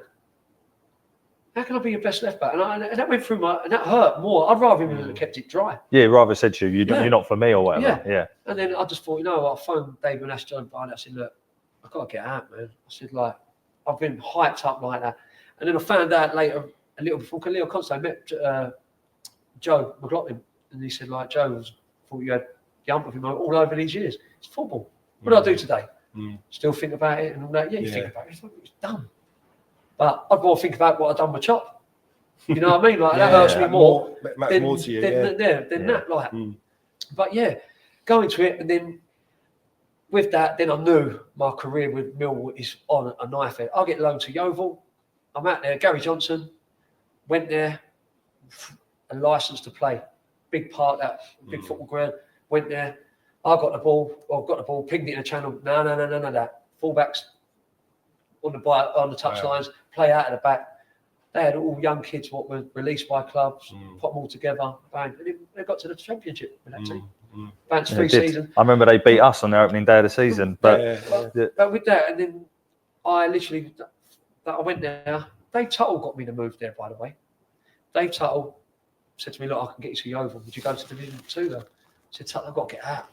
How can I be your best left back? And that went through and that hurt more. I'd rather him have kept it dry. Yeah, rather said to you, you're not for me or whatever. Yeah. And then I just thought, I phoned David and asked John Barnett. I said, look, I've got to get out, man. I said, like, I've been hyped up like that. And then I found out later, a little before Leo Constantine met Joe McLaughlin. And he said, like, Joe, thought you had the ump of him all over these years. It's football. What do I do today? Still think about it and all that? Yeah, you think about it. It's done. But I'd more think about what I've done with Chop. You know what I mean? Like, that hurts me more than that. Like. But yeah, going to it, and then with that, then I knew my career with Millwall is on a knife edge. I'll get loaned to Yeovil. I'm out there. Gary Johnson went there, a license to play. Big part that big football ground. Went there. I got the ball, pinged it in a channel. No, that. Fullbacks on the touchlines, play out of the back. They had all young kids what were released by clubs, put them all together, bang, and they got to the championship with that team. Bounced 3 seasons. I remember they beat us on their opening day of the season. But but with that, and then I went there. Dave Tuttle got me to move there, by the way. Dave Tuttle said to me, look, I can get you to Yeovil. Would you go to Division 2 though? I said, Tuttle, I've got to get out.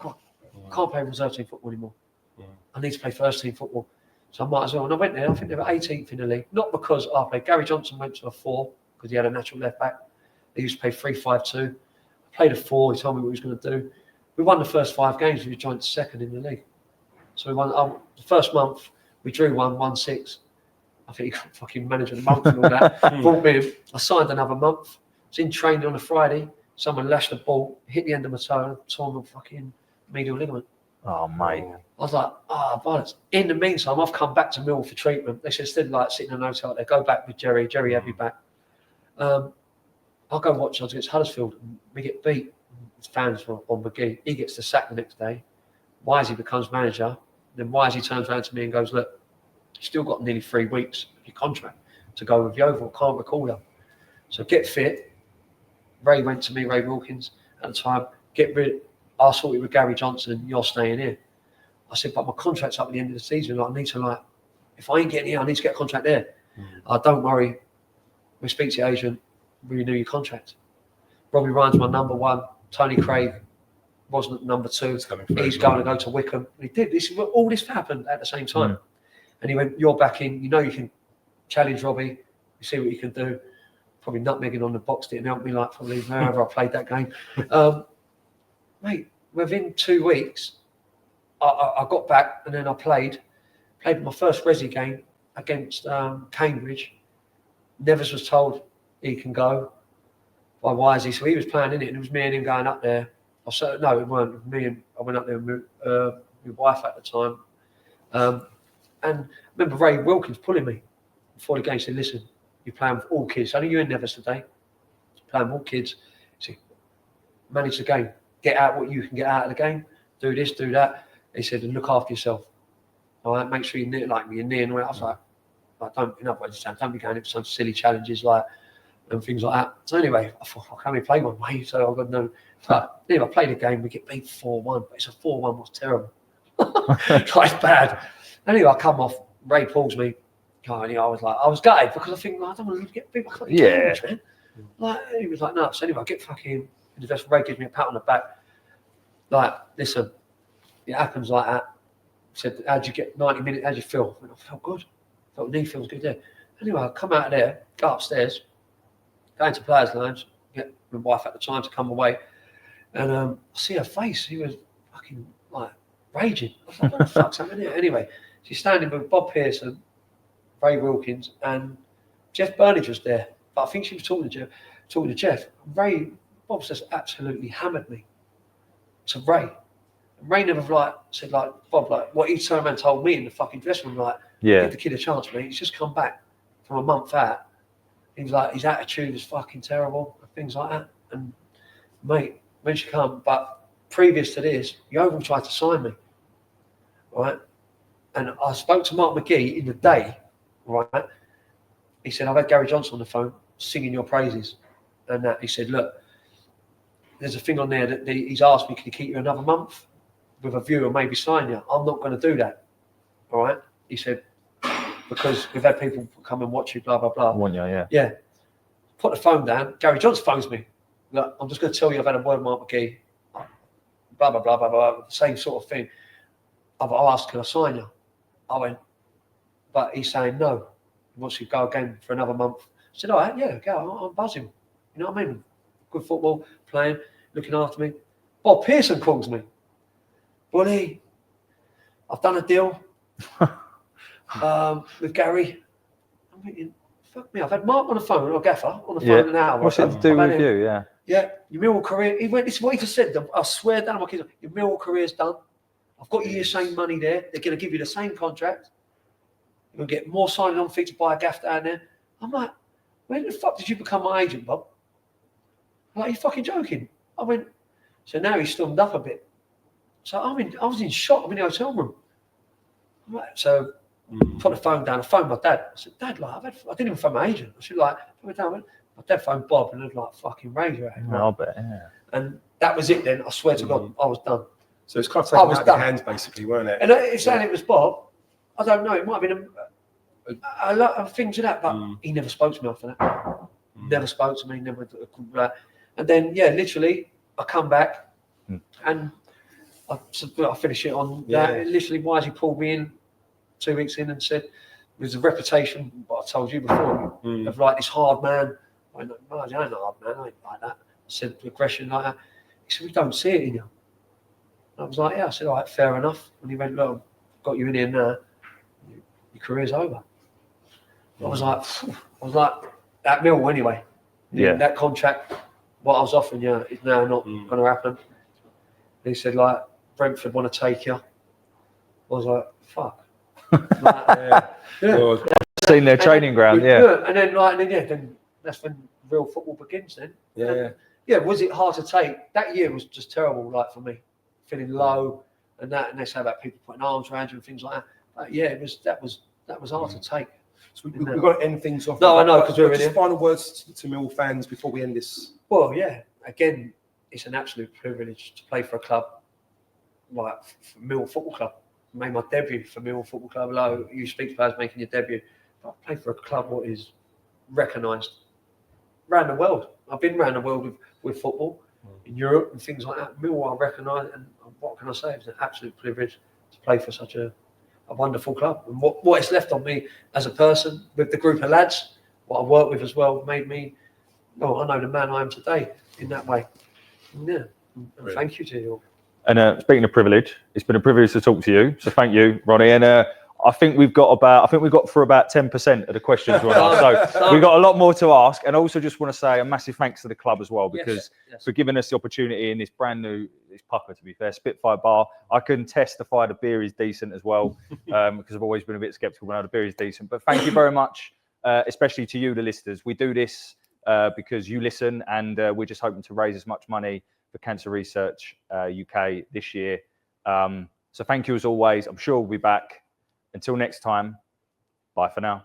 I can't play reserve team football anymore. I need to play first team football. So I might as well. And I went there. I think they were 18th in the league. Not because I played. Gary Johnson went to a 4 because he had a natural left back. They used to play 3-5-2. I played a 4. He told me what he was going to do. We won the first 5 games. We joined second in the league. So we won the first month. We drew 1-6. I think he got fucking manager of the month and all that. Brought me in. I signed another month. I was in training on a Friday. someone lashed the ball, hit the end of my toe, tore my fucking medial ligament. Oh, mate. I was like, bollocks. In the meantime, I've come back to Millwall for treatment. They said, instead of like sitting in a hotel, they go back with Jerry. Jerry had me back. I'll go watch us against Huddersfield. And we get beat. His fans on McGee. He gets the sack the next day. Wisey becomes manager. Then Wisey turns around to me and goes, look, you've still got nearly 3 weeks of your contract to go with Yeovil. Can't recall her. So get fit. Ray went to me, Ray Wilkins, at the time. I'll sort it with Gary Johnson. You're staying here. I said, but my contract's up at the end of the season. I need to, if I ain't getting here, I need to get a contract there. Don't worry. We speak to your agent. Renew your contract. Robbie Ryan's my number 1. Tony Craig wasn't number 2. He's going to go to Wickham. He did. All this happened at the same time. And he went, you're back in. You know you can challenge Robbie. You see what you can do. Probably nutmegging on the box didn't help me, probably however I played that game. Mate, within 2 weeks, I got back and then I played my first Resi game against Cambridge. Nevers was told he can go by Wisey, so he was playing in it, and it was me and him going up there. No, it weren't. It was me and I went up there with my wife at the time. And I remember Ray Wilkins pulling me before the game, said, listen, you're playing with all kids. Only you and Nevers today. You're playing with all kids. He said, manage the game. Get out what you can get out of the game. Do this, do that. He said, and look after yourself. All right, make sure you're near, you're near and all that. I was like, don't, in other words, don't be going into some silly challenges and things like that. So anyway, I thought, I can only play one way, so I've got no. But anyway, I played a game, we get beat 4-1, but it's a 4-1 was terrible. It's bad. Anyway, I come off, Ray pulls me. I was gutted because I think, I don't want to get beat. I can't get Cambridge, man. He was like, no. So anyway, I get fucking in the vest. Ray gives me a pat on the back. Listen, it happens like that. He said, how'd you get 90 minutes? How'd you feel? And I felt good. I felt knee feels good there. Anyway, I come out of there, go upstairs, go into players' lounge, get my wife at the time to come away, and I see her face. He was fucking raging. I was like, what the fuck's happening here? Anyway, she's standing with Bob Pearson, Ray Wilkins, and Jeff Burnage was there. But I think she was talking to Jeff. Bob says absolutely hammered me to Ray. And Ray never said Bob, what he turned around and told me in the fucking dressing room, give the kid a chance, mate. He's just come back from a month out. He was like, his attitude is fucking terrible and things like that. And mate, when she come, but previous to this, Yeovil tried to sign me, right? And I spoke to Mark McGee in the day, right? He said, I've had Gary Johnson on the phone singing your praises. And that he said, look, there's a thing on there that he's asked me, can he keep you another month with a view of maybe sign you? I'm not going to do that, all right? He said, because we've had people come and watch you, blah, blah, blah. Yeah. Put the phone down. Gary Johnson phones me. Look, I'm just going to tell you I've had a word with Mark McGee. Blah, blah, blah, blah, blah. Same sort of thing. I've asked, can I sign you? I went, but he's saying no. He wants you to go again for another month. I said, all right, yeah, go. I'm buzzing. You know what I mean? Good football, playing, looking after me. Bob Pearson calls me. Bully, I've done a deal with Gary. I'm thinking, fuck me, I've had Mark on the phone, or Gaffer, on the phone an hour. What's it to do with you, Yeah, your Millwall career, this is what he just said. I swear down on my kids, your Millwall career's done. I've got you the same money there. They're going to give you the same contract. You're going to get more signing on fees to buy a gaff down there. I'm like, when the fuck did you become my agent, Bob? I'm like, are you fucking joking? I went, so now he stormed up a bit. So I was in shock. I'm in the hotel room. I'm like, so put the phone down. I phoned my dad. I said, Dad, I didn't even phone my agent. I said, put it down. My dad phoned Bob and it was fucking razor. I'll bet, yeah. And that was it then. I swear to God, I was done. So it's kind of taken out of your hands, basically, weren't it? And it's saying it was Bob. I don't know. It might have been a lot of things to that, but he never spoke to me after that. Never spoke to me. Never. And then, literally, I come back and I finish it on that. Literally, Wisey pulled me in 2 weeks in and said, there's a reputation, what I told you before, of this hard man. I went, no, I ain't a hard man. I ain't like that. I said, aggression like that. He said, we don't see it in you. I was like, yeah. I said, all right, fair enough. And he went, look, I've got you in here now. Your career's over. I was like, at Millwall anyway. Yeah. That contract what I was offering you is now not going to happen. And he said, like, Brentford want to take you. I was like, fuck. Seen their training ground, And then that's when real football begins then. Yeah. Was it hard to take? That year was just terrible, like, for me. Feeling low and they say about people putting arms around you and things like that. But that was hard to take. So we've got to end things off. No, I know, because we're in just here. Final words to Millwall fans before we end this. Well, yeah. Again, it's an absolute privilege to play for a club like for Millwall Football Club. I made my debut for Millwall Football Club. Although you speak to players making your debut, but I play for a club what is recognised around the world. I've been around the world with football in Europe and things like that. Millwall are recognised, and what can I say? It's an absolute privilege to play for such a wonderful club. And what it's left on me as a person with the group of lads, what I work with as well, made me, I know the man I am today in that way. Yeah. And thank you to you all. And speaking of privilege, it's been a privilege to talk to you. So thank you, Ronnie. And I think we've got through about 10% of the questions we want to ask. So we've got a lot more to ask. And also just want to say a massive thanks to the club as well, because for giving us the opportunity in this brand new, it's pucker to be fair, Spitfire Bar. I can testify the beer is decent as well, because I've always been a bit sceptical when the beer is decent. But thank you very much, especially to you, the listeners. We do this because you listen, and we're just hoping to raise as much money for Cancer Research UK this year. So thank you as always. I'm sure we'll be back. Until next time, bye for now.